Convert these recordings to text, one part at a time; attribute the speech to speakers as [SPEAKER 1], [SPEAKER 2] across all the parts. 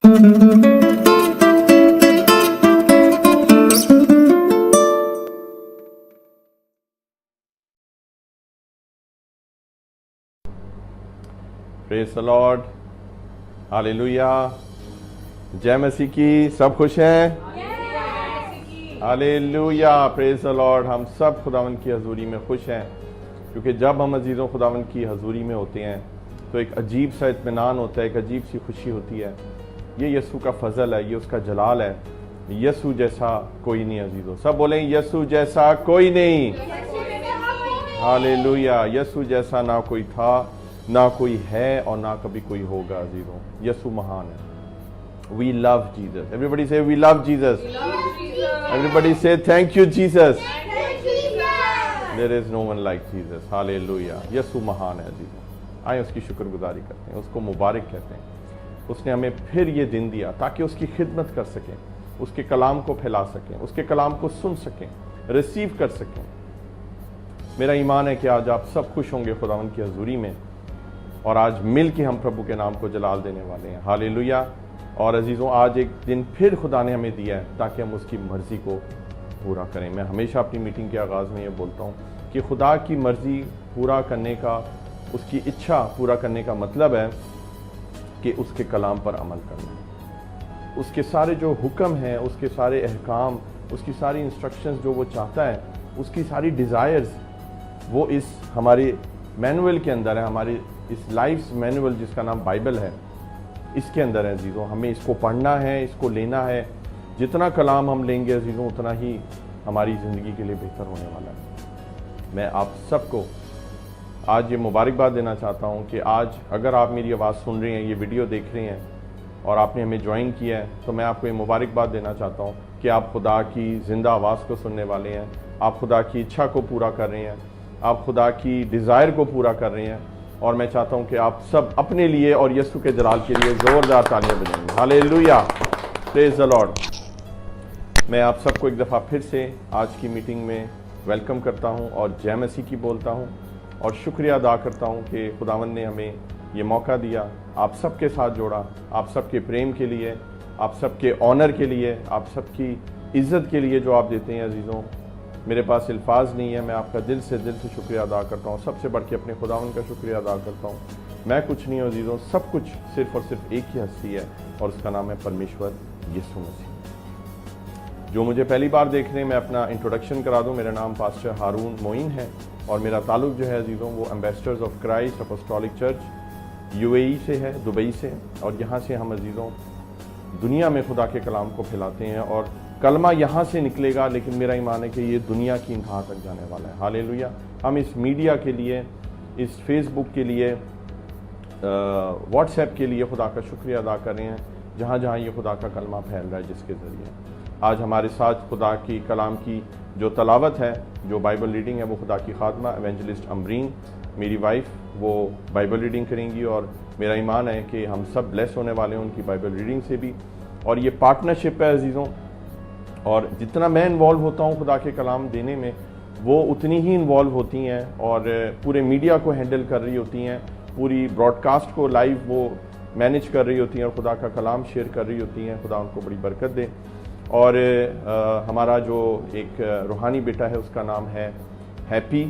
[SPEAKER 1] Praise the Lord, hallelujah. जय मसीह की। सब खुश हैं? Hallelujah, praise the Lord. हम सब खुदावंद की हजूरी में खुश हैं, क्योंकि जब हम अजीज़ों खुदावंद की हजूरी में होते हैं तो एक अजीब सा इत्मीनान होता है, एक अजीब सी खुशी होती है। ये यीशु का फजल है, ये उसका जलाल है। यीशु जैसा कोई नहीं अजीज़ों। सब बोलें, यीशु जैसा कोई नहीं। हालेलुया। यीशु जैसा ना कोई था, ना कोई है और ना कभी कोई होगा अजीजों। यीशु महान है। We love Jesus. एवरीबॉडी से वी लव जीसस। एवरीबॉडी से thank you Jesus. There is no one like Jesus. Hallelujah. यीशु महान है अजीजों। आए उसकी शुक्रगुजारी करते हैं, उसको मुबारक कहते हैं। उसने हमें फिर ये दिन दिया ताकि उसकी खिदमत कर सकें, उसके कलाम को फैला सकें, उसके कलाम को सुन सकें, रिसीव कर सकें। मेरा ईमान है कि आज आप सब खुश होंगे खुदावंद की हजूरी में, और आज मिल के हम प्रभु के नाम को जलाल देने वाले हैं। हालेलुया। और अजीज़ों, आज एक दिन फिर खुदा ने हमें दिया है ताकि हम उसकी मर्ज़ी को पूरा करें। मैं हमेशा अपनी मीटिंग के आगाज़ में ये बोलता हूँ कि खुदा की मर्ज़ी पूरा करने का, उसकी इच्छा पूरा करने का मतलब है कि उसके कलाम पर अमल करना। उसके सारे जो हुक्म हैं, उसके सारे अहकाम, उसकी सारी इंस्ट्रक्शंस जो वो चाहता है, उसकी सारी डिज़ायर्स, वो इस हमारे मैनुअल के अंदर है, हमारे इस लाइफ मैनुअल जिसका नाम बाइबल है, इसके अंदर है अजीज़ों। हमें इसको पढ़ना है, इसको लेना है। जितना कलाम हम लेंगे अजीज़ों, उतना ही हमारी ज़िंदगी के लिए बेहतर होने वाला है। मैं आप सबको आज ये मुबारकबाद देना चाहता हूँ कि आज अगर आप मेरी आवाज़ सुन रहे हैं, ये वीडियो देख रहे हैं और आपने हमें ज्वाइन किया है, तो मैं आपको ये मुबारकबाद देना चाहता हूँ कि आप खुदा की ज़िंदा आवाज़ को सुनने वाले हैं। आप खुदा की इच्छा को पूरा कर रहे हैं, आप खुदा की डिज़ायर को पूरा कर रहे हैं। और मैं चाहता हूँ कि आप सब अपने लिए और यीशु के जलाल के लिए ज़ोरदार तालियां बजाएंगे। Hallelujah, praise the Lord. मैं आप सबको एक दफ़ा फिर से आज की मीटिंग में वेलकम करता हूँ और जय मसीह की बोलता हूँ, और शुक्रिया अदा करता हूँ कि खुदावंद ने हमें ये मौका दिया, आप सबके साथ जोड़ा, आप सबके प्रेम के लिए, आप सबके ऑनर के लिए, आप सबकी इज़्ज़त के लिए जो आप देते हैं अजीज़ों। मेरे पास अल्फाज नहीं है, मैं आपका दिल से शुक्रिया अदा करता हूँ। सबसे बढ़ के अपने खुदावंद का शुक्रिया अदा करता हूँ। मैं कुछ नहीं हूँ अजीज़ों, सब कुछ सिर्फ़ और सिर्फ एक ही हस्ती है, और उसका नाम है परमेश्वर यीशु मसीह। जो मुझे पहली बार देख रहे हैं, मैं अपना इंट्रोडक्शन करा दूँ। मेरा नाम पास्टर हारून मोइन है, और मेरा ताल्लुक जो है अजीज़ों वो ambassadors of Christ apostolic church UAE से है, दुबई से। और यहाँ से हम अजीज़ों दुनिया में खुदा के कलाम को फैलाते हैं, और कलमा यहाँ से निकलेगा, लेकिन मेरा ईमान है कि ये दुनिया की इंतहा तक जाने वाला है। हालेलुया। हम इस मीडिया के लिए, इस फेसबुक के लिए, व्हाट्सएप के लिए खुदा का शुक्रिया अदा कर रहे हैं, जहाँ जहाँ ये खुदा का कलमा फैल रहा है, जिसके ज़रिए आज हमारे साथ खुदा की कलाम की जो तलावत है, जो बाइबल रीडिंग है, वो खुदा की खादमा एवेंजलिस्ट अमरीन, मेरी वाइफ, वो बाइबल रीडिंग करेंगी। और मेरा ईमान है कि हम सब ब्लेस होने वाले हैं उनकी बाइबल रीडिंग से भी। और ये पार्टनरशिप है अजीज़ों, और जितना मैं इन्वॉल्व होता हूँ खुदा के कलाम देने में, वो उतनी ही इन्वॉल्व होती हैं, और पूरे मीडिया को हैंडल कर रही होती हैं, पूरी ब्रॉडकास्ट को लाइव वो मैनेज कर रही होती हैं, और खुदा का कलाम शेयर कर रही होती हैं। खुदा उनको बड़ी बरकत दे। और हमारा जो एक रूहानी बेटा है, उसका नाम है हैप्पी,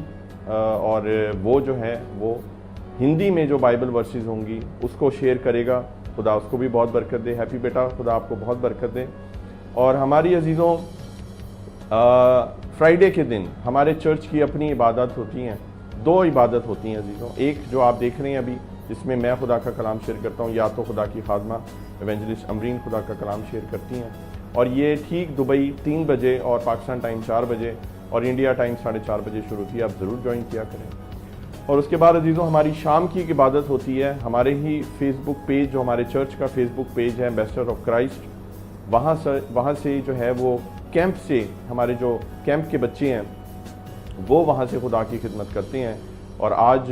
[SPEAKER 1] और वो जो है वो हिंदी में जो बाइबल वर्सेस होंगी उसको शेयर करेगा। खुदा उसको भी बहुत बरकत दे। हैप्पी बेटा, खुदा आपको बहुत बरकत दे। और हमारी अजीज़ों, फ्राइडे के दिन हमारे चर्च की अपनी इबादत होती हैं। 2 इबादत होती हैं अजीज़ों। एक जो आप देख रहे हैं अभी, जिसमें मैं खुदा का कलाम शेयर करता हूँ, या तो खुदा की खादमा एवेंजलिस्ट अमरीन खुदा का कलाम शेयर करती हैं, और ये ठीक दुबई 3 बजे और पाकिस्तान टाइम 4 बजे और इंडिया टाइम 4:30 बजे शुरू थी। आप ज़रूर ज्वाइन किया करें। और उसके बाद अजीज़ों, हमारी शाम की इबादत होती है हमारे ही फेसबुक पेज, जो हमारे चर्च का फेसबुक पेज है एम्बेसडर ऑफ क्राइस्ट, वहाँ से जो है वो कैंप से, हमारे जो कैंप के बच्चे हैं वो वहाँ से खुदा की खिदमत करते हैं। और आज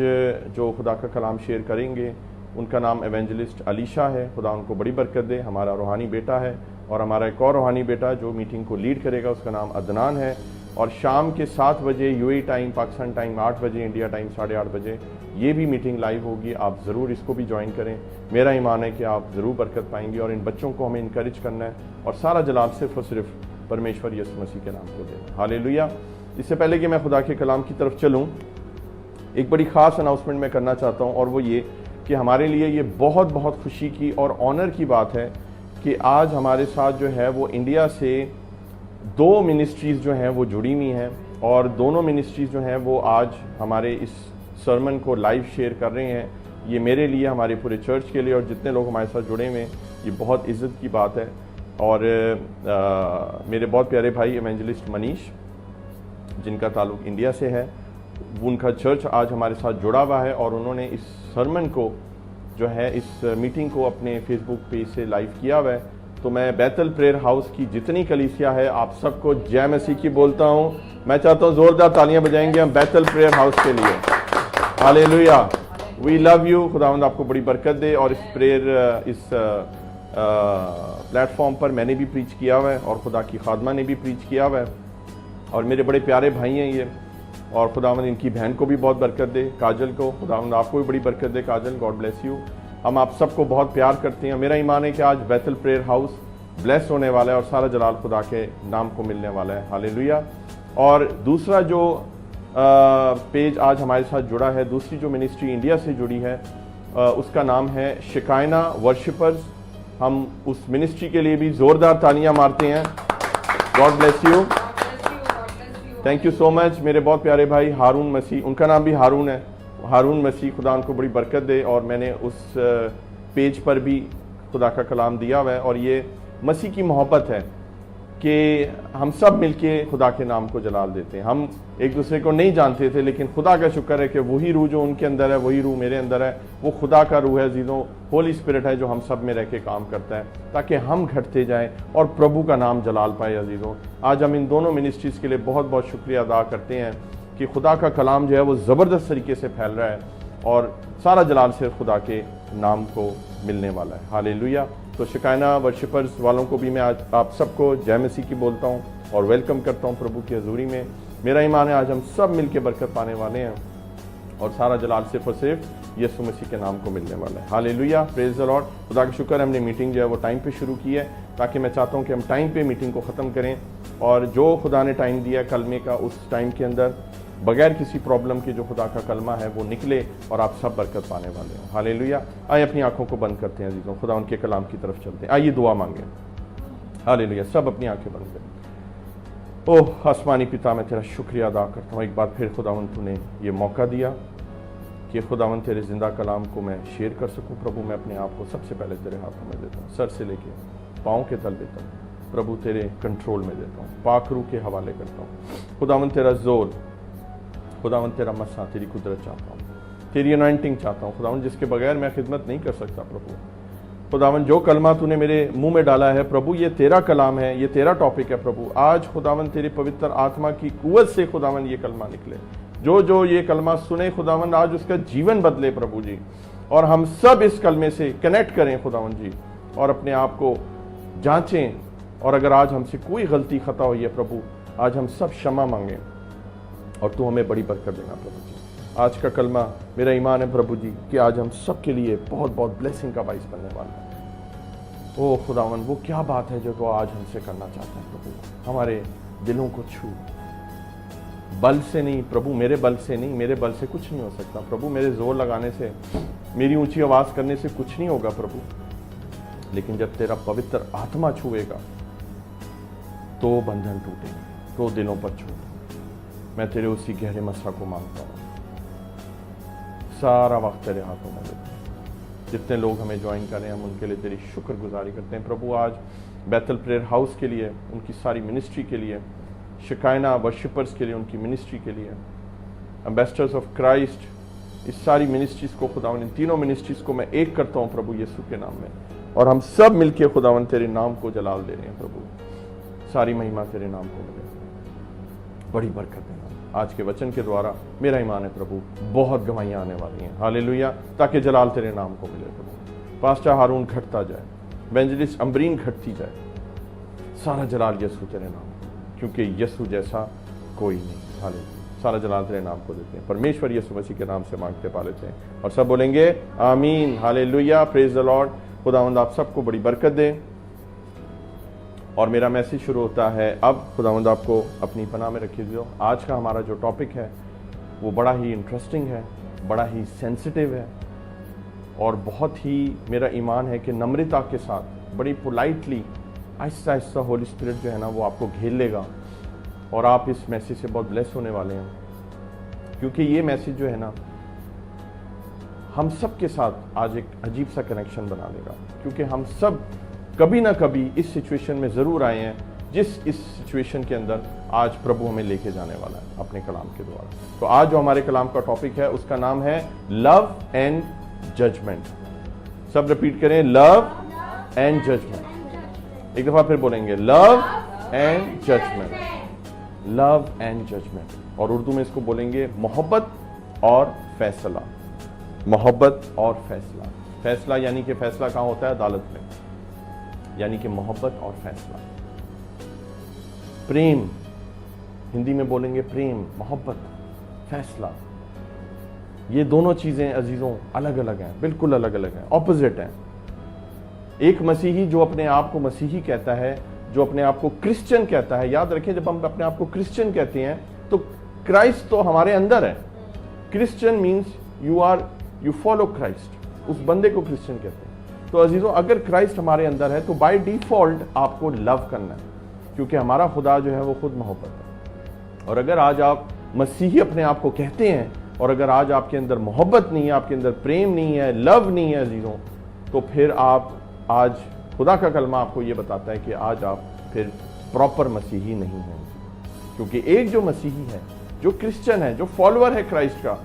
[SPEAKER 1] जो खुदा का कलाम शेयर करेंगे, उनका नाम एवेंजलिस्ट अलीशा है। खुदा उनको बड़ी बरकत दे। हमारा रूहानी बेटा है, और हमारा एक और रूहानी बेटा जो मीटिंग को लीड करेगा, उसका नाम अदनान है। और शाम के 7 बजे यूएई टाइम, पाकिस्तान टाइम 8 बजे, इंडिया टाइम 8:30 बजे ये भी मीटिंग लाइव होगी। आप ज़रूर इसको भी ज्वाइन करें। मेरा ईमान है कि आप ज़रूर बरकत पाएंगे और इन बच्चों को हमें इनकरेज करना है और सारा जलाल सिर्फ और सिर्फ परमेश्वर यीशु मसीह के नाम को देना। हालेलुया। इससे पहले कि मैं खुदा के कलाम की तरफ चलूँ, एक बड़ी ख़ास अनाउंसमेंट मैं करना चाहता हूँ और वो ये कि हमारे लिए ये बहुत बहुत खुशी की और ऑनर की बात है कि आज हमारे साथ जो है वो इंडिया से 2 मिनिस्ट्रीज़ जो हैं वो जुड़ी हुई हैं और दोनों मिनिस्ट्रीज़ जो हैं वो आज हमारे इस सरमन को लाइव शेयर कर रहे हैं। ये मेरे लिए, हमारे पूरे चर्च के लिए और जितने लोग हमारे साथ जुड़े हुए हैं, ये बहुत इज़्ज़त की बात है। और मेरे बहुत प्यारे भाई इवेंजलिस्ट मनीष, जिनका ताल्लुक़ इंडिया से है, उनका चर्च आज हमारे साथ जुड़ा हुआ है और उन्होंने इस सरमन को जो है, इस मीटिंग को अपने फेसबुक पेज से लाइव किया हुआ है। तो मैं बैतल प्रेयर हाउस की जितनी कलीसिया है आप सबको जय मसीह की बोलता हूँ। मैं चाहता हूँ ज़ोरदार तालियां बजाएंगे हम बैतल प्रेयर हाउस के लिए। हालेलुया। We love you. खुदावंद आपको बड़ी बरकत दे। और इस प्रेयर इस प्लेटफॉर्म पर मैंने भी प्रीच किया हुआ है और खुदा की खादमा ने भी प्रीच किया हुआ है और मेरे बड़े प्यारे भाई हैं ये। और खुदावंद इनकी बहन को भी बहुत बरकत दे, काजल को। खुदावंद आपको भी बड़ी बरकत दे काजल, गॉड ब्लेस यू। हम आप सबको बहुत प्यार करते हैं। मेरा ईमान है कि आज बैतल प्रेयर हाउस ब्लेस होने वाला है और सारा जलाल खुदा के नाम को मिलने वाला है। हालेलुया। और दूसरा जो पेज आज हमारे साथ जुड़ा है, दूसरी जो मिनिस्ट्री इंडिया से जुड़ी है, उसका नाम है शिकायना वर्शिपर्स। हम उस मिनिस्ट्री के लिए भी ज़ोरदार तालियां मारते हैं। God bless you, thank you so much. मेरे बहुत प्यारे भाई हारून मसीह, उनका नाम भी हारून है, हारून मसीह, खुदा उनको बड़ी बरकत दे। और मैंने उस पेज पर भी खुदा का कलाम दिया हुआ है और ये मसीह की मोहब्बत है कि हम सब मिलके खुदा के नाम को जलाल देते हैं। हम एक दूसरे को नहीं जानते थे, लेकिन खुदा का शुक्र है कि वही रूह जो उनके अंदर है, वही रूह मेरे अंदर है, वो खुदा का रूह है अजीज़ों, होली स्पिरिट है जो हम सब में रह के काम करता है ताकि हम घटते जाएं और प्रभु का नाम जलाल पाए अजीज़ों। आज हम इन दोनों मिनिस्ट्रीज़ के लिए बहुत बहुत शुक्रिया अदा करते हैं कि खुदा का कलाम जो है वो ज़बरदस्त तरीके से फैल रहा है और सारा जलाल सिर्फ खुदा के नाम को मिलने वाला है। हालेलुया। तो शिकायना वर्शिपर्स वालों को भी मैं आज आप सबको जय मसीह की बोलता हूँ और वेलकम करता हूँ प्रभु की हजूरी में। मेरा ईमान है आज हम सब मिलके बरकत पाने वाले हैं और सारा जलाल सिर्फ और सिर्फ यीशु मसीह के नाम को मिलने वाला है। Hallelujah, praise the Lord. खुदा का शुक्र है हमने मीटिंग जो है वो टाइम पे शुरू की है, ताकि मैं चाहता हूँ कि हम टाइम पे मीटिंग को ख़त्म करें और जो खुदा ने टाइम दिया है कलमे का, उस टाइम के अंदर बगैर किसी प्रॉब्लम के जो खुदा का कलमा है वो निकले और आप सब बरकत पाने वाले हो। हालेलुया। आइए अपनी आंखों को बंद करते हैं अजीज़ों, खुदा उनके कलाम की तरफ चलते हैं। आइए दुआ मांगें। हालेलुया। सब अपनी आंखें बंद करें। ओह आसमानी पिता, मैं तेरा शुक्रिया अदा करता हूँ एक बार फिर खुदावन तूने ये मौका दिया कि खुदावन तेरे ज़िंदा कलाम को मैं शेयर कर सकूँ। प्रभु मैं अपने आप को सबसे पहले तेरे हाथों में देता हूँ, सर से लेके पाँव के तल देता हूँ प्रभु, तेरे कंट्रोल में देता हूँ, पाक रूह के हवाले करता हूँ। खुदावन तेरा जोर, खुदावन तेरा मसा, तेरी कुदरत चाहता हूँ, तेरी अनॉइंटिंग चाहता हूँ खुदावन, जिसके बगैर मैं खिदमत नहीं कर सकता प्रभु। खुदावन जो कलमा तूने मेरे मुंह में डाला है प्रभु, ये तेरा कलाम है, ये तेरा टॉपिक है प्रभु। आज खुदावन तेरी पवित्र आत्मा की कुव्वत से खुदावन ये कलमा निकले, जो जो ये कलमा सुने खुदावन आज उसका जीवन बदले प्रभु जी, और हम सब इस कलमे से कनेक्ट करें खुदावन जी और अपने आप को जांचें। और अगर आज हमसे कोई गलती खता हुई है प्रभु, आज हम सब क्षमा मांगें और तू हमें बड़ी बरकत देना प्रभु जी। आज का कलमा मेरा ईमान है प्रभु जी कि आज हम सब के लिए बहुत बहुत ब्लेसिंग का बाइस बनने वाला है। ओ खुदावन, वो क्या बात है जो तो आज हमसे करना चाहते हैं प्रभु, हमारे दिलों को छू, बल से नहीं प्रभु, मेरे बल से नहीं, मेरे बल से कुछ नहीं हो सकता प्रभु, मेरे जोर लगाने से, मेरी ऊंची आवाज करने से कुछ नहीं होगा प्रभु, लेकिन जब तेरा पवित्र आत्मा छुएगा तो बंधन टूटेंगे, तो दिलों पर छूट। मैं तेरे उसी गहरे मसा को मांगता हूँ, सारा वक्त तेरे हाथों में देता हूँ। जितने लोग हमें ज्वाइन करें हम उनके लिए तेरी शुक्रगुजारी करते हैं प्रभु। आज बैतल प्रेयर हाउस के लिए, उनकी सारी मिनिस्ट्री के लिए, शिकायना वर्शिपर्स के लिए, उनकी मिनिस्ट्री के लिए, एम्बेसडर्स ऑफ क्राइस्ट, इस सारी मिनिस्ट्रीज़ को खुदावन, इन तीनों मिनिस्ट्रीज़ को मैं एक करता हूँ प्रभु यीशु के नाम में, और हम सब मिलके खुदावन तेरे नाम को जलाल दे रहे हैं प्रभु। सारी महिमा तेरे नाम को मिले, बड़ी बरकत देना आज के वचन के द्वारा। मेरा ईमान है प्रभु बहुत गवाहियाँ आने वाली हैं। हालेलुया, ताकि जलाल तेरे नाम को मिले प्रभु। पास्टर हारून घटता जाए, एवेंजलिस्ट अम्बरीन घटती जाए, सारा जलाल यीशु तेरे नाम, क्योंकि यीशु जैसा कोई नहीं। हालेलुया, सारा जलाल तेरे नाम को देते हैं, परमेश्वर यीशु मसीह के नाम से मांगते पा लेते हैं और सब बोलेंगे आमीन। Hallelujah, praise the Lord. खुदावंद आप सबको बड़ी बरकत दे। और मेरा मैसेज शुरू होता है अब। खुदावंद आपको अपनी पनाह में रखिए। जो आज का हमारा जो टॉपिक है वो बड़ा ही इंटरेस्टिंग है, बड़ा ही सेंसिटिव है और बहुत ही, मेरा ईमान है कि नम्रता के साथ, बड़ी पोलाइटली, आहिस्ता आहिस्ता होली स्पिरिट जो है ना वो आपको घेर लेगा और आप इस मैसेज से बहुत ब्लेस होने वाले हैं। क्योंकि ये मैसेज जो है ना हम सब के साथ आज एक अजीब सा कनेक्शन बना देगा। क्योंकि हम सब कभी ना कभी इस सिचुएशन में ज़रूर आए हैं, इस सिचुएशन के अंदर आज प्रभु हमें लेके जाने वाला है अपने कलाम के द्वारा। तो आज जो हमारे कलाम का टॉपिक है उसका नाम है लव एंड जजमेंट। सब रिपीट करें, लव एंड जजमेंट। एक दफा फिर बोलेंगे, love and judgement. Love and judgement, और उर्दू में इसको बोलेंगे मोहब्बत और फैसला। मोहब्बत और फैसला। फैसला यानी कि फैसला कहाँ होता है? अदालत में। यानी कि मोहब्बत और फैसला। प्रेम, हिंदी में बोलेंगे प्रेम, मोहब्बत, फैसला। ये दोनों चीजें अजीजों अलग अलग हैं, बिल्कुल अलग अलग हैं, ऑपोजिट हैं। एक मसीही जो अपने आप को मसीही कहता है, जो अपने आप को क्रिश्चियन कहता है, याद रखें जब हम अपने आप को क्रिश्चियन कहते हैं तो क्राइस्ट तो हमारे अंदर है। Christian means you follow Christ, उस बंदे को क्रिश्चियन कहते हैं। तो अजीजों अगर क्राइस्ट हमारे अंदर है तो बाय डिफॉल्ट आपको लव करना है, क्योंकि हमारा खुदा जो है वो खुद मोहब्बत है। और अगर आज आप मसीही अपने आप को कहते हैं और अगर आज आपके अंदर मोहब्बत नहीं है, आपके अंदर प्रेम नहीं है, लव नहीं है अजीजों, तो फिर आप आज, खुदा का कलमा आपको ये बताता है कि आज आप फिर प्रॉपर मसीही नहीं हैं। क्योंकि एक जो मसीही है, जो क्रिश्चियन है, जो फॉलोअर है क्राइस्ट का,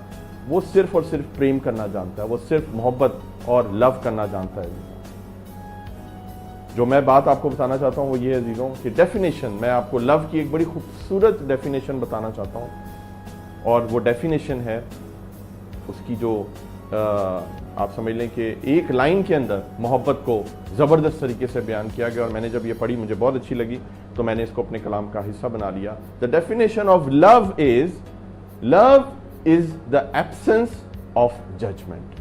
[SPEAKER 1] वो सिर्फ और सिर्फ प्रेम करना जानता है, वो सिर्फ मोहब्बत और लव करना जानता है। जो मैं बात आपको बताना चाहता हूँ वो ये अजीजों कि डेफिनेशन, मैं आपको लव की एक बड़ी खूबसूरत डेफिनेशन बताना चाहता हूँ। और वो डेफिनेशन है उसकी जो आप समझ लें कि एक लाइन के अंदर मोहब्बत को ज़बरदस्त तरीके से बयान किया गया। और मैंने जब ये पढ़ी मुझे बहुत अच्छी लगी तो मैंने इसको अपने कलाम का हिस्सा बना लिया। The definition of love is the absence of judgement.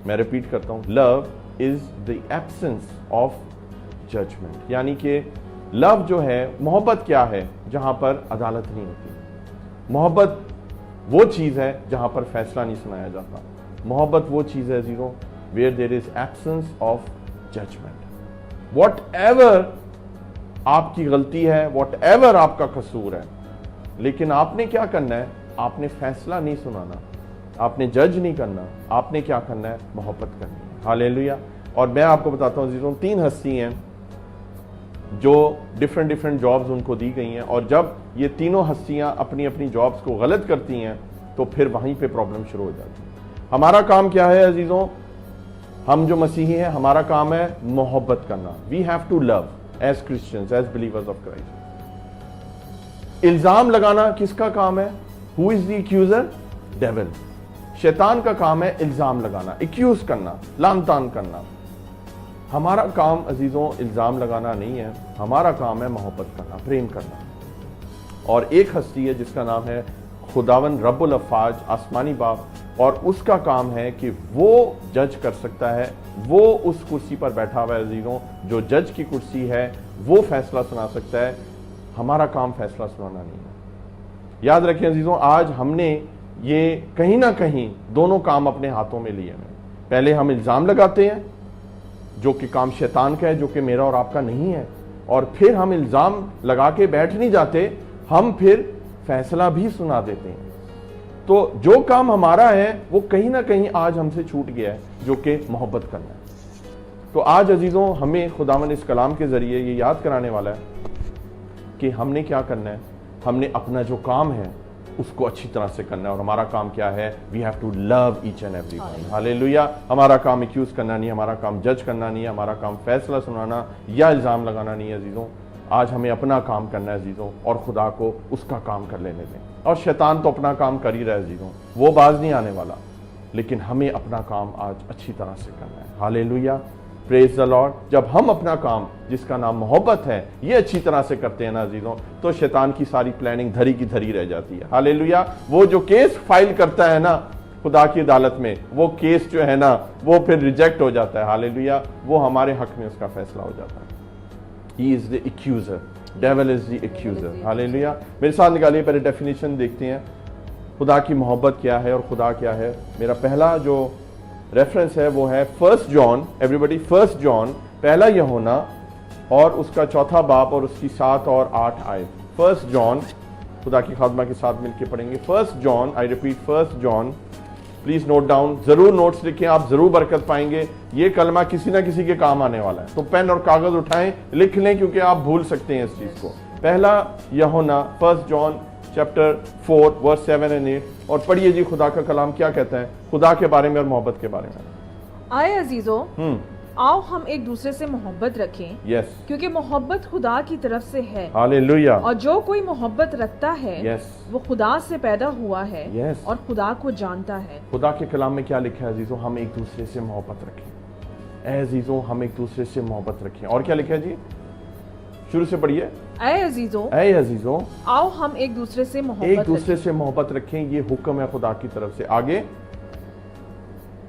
[SPEAKER 1] मैं रिपीट करता हूं, love is the absence of judgement. यानी कि लव जो है, मोहब्बत क्या है? जहां पर अदालत नहीं होती। मोहब्बत वो चीज है जहां पर फैसला नहीं सुनाया जाता। मोहब्बत वो चीज है zero where there is absence of judgement. Whatever आपकी गलती है, वॉट एवर आपका कसूर है, लेकिन आपने क्या करना है? आपने फैसला नहीं सुनाना, आपने जज नहीं करना, आपने क्या करना है? मोहब्बत करनी है। हालेलुया। और मैं आपको बताता हूं जीरो, 3 हस्ती हैं जो डिफरेंट जॉब्स उनको दी गई हैं, और जब ये तीनों हस्तियां अपनी अपनी जॉब्स को गलत करती हैं तो फिर वहीं पे प्रॉब्लम शुरू हो जाती है। हमारा काम क्या है अजीजों? हम जो मसीही हैं, हमारा काम है मोहब्बत करना। We have to love as Christians, as believers of Christ. इल्जाम लगाना किसका काम है? Who is the accuser? Devil. शैतान का काम है इल्जाम लगाना, एक्यूज करना, लानतान करना। हमारा काम अजीजों इल्जाम लगाना नहीं है, हमारा काम है मोहब्बत करना, प्रेम करना। और एक हस्ती है जिसका नाम है खुदावन रब्बुल अफ़ाज, आसमानी बाप, और उसका काम है कि वो जज कर सकता है। वो उस कुर्सी पर बैठा हुआ है अजीजों, जो जज की कुर्सी है, वो फैसला सुना सकता है। हमारा काम फैसला सुनाना नहीं है। याद रखें अजीजों, आज हमने ये कहीं ना कहीं दोनों काम अपने हाथों में लिए हैं। पहले हम इल्जाम लगाते हैं जो कि काम शैतान का है, जो कि मेरा और आपका नहीं है, और फिर हम इल्जाम लगा के बैठ नहीं जाते, हम फिर फैसला भी सुना देते हैं। तो जो काम हमारा है वो कहीं ना कहीं आज हमसे छूट गया है, जो कि मोहब्बत करना है। तो आज अजीजों हमें खुदावन इस कलाम के जरिए ये याद कराने वाला है कि हमने क्या करना है। हमने अपना जो काम है उसको अच्छी तरह से करना है, और हमारा काम क्या है? We have to love each and every one. Hallelujah. हमारा काम एक्यूज करना नहीं है, हमारा काम जज करना नहीं है, हमारा काम फैसला सुनाना या इल्जाम लगाना नहीं है अजीजों। आज हमें अपना काम करना है अजीजों, और खुदा को उसका काम कर लेने दें। और शैतान तो अपना काम कर ही रहा है अजीजों, वो बाज नहीं आने वाला, लेकिन हमें अपना काम आज अच्छी तरह से करना है। Hallelujah, praise the Lord. जब हम अपना काम जिसका नाम मोहब्बत है ये अच्छी तरह से करते हैं ना अजीजों, तो शैतान की सारी प्लानिंग धरी की धरी रह जाती है। हालेलुया। वो जो केस फाइल करता है ना खुदा की अदालत में, वो केस जो है ना वो फिर रिजेक्ट हो जाता है। हालेलुया। वो हमारे हक में उसका फैसला हो जाता है। ही is the accuser, devil is the एक्यूजर। Hallelujah. मेरे साथ निकालिए, पहले डेफिनेशन देखते हैं खुदा की मोहब्बत क्या है और खुदा क्या है। मेरा पहला जो रेफरेंस है वो है 1 जॉन, एवरीबॉडी 1 जॉन, पहला यूहन्ना और उसका 4 बाब और उसकी 7 और 8 आयत। 1 जॉन, खुदा की खादमा के साथ मिलकर पढ़ेंगे। 1 John, I repeat 1 John. Please note down, जरूर नोट्स लिखें, आप जरूर बरकत पाएंगे। ये कलमा किसी ना किसी के काम आने वाला है, तो पेन और कागज उठाएं, लिख लें, क्योंकि आप भूल सकते हैं इस चीज को। पहला यूहन्ना 1 जॉन चैप्टर 4 वर्स 7 और 8, और पढ़िए जी खुदा का कलाम क्या कहता है खुदा के बारे में और मोहब्बत के बारे में।
[SPEAKER 2] आए अजीजों, आओ हम एक दूसरे से मोहब्बत रखें,
[SPEAKER 1] यस,
[SPEAKER 2] क्योंकि मोहब्बत खुदा की तरफ से है।
[SPEAKER 1] हालेलुया।
[SPEAKER 2] और जो कोई मोहब्बत रखता है
[SPEAKER 1] यस,
[SPEAKER 2] वो खुदा से पैदा हुआ है
[SPEAKER 1] यस,
[SPEAKER 2] और खुदा को जानता है।
[SPEAKER 1] खुदा के कलाम में क्या लिखा है अजीजों? हम एक दूसरे से मोहब्बत रखें। ऐ अजीजों, हम एक दूसरे से मोहब्बत रखें। और क्या लिखा है जी? शुरू से पढ़िए।
[SPEAKER 2] ऐ अजीजों,
[SPEAKER 1] ऐ अजीजों,
[SPEAKER 2] आओ हम एक दूसरे से
[SPEAKER 1] एक
[SPEAKER 2] मोहब्बत
[SPEAKER 1] दूसरे
[SPEAKER 2] रखें,
[SPEAKER 1] से मोहब्बत रखें। ये हुक्म है खुदा की तरफ से। आगे,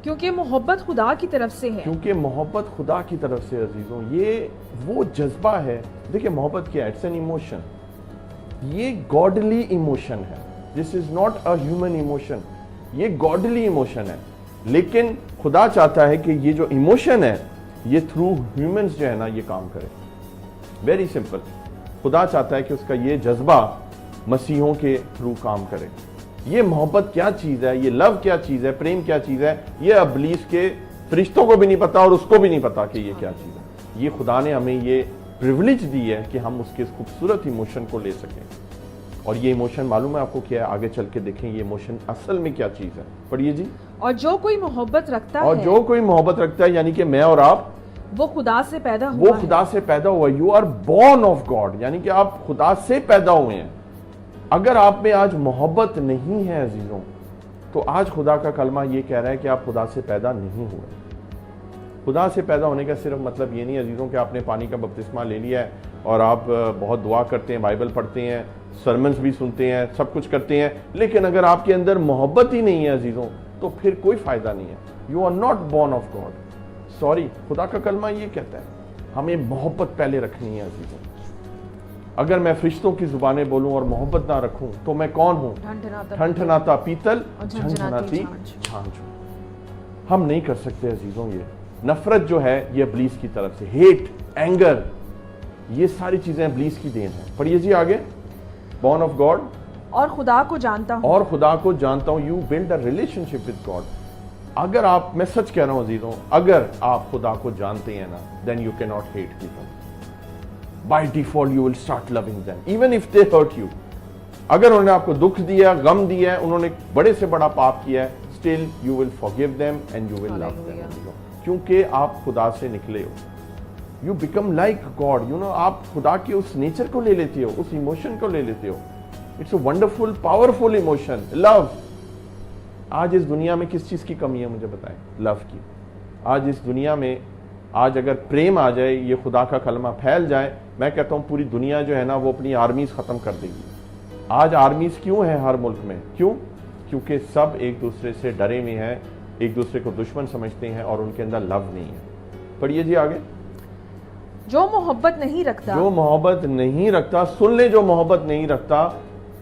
[SPEAKER 2] क्योंकि मोहब्बत खुदा की तरफ से है।
[SPEAKER 1] क्योंकि मोहब्बत खुदा की तरफ से अजीजों, ये वो जज्बा है। देखिए मोहब्बत क्या है? It's an emotion. ये गॉडली इमोशन है। This is not a human emotion, ये गॉडली इमोशन है। लेकिन खुदा चाहता है कि ये जो इमोशन है ये थ्रू ह्यूमंस जो है ना ये काम करे। Very simple. खुदा चाहता है कि उसका ये जज्बा मसीहों के थ्रू काम करे। ये मोहब्बत क्या चीज है, ये लव क्या चीज है, प्रेम क्या चीज है, ये अबलीस के फरिश्तों को भी नहीं पता और उसको भी नहीं पता कि ये क्या चीज है। ये खुदा ने हमें ये प्रिविलेज दी है कि हम उसके खूबसूरत इमोशन को ले सकें। और ये इमोशन मालूम है आपको क्या है? आगे चल के देखें ये इमोशन असल में क्या चीज है। पढ़िए जी।
[SPEAKER 2] और जो कोई मोहब्बत रखता
[SPEAKER 1] और
[SPEAKER 2] है,
[SPEAKER 1] जो कोई मोहब्बत रखता है, यानी कि मैं और आप,
[SPEAKER 2] वो खुदा से पैदा
[SPEAKER 1] वो
[SPEAKER 2] हुआ
[SPEAKER 1] खुदा
[SPEAKER 2] है।
[SPEAKER 1] से पैदा हुआ। You are born of God, यानी कि आप खुदा से पैदा हुए हैं। अगर आप में आज मोहब्बत नहीं है अजीजों, तो आज खुदा का कलमा ये कह रहा है कि आप खुदा से पैदा नहीं हुए। खुदा से पैदा होने का सिर्फ मतलब ये नहीं अजीजों कि आपने पानी का बपतिस्मा ले लिया है और आप बहुत दुआ करते हैं, बाइबल पढ़ते हैं, सरमन्स भी सुनते हैं, सब कुछ करते हैं, लेकिन अगर आपके अंदर मोहब्बत ही नहीं है अजीजों, तो फिर कोई फायदा नहीं है। You are not born of God. Sorry, खुदा का कलमा ये कहता है हमें मोहब्बत पहले रखनी है अजीजों। अगर मैं फरिश्तों की जुबानें बोलूं और मोहब्बत ना रखूं तो मैं कौन हूं? ठनठनाता पीतल, झंझनाती झांझ। हम नहीं कर सकते अजीजों। ये नफरत जो है ये इब्लीस की तरफ से, हेट, एंगर, ये सारी चीजें इब्लीस की देन है। पढ़िए जी आगे। बॉर्न ऑफ गॉड,
[SPEAKER 2] और खुदा को जानता हूं।
[SPEAKER 1] और खुदा को जानता हूं। You build a relationship with God. अगर आप, मैं सच कह रहा हूं अजीजों, अगर आप खुदा को जानते हैं ना, then you can not hate people. By default you will start loving them even if they hurt you. अगर उन्होंने आपको दुख दिया, गम दिया है, उन्होंने बड़े से बड़ा पाप किया है, still you will forgive them and you will love them, क्योंकि आप खुदा से निकले हो। You become like God. You know, आप खुदा के उस नेचर को ले लेते हो, उस इमोशन को ले लेते हो। It's a wonderful powerful emotion, love. आज इस दुनिया में किस चीज की कमी है मुझे बताएं? लव की। आज इस दुनिया में, आज अगर प्रेम आ जाए, ये खुदा का कलमा फैल जाए, मैं कहता हूं पूरी दुनिया जो है ना वो अपनी आर्मीज खत्म कर देगी। आज आर्मीज क्यों है हर मुल्क में? क्यों? क्योंकि सब एक दूसरे से डरे हुए हैं, एक दूसरे को दुश्मन समझते हैं और उनके अंदर लव नहीं है। पढ़िए जी आगे।
[SPEAKER 2] जो मोहब्बत नहीं रखता,
[SPEAKER 1] जो मोहब्बत नहीं रखता, सुन ले, जो मोहब्बत नहीं रखता।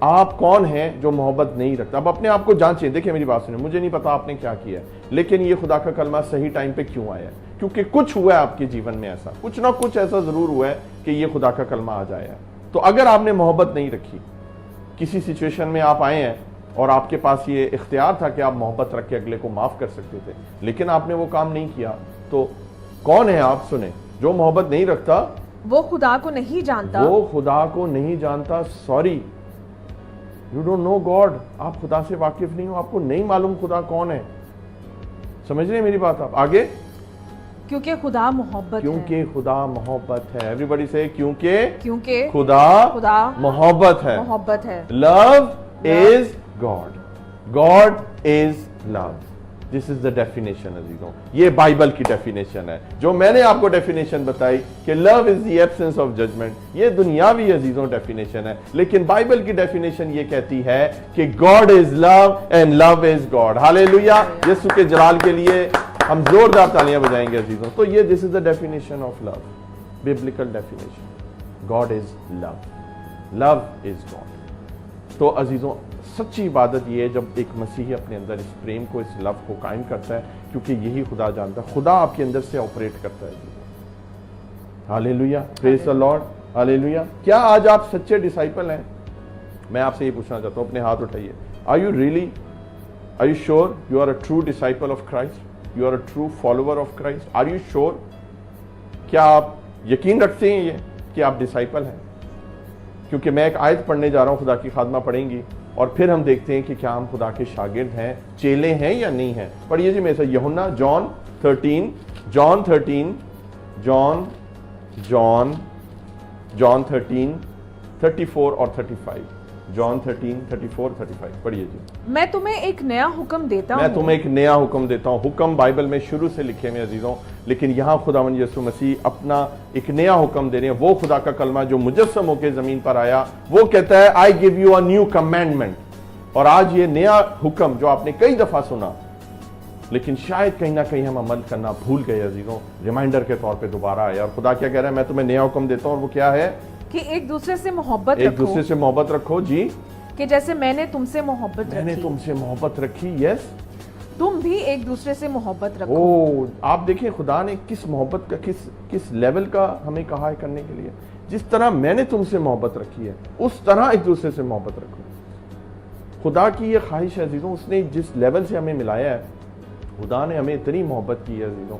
[SPEAKER 1] आप कौन हैं जो मोहब्बत नहीं रखता? अब अपने आप को जांचें। देखिए मेरी बात सुनिए, मुझे नहीं पता आपने क्या किया है, लेकिन ये खुदा का कलमा सही टाइम पे क्यों आया है? क्योंकि कुछ हुआ है आपके जीवन में, ऐसा कुछ ना कुछ ऐसा जरूर हुआ है कि ये खुदा का कलमा आ जाए। तो अगर आपने मोहब्बत नहीं रखी, किसी सिचुएशन में आप आए हैं और आपके पास ये इख्तियार था कि आप मोहब्बत रख के अगले को माफ कर सकते थे, लेकिन आपने वो काम नहीं किया, तो कौन है आप? सुने, जो मोहब्बत नहीं रखता
[SPEAKER 2] वो खुदा को नहीं जानता।
[SPEAKER 1] वो खुदा को नहीं जानता। Sorry, you don't know God. आप खुदा से वाकिफ नहीं हो, आपको नहीं मालूम खुदा कौन है। समझ रहे हैं मेरी बात आप? आगे।
[SPEAKER 2] क्योंकि खुदा मोहब्बत
[SPEAKER 1] क्योंकि
[SPEAKER 2] है।
[SPEAKER 1] खुदा मोहब्बत है। एवरीबॉडी से क्योंकि
[SPEAKER 2] खुदा
[SPEAKER 1] मोहब्बत है।
[SPEAKER 2] मोहब्बत है।
[SPEAKER 1] Love is God, God is love. This is the definition अजीजों, ये बाइबल की डेफिनेशन है। जो मैंने आपको डेफिनेशन बताई कि love is the absence of judgement, ये दुनियावी अजीजों डेफिनेशन है, लेकिन बाइबल की डेफिनेशन ये कहती है कि God is love and love is God. Hallelujah, यीशु के जलाल के लिए हम जोरदार तालियां बजाएंगे अजीजों। तो ये this is the definition of love, biblical definition. God is love, love is God. तो अजीजों सच्ची इबादत ये है जब एक मसीही अपने अंदर इस प्रेम को, इस लव को कायम करता है, क्योंकि यही खुदा जानता है, खुदा आपके अंदर से ऑपरेट करता है। Hallelujah, praise the Lord, hallelujah. क्या आज आप सच्चे डिसाइपल हैं? मैं आपसे ये पूछना चाहता हूं, अपने हाथ उठाइए। Are you really, are you sure you are a true disciple of Christ? You are a true follower of Christ? Are you sure? क्या आप यकीन रखते हैं ये कि आप डिसाइपल हैं? क्योंकि मैं एक आयत पढ़ने जा रहा हूं, खुदा की खादमा पढ़ेंगी, और फिर हम देखते हैं कि क्या हम खुदा के शागिर्द हैं, चेले हैं या नहीं हैं। पढ़िए जी मेरे साथ यूहन्ना जॉन 13 34 और 35। जॉन 13 34 35 पढ़िए जी।
[SPEAKER 2] मैं तुम्हें एक नया हुक्म देता हूँ।
[SPEAKER 1] मैं तुम्हें एक नया हुक्म देता हूँ। हुक्म बाइबल में शुरू से लिखे हुए अजीजों, लेकिन यहाँ खुदावंद यीशु मसीह अपना एक नया हुक्म दे रहे हैं। वो खुदा का कलमा जो मुजस्सम होकर जमीन पर आया, वो कहता है I give you a new commandment. और आज ये नया हुक्म जो आपने कई दफा सुना, लेकिन शायद कहीं ना कहीं हम अमल करना भूल गए अजीजों, रिमाइंडर के तौर पे दोबारा आया। और खुदा क्या कह रहा है? मैं तुम्हें नया हुक्म देता हूँ, और वो क्या है?
[SPEAKER 2] कि एक दूसरे से मोहब्बत
[SPEAKER 1] एक
[SPEAKER 2] रखो।
[SPEAKER 1] दूसरे से मोहब्बत रखो जी,
[SPEAKER 2] कि जैसे मैंने तुमसे मोहब्बत
[SPEAKER 1] मैंने
[SPEAKER 2] रखी,
[SPEAKER 1] तुमसे मोहब्बत रखी, यस,
[SPEAKER 2] तुम भी एक दूसरे से मोहब्बत रखो।
[SPEAKER 1] ओ, आप देखिए खुदा ने किस मोहब्बत का, किस लेवल का हमें कहा है करने के लिए। जिस तरह मैंने तुमसे मोहब्बत रखी है, उस तरह एक दूसरे से मोहब्बत रखो। खुदा की ये ख्वाहिश है अजीजों, उसने जिस लेवल से हमें मिलाया है, खुदा ने हमें इतनी मोहब्बत की है अजीजों,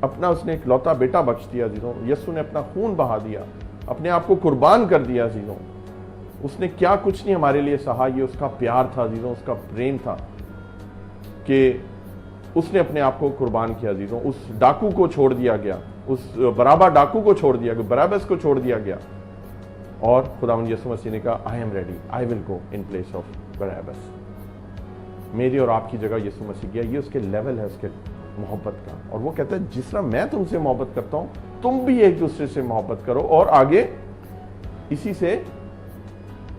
[SPEAKER 1] अपना उसने इकलौता बेटा बख्श दिया अजीजों। यीशु ने अपना खून बहा दिया, अपने आप को कुर्बान कर दिया अजीजों। उसने क्या कुछ नहीं हमारे लिए सहा, ये उसका प्यार था अजीजों, उसका प्रेम था कि उसने अपने आप को कुर्बान किया अजीजों। उस डाकू को छोड़ दिया गया, उस बराबा डाकू को छोड़ दिया गया, बराबस को छोड़ दिया गया, और खुदावंद यीशु मसीह ने कहा I am ready, I will go in place of Barabbas. मेरी और आपकी जगह यीशु मसीह गया। ये उसके लेवल है उसके मोहब्बत का। और वो कहता है जिस तरह मैं तुमसे मोहब्बत करता हूं, तुम भी एक दूसरे से मोहब्बत करो। और आगे इसी से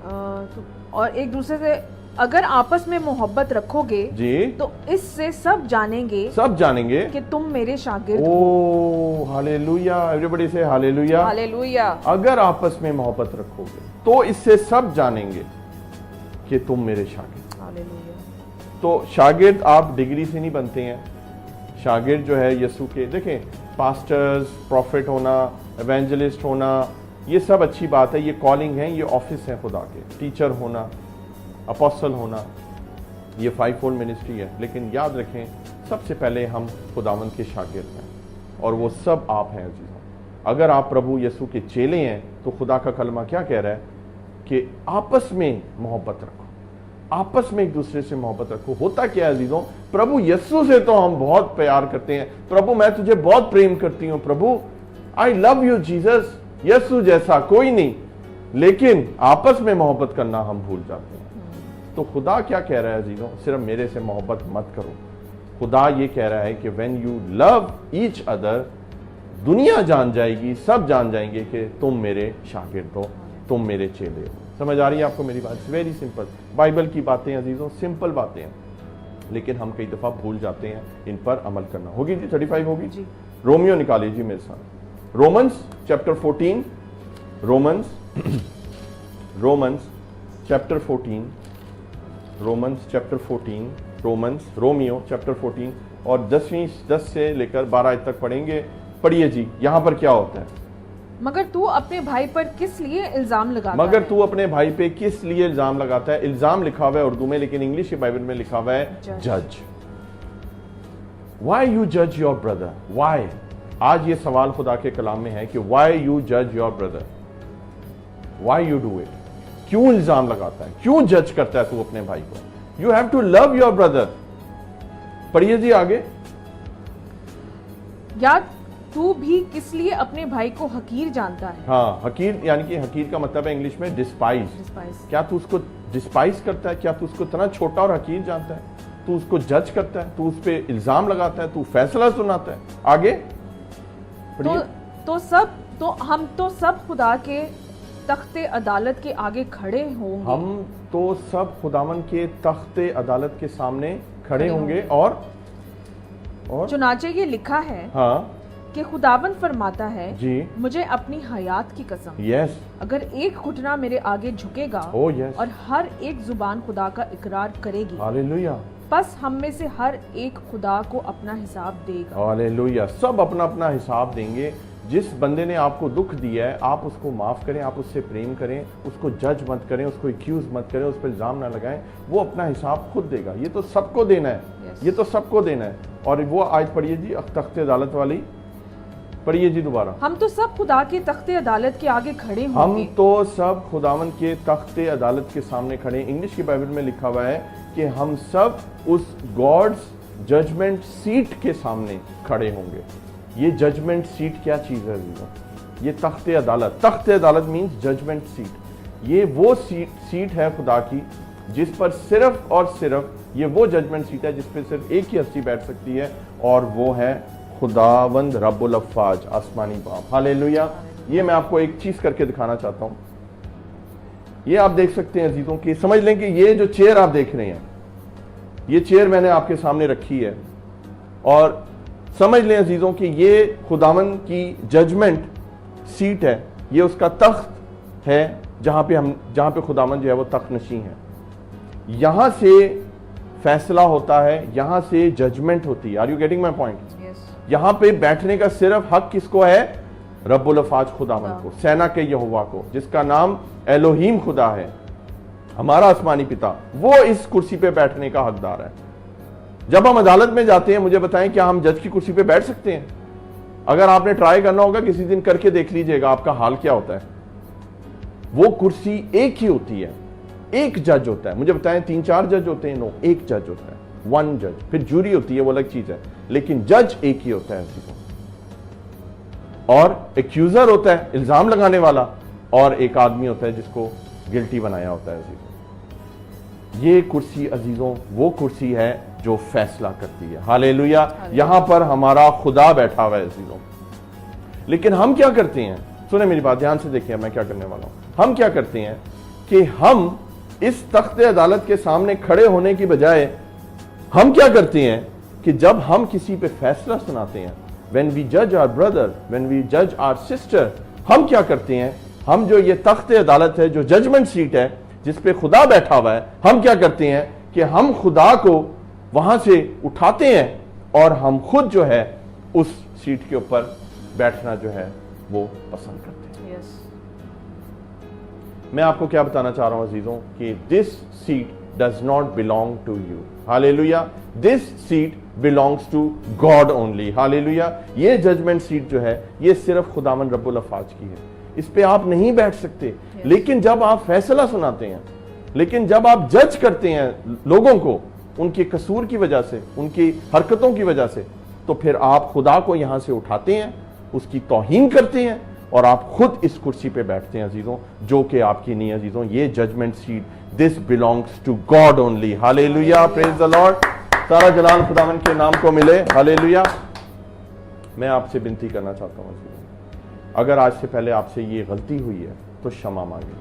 [SPEAKER 2] और एक दूसरे से अगर आपस में मोहब्बत रखोगे
[SPEAKER 1] जी,
[SPEAKER 2] तो इससे सब जानेंगे कि तुम मेरे शागिर्द हो।
[SPEAKER 1] ओ हालेलुया, एवरीबॉडी से हालेलुया,
[SPEAKER 2] हालेलुया।
[SPEAKER 1] अगर आपस में मोहब्बत रखोगे तो इससे सब जानेंगे कि तुम मेरे शागिर्द।
[SPEAKER 2] हालेलुया।
[SPEAKER 1] तो शागिर्द आप डिग्री से नहीं बनते हैं। शागिर्द जो है यीशु के, देखें, पास्टर्स, प्रॉफिट होना, एवेंजलिस्ट होना, ये सब अच्छी बात है, ये कॉलिंग है, ये ऑफिस है खुदा के। टीचर होना, अपोस्टल होना, ये 5-fold मिनिस्ट्री है। लेकिन याद रखें, सबसे पहले हम खुदावंद के शागिर्द हैं, और वो सब आप हैं अजीजों। अगर आप प्रभु यीशु के चेले हैं तो खुदा का कलमा क्या कह रहा है कि आपस में मोहब्बत रखो, आपस में एक दूसरे से मोहब्बत रखो। होता क्या है अजीजों, प्रभु यीशु से तो हम बहुत प्यार करते हैं, प्रभु मैं तुझे बहुत प्रेम करती हूँ, प्रभु आई लव यू जीसस, यीशु जैसा कोई नहीं, लेकिन आपस में मोहब्बत करना हम भूल जाते हैं। तो खुदा क्या कह रहा है अजीजों, सिर्फ मेरे से मोहब्बत मत करो। खुदा ये कह रहा है कि when you love each other, दुनिया जान जाएगी, सब जान जाएंगे कि तुम मेरे शागिर्द हो, तुम मेरे चेले हो। समझ आ रही है आपको मेरी बात? Very simple. बाइबल की बातें अजीजों सिंपल बातें हैं, लेकिन हम कई दफा भूल जाते हैं इन पर अमल करना। होगी जी? 35 होगी जी। रोमियो निकालिए जी मेरे साथ, Romans chapter 14, Romans chapter 14, Romeo chapter 14 और 10 से लेकर 12 तक पढ़ेंगे। पढ़िए जी, यहां पर क्या होता है?
[SPEAKER 2] मगर तू अपने भाई पर किस लिए इल्जाम लगाता
[SPEAKER 1] मगर
[SPEAKER 2] है?
[SPEAKER 1] तू अपने भाई पे किस लिए इल्जाम लगाता है? इल्जाम लिखा हुआ है उर्दू में, लेकिन इंग्लिश की बाइबल में लिखा हुआ है जज। वाई यू जज योर ब्रदर? वाई? आज ये सवाल खुदा के कलाम में है कि वाई यू जज your brother, why you do it? क्यों इल्जाम लगाता है, क्यों जज करता है तू अपने भाई को? You have to love your brother. पढ़िए जी आगे।
[SPEAKER 2] या तू भी किस लिए अपने भाई को हकीर जानता है?
[SPEAKER 1] हाँ, हकीर यानी कि हकीर का मतलब है इंग्लिश में डिस्पाइज। क्या तू उसको डिस्पाइज करता है? क्या तू उसको इतना छोटा और हकीर जानता है? तू उसको जज करता है, तू उस पे इल्जाम लगाता है, तू फैसला सुनाता है। आगे पढ़िए।
[SPEAKER 2] हम तो सब खुदा के तख्ते अदालत के आगे खड़े होंगे।
[SPEAKER 1] हम तो सब खुदावन के तख्ते अदालत के सामने खड़े होंगे। और
[SPEAKER 2] चुनाचे ये लिखा है
[SPEAKER 1] हाँ
[SPEAKER 2] कि खुदावन फरमाता है
[SPEAKER 1] जी,
[SPEAKER 2] मुझे अपनी हयात की कसम,
[SPEAKER 1] यस,
[SPEAKER 2] अगर एक घुटना मेरे आगे झुकेगा
[SPEAKER 1] ओ यस,
[SPEAKER 2] और हर एक जुबान खुदा का इकरार करेगी,
[SPEAKER 1] हालेलुया,
[SPEAKER 2] बस हम में से हर एक खुदा को अपना हिसाब देगा।
[SPEAKER 1] हालेलुया। सब अपना अपना हिसाब देंगे। जिस बंदे ने आपको दुख दिया है, आप उसको माफ करें, आप उससे प्रेम करें, उसको जज मत करें, उसको एक्यूज मत करें, उस पर इल्जाम ना लगाएं। वो अपना हिसाब खुद देगा। ये तो सबको देना है,
[SPEAKER 2] Yes.
[SPEAKER 1] ये तो सबको देना है। और वो आयत पढ़िए जी, तख्ते अदालत वाली पढ़िए जी दोबारा।
[SPEAKER 2] हम तो सब खुदा के तख्ते अदालत के आगे खड़े
[SPEAKER 1] हम
[SPEAKER 2] होंगे।
[SPEAKER 1] तो सब खुदावन के तख्ते अदालत के सामने खड़े। इंग्लिश की बाइबल में लिखा हुआ है कि हम सब उस गॉड्स जजमेंट सीट के सामने खड़े होंगे। ये जजमेंट सीट क्या चीज है जीरो? ये तख्ते अदालत। तख्ते अदालत मीन्स जजमेंट सीट। ये वो सीट है खुदा की जिस पर सिर्फ और सिर्फ, ये वो जजमेंट सीट है जिस पर सिर्फ एक ही हस्ती बैठ सकती है, और वो है खुदावंद रब्बुल अफ़्फ़ाज, आसमानी बाप। हालेलुया। ये मैं आपको एक चीज करके दिखाना चाहता हूं। ये आप देख सकते हैं अजीजों की, समझ लें कि ये जो चेयर आप देख रहे हैं, ये चेयर मैंने आपके सामने रखी है, और समझ लें अजीजों कि ये खुदावन की जजमेंट सीट है। ये उसका तख्त है जहां पे खुदावन जो है वो तख्त नशीं है। यहां से फैसला होता है, यहां से जजमेंट होती है। Are you getting my point? यहां पे बैठने का सिर्फ हक किसको है? रब्बुल अफ़्फ़ाज खुदावन को, सेना के यहोवा को, जिसका नाम एलोहीम खुदा है, हमारा आसमानी पिता। वो इस कुर्सी पे बैठने का हकदार है। जब हम अदालत में जाते हैं, मुझे बताएं, क्या हम जज की कुर्सी पे बैठ सकते हैं? अगर आपने ट्राई करना होगा, किसी दिन करके देख लीजिएगा आपका हाल क्या होता है। वो कुर्सी एक ही होती है, एक जज होता है। मुझे बताएं 3-4 जज होते हैं? नो, एक जज होता है, वन जज। फिर जूरी होती है, वो अलग चीज है, लेकिन जज एक ही होता है। और एक्यूजर होता है, इल्जाम लगाने वाला, और एक आदमी होता है जिसको गिल्टी बनाया होता है। ये कुर्सी अजीजों वो कुर्सी है जो फैसला करती है। हालेलुया। यहां पर हमारा खुदा बैठा हुआ है अजीजों। लेकिन हम क्या करते हैं? सुने मेरी बात, ध्यान से देखिए मैं क्या करने वाला हूं। हम क्या करते हैं कि हम इस तख्ते अदालत के सामने खड़े होने की बजाय हम क्या करते हैं कि जब हम किसी पे फैसला सुनाते हैं, व्हेन वी जज आवर ब्रदर, व्हेन वी जज आवर सिस्टर, हम क्या करते हैं? हम जो ये तख्ते अदालत है, जो जजमेंट सीट है जिस पे खुदा बैठा हुआ है, हम क्या करते हैं कि हम खुदा को वहां से उठाते हैं और हम खुद जो है उस सीट के ऊपर बैठना जो है वो पसंद करते हैं। मैं आपको क्या बताना चाह रहा हूं अजीजों कि this seat does not belong to you. Hallelujah. This seat belongs to God only. Hallelujah. ये जजमेंट सीट जो है ये सिर्फ खुदावन रब्बुल अफ़्फ़ाज की है। इस पे आप नहीं बैठ सकते। लेकिन जब आप फैसला सुनाते हैं, लेकिन जब आप जज करते हैं लोगों को उनके कसूर की वजह से, उनकी हरकतों की वजह से, तो फिर आप खुदा को यहां से उठाते हैं, उसकी तौहीन करते हैं, और आप खुद इस कुर्सी पे बैठते हैं अजीजों, जो कि आपकी नहीं अजीजों। ये judgement seat, this belongs to God only. Hallelujah. Praise the Lord. सारा जलाल खुदावन के नाम को मिले। हालेलुया। मैं आपसे विनती करना चाहता हूं अजीजों, अगर आज से पहले आपसे ये गलती हुई है तो क्षमा मांगे,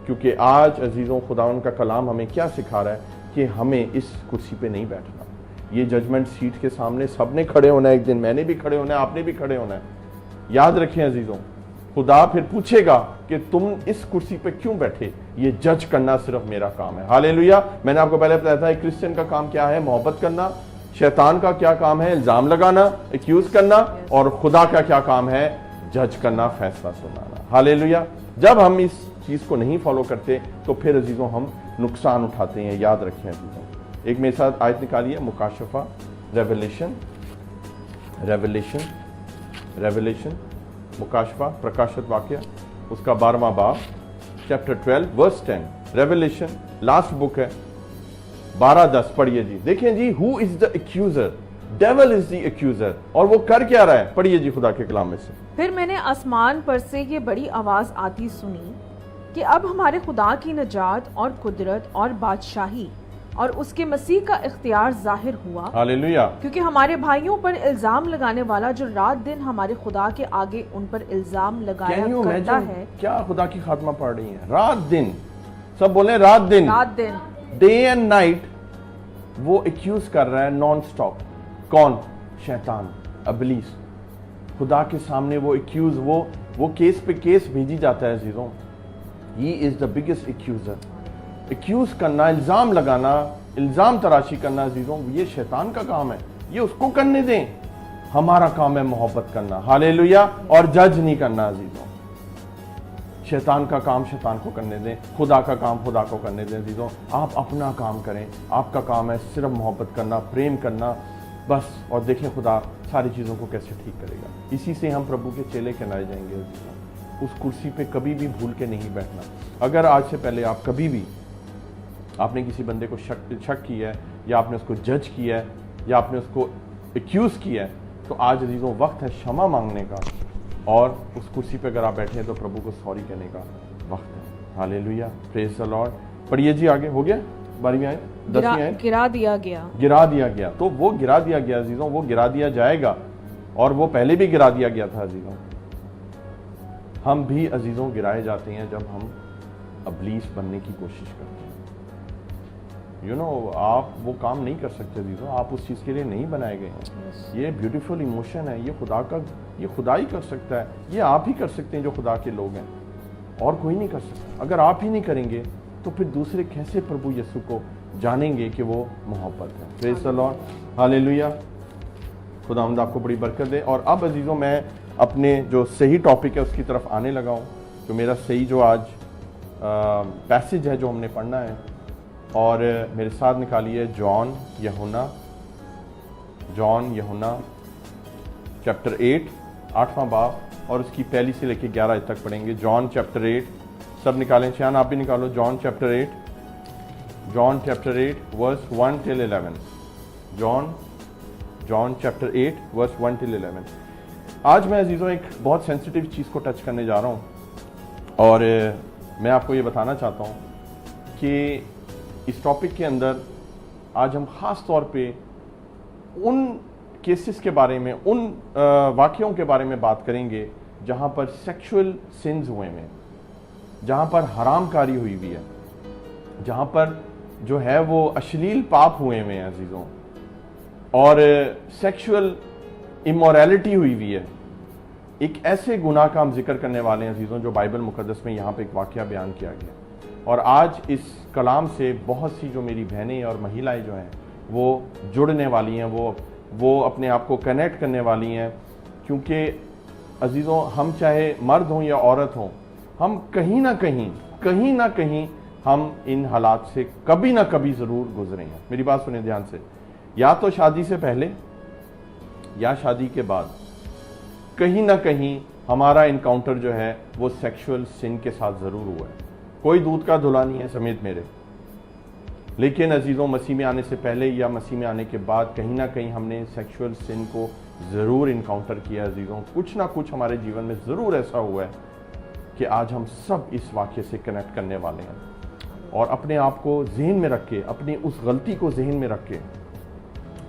[SPEAKER 1] क्योंकि आज अजीजों खुदावन का कलाम हमें क्या सिखा रहा है कि हमें इस कुर्सी पे नहीं बैठना। ये जजमेंट सीट के सामने सबने खड़े होना है। एक दिन मैंने भी खड़े होना है, आपने भी खड़े होना है। याद रखें अजीजों, खुदा फिर पूछेगा कि तुम इस कुर्सी पे क्यों बैठे। ये जज करना सिर्फ मेरा काम है। हालेलुया। मैंने आपको पहले बताया था क्रिश्चियन का काम क्या है? मोहब्बत करना। शैतान का क्या काम है? इल्जाम लगाना, एक्यूज करना। और खुदा का क्या काम है? जज करना, फैसला सुनाना। हालेलुया। जब हम इस चीज को नहीं फॉलो करते तो फिर अजीजों हम नुकसान उठाते हैं। याद रखें अजीजों। एक मेरे साथ आयत निकालिए, मुकाशफा, रेवलेशन, रेवलेशन, रेवलेशन, मुकाशफा, प्रकाशित वाक्य, उसका 12वां बाब, chapter 12 verse 10। Revelation last book है, 12-10 पढ़िए जी। देखें जी, who is the accuser? Devil is the accuser. और वो कर क्या रहा है? पढ़िए जी खुदा के कलाम में से।
[SPEAKER 2] फिर मैंने आसमान पर से ये बड़ी आवाज आती सुनी कि अब हमारे खुदा की नजात और कुदरत और बादशाही और उसके मसीह का इख्तियार जाहिर हुआ,
[SPEAKER 1] हालेलुया।
[SPEAKER 2] क्योंकि हमारे भाइयों पर इल्जाम लगाने वाला जो रात दिन हमारे खुदा के आगे उन पर इल्जाम लगाया
[SPEAKER 1] Can you
[SPEAKER 2] करता
[SPEAKER 1] imagine?
[SPEAKER 2] है।
[SPEAKER 1] क्या खुदा की खात्मा पढ़ रही है? रात दिन, सब बोले रात दिन,
[SPEAKER 2] रात दिन,
[SPEAKER 1] डे एंड नाइट वो एक्यूज कर रहा है नॉन स्टॉप। कौन? शैतान, इब्लीस। खुदा के सामने वो एक्यूज, वो केस पे केस भेजी जाता है अजीजों। He is the biggest accuser. Accuse करना, इल्जाम लगाना, इल्जाम तराशी करना अजीजों, ये शैतान का काम है, ये उसको करने दें। हमारा काम है मोहब्बत करना, हालेलुया, और जज नहीं करना अजीजों। शैतान का काम शैतान को करने दें, खुदा का काम खुदा को करने दें अजीजों। आप अपना काम करें, आपका काम है सिर्फ मोहब्बत करना, प्रेम करना, बस। और देखें खुदा सारी चीज़ों को कैसे ठीक करेगा। इसी से हम प्रभु के चेले कहलाए जाएंगे अजीजों। उस कुर्सी पे कभी भी भूल के नहीं बैठना। अगर आज से पहले आप कभी भी आपने किसी बंदे को शक किया है, या आपने उसको जज किया है, या आपने उसको एक्यूज किया है, तो आज अजीजों वक्त है क्षमा मांगने का, और उस कुर्सी पे अगर आप बैठे हैं तो प्रभु को सॉरी कहने का वक्त है। Hallelujah, praise the Lord. पढ़िए जी आगे, हो गया 12वीं आयत, 10वीं आयत।
[SPEAKER 2] गिरा दिया गया,
[SPEAKER 1] गिरा दिया गया, तो वो गिरा दिया गया अजीजों, वो गिरा दिया जाएगा, और वो पहले भी गिरा दिया गया था अजीजों। हम भी अजीजों गिराए जाते हैं जब हम इब्लीस बनने की कोशिश करते हैं। आप वो काम नहीं कर सकते अजीजों, आप उस चीज़ के लिए नहीं बनाए गए हैं। ये ब्यूटीफुल इमोशन है, ये खुदा ही कर सकता है, ये आप ही कर सकते हैं जो खुदा के लोग हैं, और कोई नहीं कर सकता। अगर आप ही नहीं करेंगे तो फिर दूसरे कैसे प्रभु यीशु को जानेंगे कि वो मोहब्बत है। Praise the Lord, hallelujah. खुदावंद आपको बड़ी बरकत दे। और अब अजीजों मैं अपने जो सही टॉपिक है उसकी तरफ आने लगा हूँ। तो मेरा सही जो आज पैसेज है जो हमने पढ़ना है, और मेरे साथ निकालिए जॉन यूहन्ना चैप्टर 8, 8वां बाब, और उसकी पहली से लेकर 11 तक पढ़ेंगे। जॉन चैप्टर 8, सब निकालें। शान आप भी निकालो। John chapter 8 verse 1 till 11। John chapter 8 verse 1 till 11। आज मैं अजीजों एक बहुत सेंसिटिव चीज़ को टच करने जा रहा हूँ, और मैं आपको ये बताना चाहता हूँ कि इस टॉपिक के अंदर आज हम ख़ास तौर पे उन केसेस के बारे में, उन वाक़यों के बारे में बात करेंगे जहाँ पर सेक्सुअल सिंस हुए हैं, जहाँ पर हरामकारी हुई हुई है, जहाँ पर जो है वो अश्लील पाप हुए हुए हैं अजीज़ों, और सेक्सुअल इमोरलिटी हुई हुई है। एक ऐसे गुनाह का हम जिक्र करने वाले हैं अजीज़ों जो बाइबल मुकद्दस में यहाँ पे एक वाक़या बयान किया गया। और आज इस कलाम से बहुत सी जो मेरी बहनें और महिलाएं जो हैं वो जुड़ने वाली हैं, वो अपने आप को कनेक्ट करने वाली हैं, क्योंकि अजीज़ों हम चाहे मर्द हों या औरत हों, हम कहीं ना कहीं हम इन हालात से कभी ना कभी ज़रूर गुजरे हैं। मेरी बात सुने ध्यान से, या तो शादी से पहले या शादी के बाद कहीं ना कहीं हमारा इनकाउंटर जो है वो सेक्सुअल सिन के साथ ज़रूर हुआ है। कोई दूध का धुला नहीं है समेत मेरे, लेकिन अजीज़ों मसीह में आने से पहले या मसीह में आने के बाद कहीं ना कहीं हमने सेक्सुअल सिन को ज़रूर इनकाउंटर किया अजीज़ों। कुछ ना कुछ हमारे जीवन में ज़रूर ऐसा हुआ है कि आज हम सब इस वाक़ये से कनेक्ट करने वाले हैं, और अपने आप को जहन में रख के, अपनी उस गलती को जहन में रख के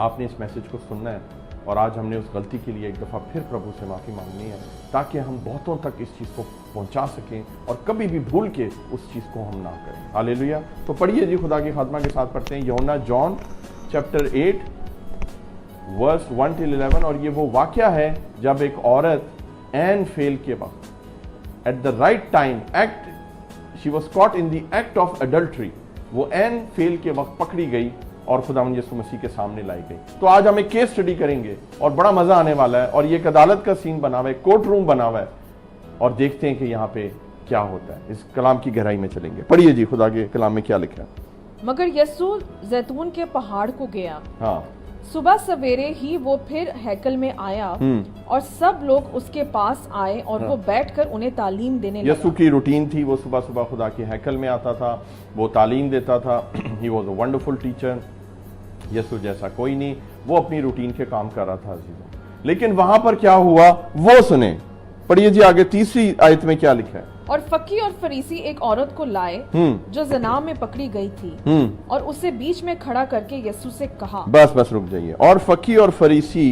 [SPEAKER 1] आपने इस मैसेज को सुनना है, और आज हमने उस गलती के लिए एक दफ़ा फिर प्रभु से माफ़ी मांगनी है, ताकि हम बहुतों तक इस चीज़ को पहुंचा सकें और कभी भी भूल के उस चीज़ को हम ना करें। हालेलुया। तो पढ़िए जी, खुदा की खात्मा के साथ पढ़ते हैं यूहन्ना जॉन चैप्टर 8 वर्स 1 till 11। और ये वो वाक़या है जब एक औरत एन फेल के वक्त, at the right time act, she was caught in the act of adultery, वो एन फेल के वक्त पकड़ी गई और खुदावंद यीशु मसीह के सामने लाई गई। तो आज हम एक केस स्टडी करेंगे और बड़ा मजा आने वाला है, और ये एक अदालत का सीन बना हुआ है, कोर्ट रूम बना हुआ है, और देखते हैं कि यहाँ पे क्या होता है। इस कलाम की गहराई में चलेंगे। पढ़िए जी, खुदा के कलाम में क्या लिखा है।
[SPEAKER 2] मगर यीशु जैतून के पहाड़ को गया।
[SPEAKER 1] हाँ,
[SPEAKER 2] सुबह सवेरे ही वो फिर हैकल में आया, और सब लोग उसके पास आए, और वो बैठकर उन्हें तालीम देने लगा।
[SPEAKER 1] यीशु की रूटीन थी, वो सुबह सुबह खुदा के हैकल में आता था, वो तालीम देता था। He was a wonderful teacher. यीशु जैसा कोई नहीं, वो अपनी रूटीन के काम कर रहा था अजीजों। लेकिन वहां पर क्या हुआ वो सुने। पढ़िए जी आगे, तीसरी आयत में क्या लिखा है?
[SPEAKER 2] और फकी और फरीसी एक औरत को लाए जो जना में पकड़ी गई थी और उसे बीच में खड़ा करके यीशु से कहा।
[SPEAKER 1] बस रुक जाइए। और फकी और फरीसी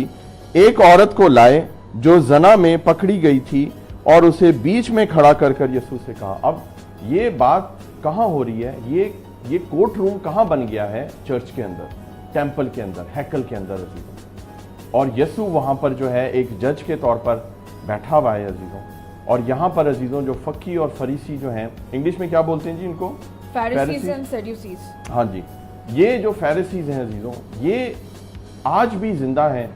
[SPEAKER 1] एक औरत को लाए जो जना में पकड़ी गई थी और उसे बीच में खड़ा कर यीशु से कहा। अब ये बात कहाँ हो रही है? ये कोर्ट रूम कहाँ बन गया है? चर्च के अंदर, टेंपल के अंदर, हैकल के अंदर अजीजों। और यीशु वहां पर जो है एक जज के तौर पर बैठा हुआ है अजीजों। और यहाँ पर अजीजों जो फकी और फरीसी जो हैं, इंग्लिश में क्या बोलते हैं जी इनको?
[SPEAKER 2] Pharisees and Sadducees।
[SPEAKER 1] हाँ जी, ये जो फैरिसीज हैं अजीजों, ये आज भी जिंदा हैं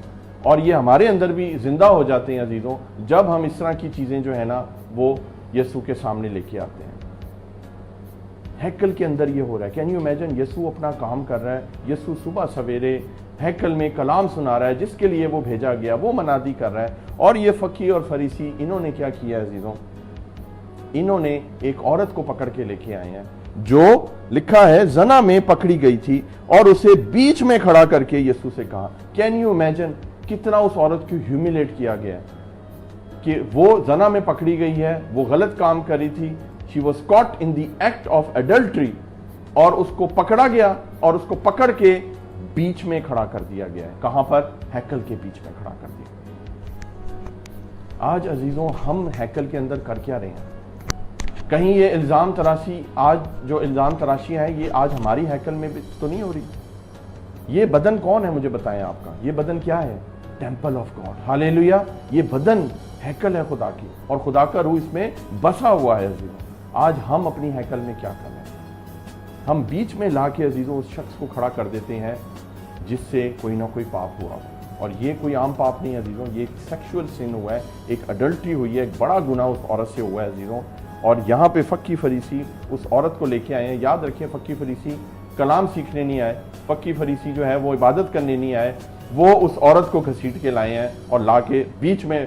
[SPEAKER 1] और ये हमारे अंदर भी जिंदा हो जाते हैं अजीजों, जब हम इस तरह की चीजें जो है ना वो यीशु के सामने लेके आते हैं। हैकल के अंदर ये हो रहा है। Can you imagine? यीशु अपना काम कर रहा है, यीशु सुबह सवेरे हैकल में कलाम सुना रहा है, जिसके लिए वो भेजा गया, वो मनादी कर रहा है। और ये फकी और फरीसी, इन्होंने क्या किया है अजीजों? इन्होंने एक औरत को पकड़ के लेके आए हैं जो लिखा है जना में पकड़ी गई थी और उसे बीच में खड़ा करके यीशु से कहा। कैन यू इमेजिन कितना उस औरत को ह्यूमिलेट किया गया है कि वो जना में पकड़ी गई है, वो गलत काम कर रही थी। She was caught in the act of adultery और उसको पकड़ा गया और उसको पकड़ के बीच में खड़ा कर दिया गया है। कहां पर? हैकल के बीच में खड़ा कर दिया। आज अजीजों हम हैकल के अंदर कर क्या रहे हैं? कहीं ये इल्जाम तराशी, आज जो इल्जाम तराशी है ये आज हमारी हैकल में भी तो नहीं हो रही? ये बदन कौन है मुझे बताएं आपका? ये बदन क्या है? Temple of God. हालेलुया। ये बदन हैकल है खुदा की और खुदा का रूह इसमें बसा हुआ है अजीजों। आज हम अपनी हैकल में क्या कर रहे हैं? हम बीच में ला के अजीजों उस शख्स को खड़ा कर देते हैं जिससे कोई ना कोई पाप हुआ। और ये कोई आम पाप नहीं है अजीजों, ये एक सेक्सुअल सिन हुआ है, एक अडल्ट्री हुई है, एक बड़ा गुनाह उस औरत से हुआ है अजीजों। और यहाँ पे फक्की फरीसी उस औरत को लेके आए हैं। याद रखिए, फक्की फरीसी कलाम सीखने नहीं आए, फक्की फरीसी जो है वो इबादत करने नहीं आए, वो उस औरत को घसीट के लाए हैं और ला के बीच में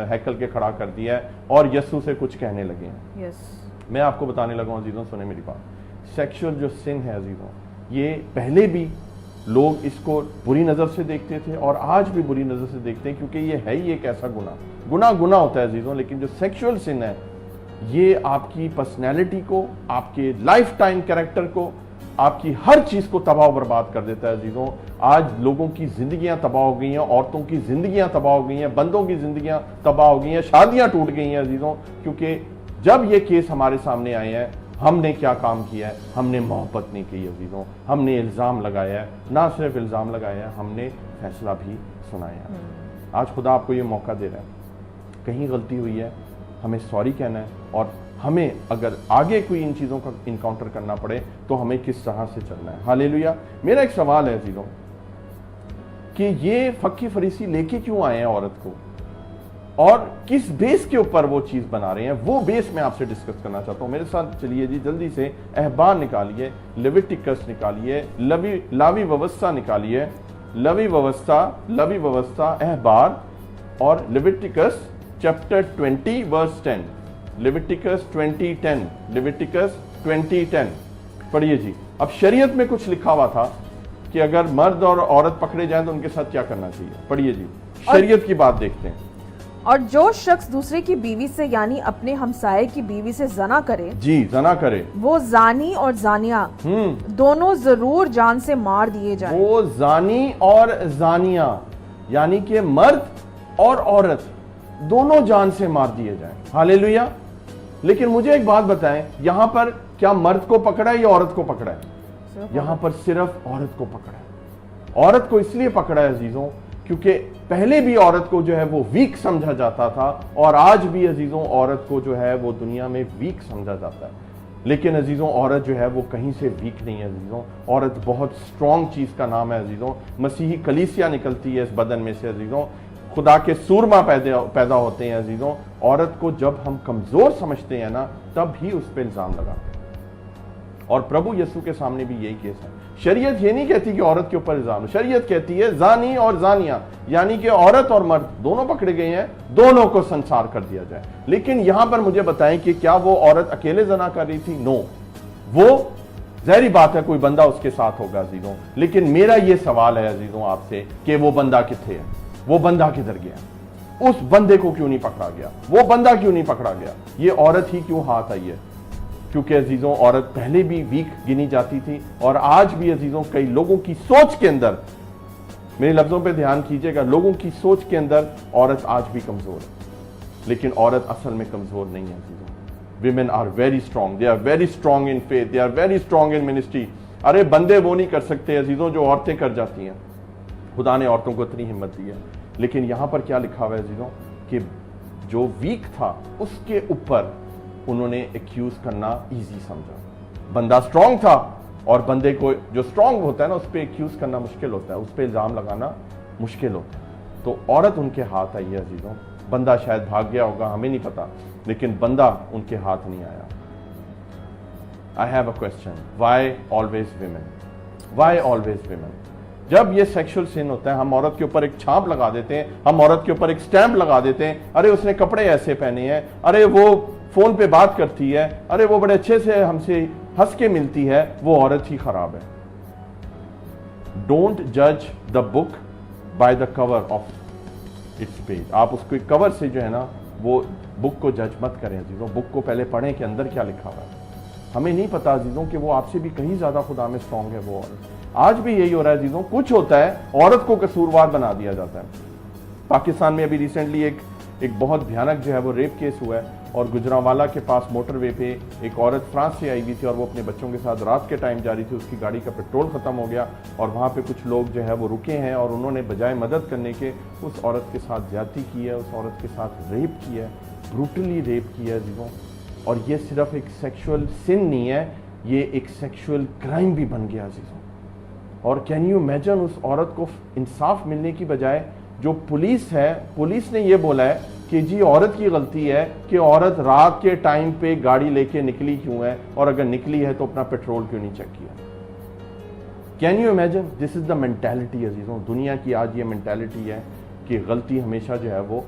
[SPEAKER 1] हैकल के खड़ा कर दिया है और यीशु से कुछ कहने लगे हैं। मैं आपको बताने लगा हूं अजीजों, सुने मेरी बात। सेक्सुअल जो सिन है अजीजों, ये पहले भी लोग इसको बुरी नज़र से देखते थे और आज भी बुरी नज़र से देखते हैं, क्योंकि ये है ही एक ऐसा गुनाह होता है अजीजों। लेकिन जो सेक्सुअल सिन है ये आपकी पर्सनैलिटी को, आपके लाइफ टाइम कैरेक्टर को, आपकी हर चीज़ को तबाह बर्बाद कर देता है अजीजों। आज लोगों की जिंदगियां तबाह हो गई हैं, औरतों की जिंदगियां तबाह हो गई हैं, बंदों की जिंदगियां तबाह हो गई हैं, शादियां टूट गई हैं अजीजों। क्योंकि जब ये केस हमारे सामने आए हैं, हमने क्या काम किया है? हमने मोहब्बत नहीं की अजीजों, हमने इल्ज़ाम लगाया है। ना सिर्फ इल्ज़ाम लगाया है, हमने फैसला भी सुनाया है। आज खुदा आपको ये मौका दे रहा है, कहीं गलती हुई है हमें सॉरी कहना है, और हमें अगर आगे कोई इन चीज़ों का इनकाउंटर करना पड़े तो हमें किस तरह से चलना है। हालेलुया। मेरा एक सवाल है अजीजों कि ये फक्की फरीसी लेके क्यों आए हैं औरत को और किस बेस के ऊपर वो चीज़ बना रहे हैं, वो बेस मैं आपसे डिस्कस करना चाहता हूँ। मेरे साथ चलिए जी, जल्दी से अहबार निकालिए, लेविटिकस निकालिए, लावी व्यवस्था निकालिए, लवी व्यवस्था अहबार और Leviticus chapter 20 verse 10। Leviticus 20:10, Leviticus 20:10 पढ़िए जी। अब शरीयत में कुछ लिखा हुआ था कि अगर मर्द और औरत पकड़े जाएं तो उनके साथ क्या करना चाहिए। पढ़िए जी, शरीयत की बात देखते हैं।
[SPEAKER 2] और जो शख्स दूसरे की बीवी से यानी अपने हमसाये की बीवी से जना करे,
[SPEAKER 1] जी जना करे, वो
[SPEAKER 2] जानी और जानिया दोनों जरूर जान से मार दिए जाएं।
[SPEAKER 1] वो जानी और जानिया यानी कि मर्द और औरत दोनों जान से मार दिए जाएं। हालेलुया। लेकिन मुझे एक बात बताएं, यहां पर क्या मर्द को पकड़ा है या औरत को पकड़ा है? यहां पर सिर्फ औरत को पकड़ा है। औरत को इसलिए पकड़ा है अजीजों क्योंकि पहले भी औरत को जो है वो वीक समझा जाता था और आज भी अजीजों औरत को जो है वो दुनिया में वीक समझा जाता है। लेकिन अजीजों औरत जो है वो कहीं से वीक नहीं है अजीजों, औरत बहुत स्ट्रॉन्ग चीज का नाम है अजीजों। मसीही कलीसिया निकलती है इस बदन में से अजीजों, खुदा के सूरमा पैदा होते हैं अजीजों। औरत को जब हम कमजोर समझते हैं ना, तब ही उस पर इल्जाम लगाते हैं। और प्रभु यीशु के सामने भी यही केस है। शरीयत ये नहीं कहती कि औरत के ऊपर इल्जाम है, शरीयत कहती है जानी और जानिया यानी कि औरत और मर्द दोनों पकड़े गए हैं, दोनों को संसार कर दिया जाए। लेकिन यहां पर मुझे बताएं कि क्या वो औरत अकेले जना कर रही थी? नो, वो जहरी बात है कोई बंदा उसके साथ होगा अजीजों। लेकिन मेरा ये सवाल है अजीजों आपसे कि वो बंदा किथे है, वो बंदा किधर गया? उस बंदे को क्यों नहीं पकड़ा गया, वो बंदा क्यों नहीं पकड़ा गया, ये औरत ही क्यों हाथ आई है? क्योंकि अजीजों औरत पहले भी वीक गिनी जाती थी और आज भी अजीजों कई लोगों की सोच के अंदर, मेरे लफ्जों पे ध्यान कीजिएगा, लोगों की सोच के अंदर औरत आज भी कमजोर है, लेकिन औरत असल में कमजोर नहीं है अजीजों। Women are very strong, they are very strong in faith, they are very strong in ministry. अरे बंदे वो नहीं कर सकते अजीजों जो औरतें कर जाती हैं। खुदा ने औरतों को इतनी हिम्मत दी है, लेकिन यहां पर क्या लिखा हुआ है अजीजों कि जो वीक था उसके ऊपर उन्होंने एक्यूज करना इजी समझा। बंदा स्ट्रांग था और बंदे को, जो स्ट्रांग होता है ना, उस पर एक्यूज करना मुश्किल होता है, उस पर इल्जाम लगाना मुश्किल होता है। तो औरत उनके हाथ आई है अजीजों। बंदा शायद भाग गया होगा, हमें नहीं पता, लेकिन बंदा उनके हाथ नहीं आया। I have a question, why always women, why always women? जब ये सेक्सुअल सिन होता है, हम औरत के ऊपर एक छाप लगा देते हैं, हम औरत के ऊपर एक स्टैंप लगा देते हैं, अरे उसने कपड़े ऐसे पहने हैं, अरे वो फोन पे बात करती है, अरे वो बड़े अच्छे से हमसे हंस के मिलती है, वो औरत ही खराब है। डोंट जज the book by the cover of its page. आप उसके कवर से जो है ना, वो बुक को जज मत करें अजीजों, बुक को पहले पढ़ें कि अंदर क्या लिखा हुआ है। हमें नहीं पता अजीजों कि वो आपसे भी कहीं ज्यादा खुदा में स्ट्रांग है वो औरत। आज भी यही हो रहा है अजीजों, कुछ होता है औरत को कसूरवार बना दिया जाता है। पाकिस्तान में अभी रिसेंटली एक बहुत भयानक जो है वो रेप केस हुआ है, और गुजरांवाला के पास मोटरवे पे एक औरत फ्रांस से आई हुई थी और वो अपने बच्चों के साथ रात के टाइम जा रही थी, उसकी गाड़ी का पेट्रोल खत्म हो गया और वहाँ पे कुछ लोग जो है वो रुके हैं और उन्होंने बजाय मदद करने के उस औरत के साथ ज्यादती की है, उस औरत के साथ रेप किया है, ब्रूटली रेप किया है अजीजों। और ये सिर्फ एक सेक्सुअल सिन नहीं है, ये एक सेक्सुअल क्राइम भी बन गया अजीजों। और कैन यू इमेजिन, उस औरत को इंसाफ मिलने की बजाय जो पुलिस है, पुलिस ने ये बोला है कि जी औरत की गलती है कि औरत रात के टाइम पे गाड़ी लेके निकली क्यों है, और अगर निकली है तो अपना पेट्रोल क्यों नहीं चेक किया। Can you imagine? This is the mentality अजीजों। दुनिया की आज ये मेंटालिटी है कि गलती हमेशा जो है वो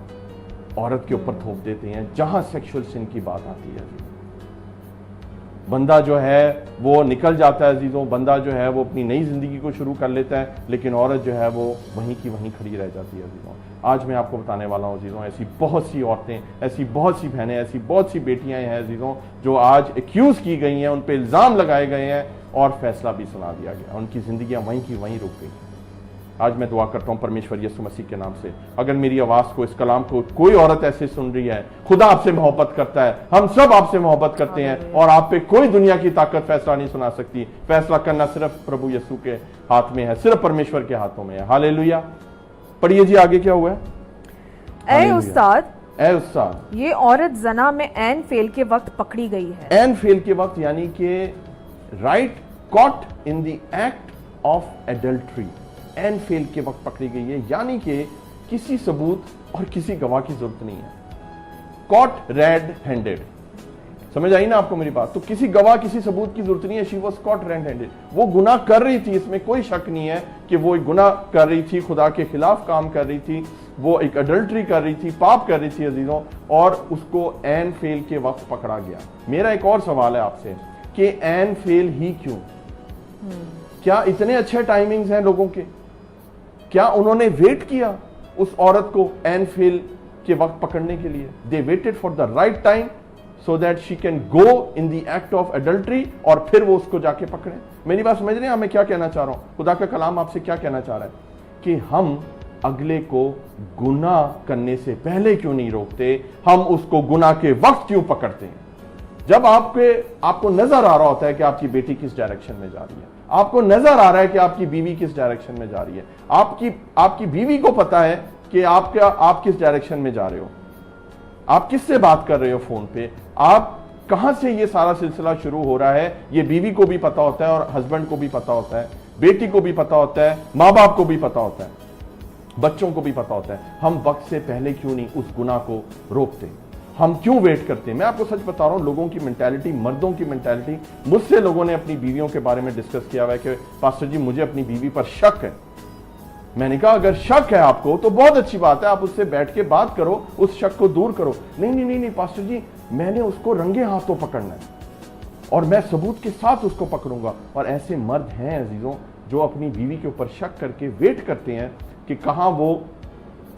[SPEAKER 1] औरत के ऊपर थोप देते हैं जहां सेक्सुअल सिन की बात आती है। बंदा जो है वो निकल जाता है अजीजों, बंदा जो है वो अपनी नई जिंदगी को शुरू कर लेता है, लेकिन औरत जो है वो वहीं की वहीं खड़ी रह जाती है अजीजों। आज मैं आपको बताने वाला हूं अजीजों, ऐसी बहुत सी औरतें, ऐसी बहुत सी बहनें, ऐसी बहुत सी बेटियां हैं अजीजों जो आज एक्यूज की गई हैं, उन पर इल्जाम लगाए गए हैं और फैसला भी सुना दिया गया, उनकी जिंदगियां वहीं की वहीं रुक गई। आज मैं दुआ करता हूं परमेश्वर यीशु मसीह के नाम से, अगर मेरी आवाज को, इस कलाम को कोई औरत ऐसे सुन रही है, खुदा आपसे मोहब्बत करता है, हम सब आपसे मोहब्बत करते हैं और आप पे कोई दुनिया की ताकत फैसला नहीं सुना सकती। फैसला करना सिर्फ प्रभु यीशु के हाथ में है, सिर्फ परमेश्वर के हाथों में है। हालेलुया। पढ़िए जी आगे क्या हुआ है।
[SPEAKER 2] ऐ उस्ताद,
[SPEAKER 1] ऐ उस्ताद,
[SPEAKER 2] ये औरत जना में ऐन फेल के वक्त पकड़ी गई है।
[SPEAKER 1] ऐन फेल के वक्त यानी कि right caught in the act of adultery, एन फेल के वक्त पकड़ी गई है, यानी कि किसी सबूत और किसी गवाह की जरूरत नहीं है। कॉट रेड हैंडेड, समझ आई ना आपको मेरी बात? तो किसी गवाह, किसी सबूत की जरूरत नहीं है। She was cot red handed, वो गुनाह कर रही थी, इसमें कोई शक नहीं है कि वो एक गुनाह कर रही थी, खुदा के खिलाफ काम कर रही थी, वो एक अडल्ट्री कर रही थी, पाप कर रही थी अजीजों, और उसको एन फेल के वक्त पकड़ा गया। मेरा एक और सवाल है आपसे कि एन फेल ही क्यों? क्या इतने अच्छे टाइमिंग्स हैं लोगों के? क्या उन्होंने वेट किया उस औरत को एन फेल के वक्त पकड़ने के लिए? They waited for the right time so that she can go in the act of adultery, और फिर वो उसको जाके पकड़े। मेरी बात समझ रहे हैं? मैं क्या कहना चाह रहा हूं? खुदा का कलाम आपसे क्या कहना चाह रहा है कि हम अगले को गुनाह करने से पहले क्यों नहीं रोकते, हम उसको गुनाह के वक्त क्यों पकड़ते हैं? जब आपको नजर आ रहा होता है कि आपकी बेटी किस डायरेक्शन में जा रही है, आपको नजर आ रहा है कि आपकी बीवी किस डायरेक्शन में जा रही है, आपकी बीवी को पता है कि आप किस डायरेक्शन में जा रहे हो, आप किससे बात कर रहे हो फोन पे, आप कहां से ये सारा सिलसिला शुरू हो रहा है, ये बीवी को भी पता होता है और हस्बैंड को भी पता होता है, बेटी को भी पता होता है, माँ बाप को भी पता होता है, बच्चों को भी पता होता है। हम वक्त से पहले क्यों नहीं उस गुनाह को रोकते? हम क्यों वेट करते हैं? मैं आपको सच बता रहा हूं, लोगों की मेंटालिटी, मर्दों की मेंटालिटी, मुझसे लोगों ने अपनी बीवियों के बारे में डिस्कस किया हुआ है कि पास्टर जी मुझे अपनी बीवी पर शक है। मैंने कहा अगर शक है आपको तो बहुत अच्छी बात है, आप उससे बैठ के बात करो, उस शक को दूर करो। नहीं पास्टर जी, मैंने उसको रंगे हाथों पकड़ना है और मैं सबूत के साथ उसको पकड़ूंगा। और ऐसे मर्द हैं अजीजों जो अपनी बीवी के ऊपर शक करके वेट करते हैं कि कहां वो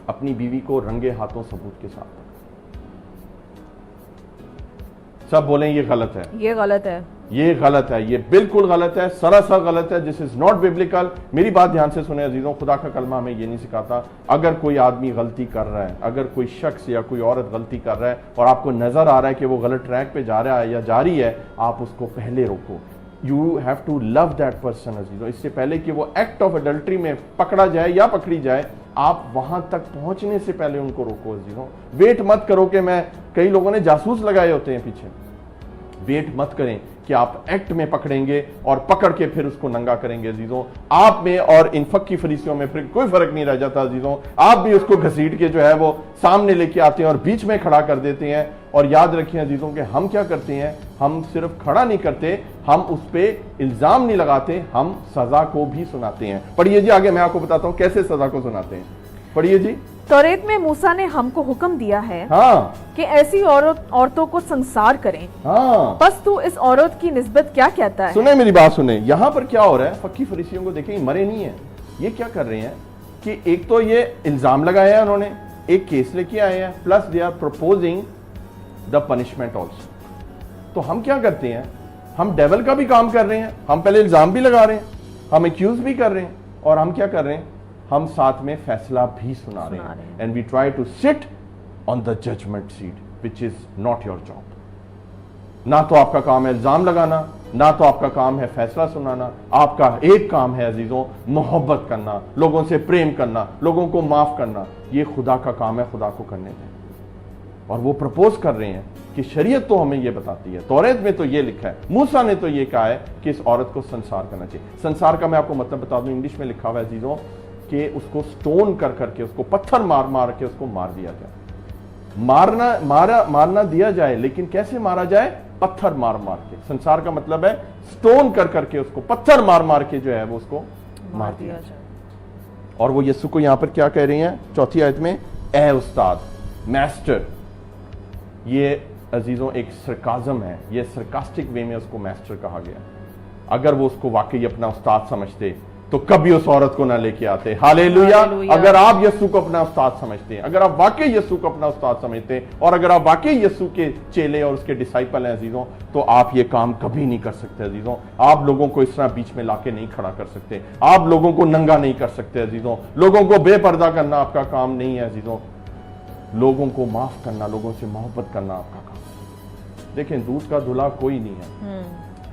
[SPEAKER 1] अपनी बीवी को रंगे हाथों सबूत के साथ। सब बोलें ये गलत है,
[SPEAKER 2] ये गलत है,
[SPEAKER 1] ये गलत है, ये बिल्कुल गलत है, सरासर गलत है। This is not biblical. मेरी बात ध्यान से सुने अजीजों, खुदा का कलमा हमें ये नहीं सिखाता अगर कोई आदमी गलती कर रहा है, अगर कोई शख्स या कोई औरत गलती कर रहा है और आपको नजर आ रहा है कि वो गलत ट्रैक पे जा रहा है या जा रही है, आप उसको पहले रोको। You have to love that person अजीजों। इससे पहले कि वो एक्ट ऑफ एडल्ट्री में पकड़ा जाए या पकड़ी जाए, आप वहां तक पहुंचने से पहले उनको रोको अजीजों। वेट मत करो कि मैं, कई लोगों ने जासूस लगाए होते हैं पीछे, वेट मत करें कि आप एक्ट में पकड़ेंगे और पकड़ के फिर उसको नंगा करेंगे अजीजों। आप में और इन फक्की फरीसियों में फिर कोई फर्क नहीं रह जाता अजीजों। आप भी उसको घसीट के जो है वो सामने लेके आते हैं और बीच में खड़ा कर देते हैं। और याद रखिए अजीजों कि हम क्या करते हैं, हम सिर्फ खड़ा नहीं करते, हम उस पर इल्जाम नहीं लगाते, हम सजा को भी सुनाते हैं। पढ़िए जी आगे, मैं आपको बताता हूं कैसे सजा को सुनाते हैं। पढ़िए जी।
[SPEAKER 2] तौरेत में मूसा ने हमको हुक्म दिया है
[SPEAKER 1] हाँ,
[SPEAKER 2] कि ऐसी औरतों को संसार करें।
[SPEAKER 1] हाँ,
[SPEAKER 2] बस तू इस औरत की निस्बत क्या कहता है?
[SPEAKER 1] सुने मेरी बात सुने, यहां पर क्या हो रहा है, फक्की फरीसियों को देखें, मरे नहीं है। ये क्या कर रहे हैं कि एक तो ये इल्जाम लगाया है उन्होंने, एक केस लेके आए हैं, plus they are proposing the punishment also. तो हम क्या करते हैं, हम डेविल का भी काम कर रहे हैं, हम पहले इल्जाम भी लगा रहे हैं, हम एक्यूज भी कर रहे हैं, और हम क्या कर रहे हैं, हम साथ में फैसला भी सुना रहे हैं। And we try to sit on the judgement seat which is not your job. ना तो आपका काम है इल्जाम लगाना, ना तो आपका काम है फैसला सुनाना। आपका एक काम है अजीजों, मोहब्बत करना, लोगों से प्रेम करना, लोगों को माफ करना। ये खुदा का काम है, खुदा को करने दें। और वो प्रपोज कर रहे हैं कि शरीयत तो हमें ये बताती है, तौरेत में तो ये लिखा है, मूसा ने तो ये कहा है कि इस औरत को संसार करना चाहिए। संसार का मैं आपको मतलब बता दूं, इंग्लिश में लिखा हुआ है अजीजों कि उसको स्टोन कर करके, उसको पत्थर मार मार के उसको मार दिया जाए। मारना दिया जाए, लेकिन कैसे मारा जाए? पत्थर मार मार के। संसार का मतलब है स्टोन कर करके, उसको पत्थर मार मार के जो है वो उसको मार दिया जाए। और वो यीशु को यहां पर क्या कह रही हैं चौथी आयत में, ए उस्ताद, मास्टर। ये अजीजों एक सरकाज़म है, ये सरकास्टिक वे में उसको मास्टर कहा गया। अगर वो उसको वाकई अपना उस्ताद समझते तो कभी उस औरत को ना लेके आते। हालेलुया। अगर आप यीशु को अपना उस्ताद समझते हैं, अगर आप वाकई यीशु को अपना उस्ताद समझते हैं, और अगर आप वाकई यीशु के चेले और उसके डिसाइपल हैं अजीजों, तो आप ये काम कभी नहीं कर सकते अजीजों। आप लोगों को इस तरह बीच में लाके नहीं खड़ा कर सकते, आप लोगों को नंगा नहीं कर सकते अजीजों, लोगों को बेपर्दा करना आपका काम नहीं है अजीजों। लोगों को माफ करना, लोगों से मोहब्बत करना आपका काम है। देखें, दूध का धुला कोई नहीं है।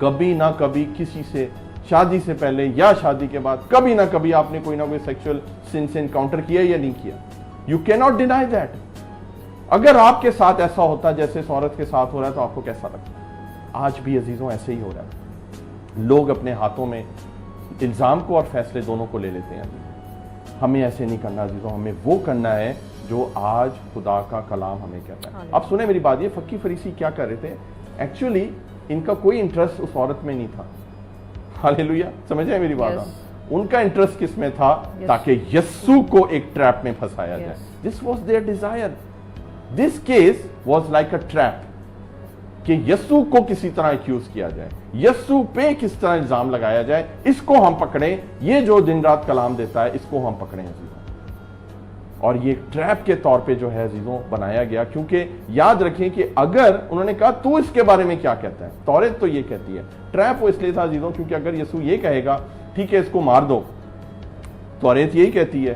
[SPEAKER 1] कभी ना कभी किसी से, शादी से पहले या शादी के बाद, कभी ना कभी आपने कोई ना कोई सेक्सुअल सिन से एनकाउंटर किया या नहीं किया। You can not deny that. अगर आपके साथ ऐसा होता जैसे इस औरत के साथ हो रहा है, तो आपको कैसा लगता? आज भी अजीजों ऐसे ही हो रहा है। लोग अपने हाथों में इल्जाम को और फैसले दोनों को ले लेते हैं। हमें ऐसे नहीं करना अजीजों, हमें वो करना है जो आज खुदा का कलाम हमें कहता है। अब सुने मेरी बात, ये फक्की फरीसी क्या कर रहे थे, एक्चुअली इनका कोई इंटरेस्ट उस औरत में नहीं था। हालेलुया, समझ आए मेरी बात? उनका इंटरेस्ट किस में था? ताकि यीशु को एक ट्रैप में फंसाया जाए। This was there Dzire. This case was like a trap, कि यीशु को किसी तरह एक्यूज किया जाए, यीशु पे किस तरह इल्जाम लगाया जाए, इसको हम पकड़ें। ये जो दिन रात कलाम देता है, इसको हम पकड़ें अजीजों। और ये ट्रैप के तौर पे जो है अजीजों बनाया गया, क्योंकि याद रखें कि अगर उन्होंने कहा तू इसके बारे में क्या कहता है, तौरेत तो ये कहती है। ट्रैप वो इसलिए था अजीजों क्योंकि अगर यीशु ये कहेगा ठीक है इसको मार दो, तौरेत यही कहती है,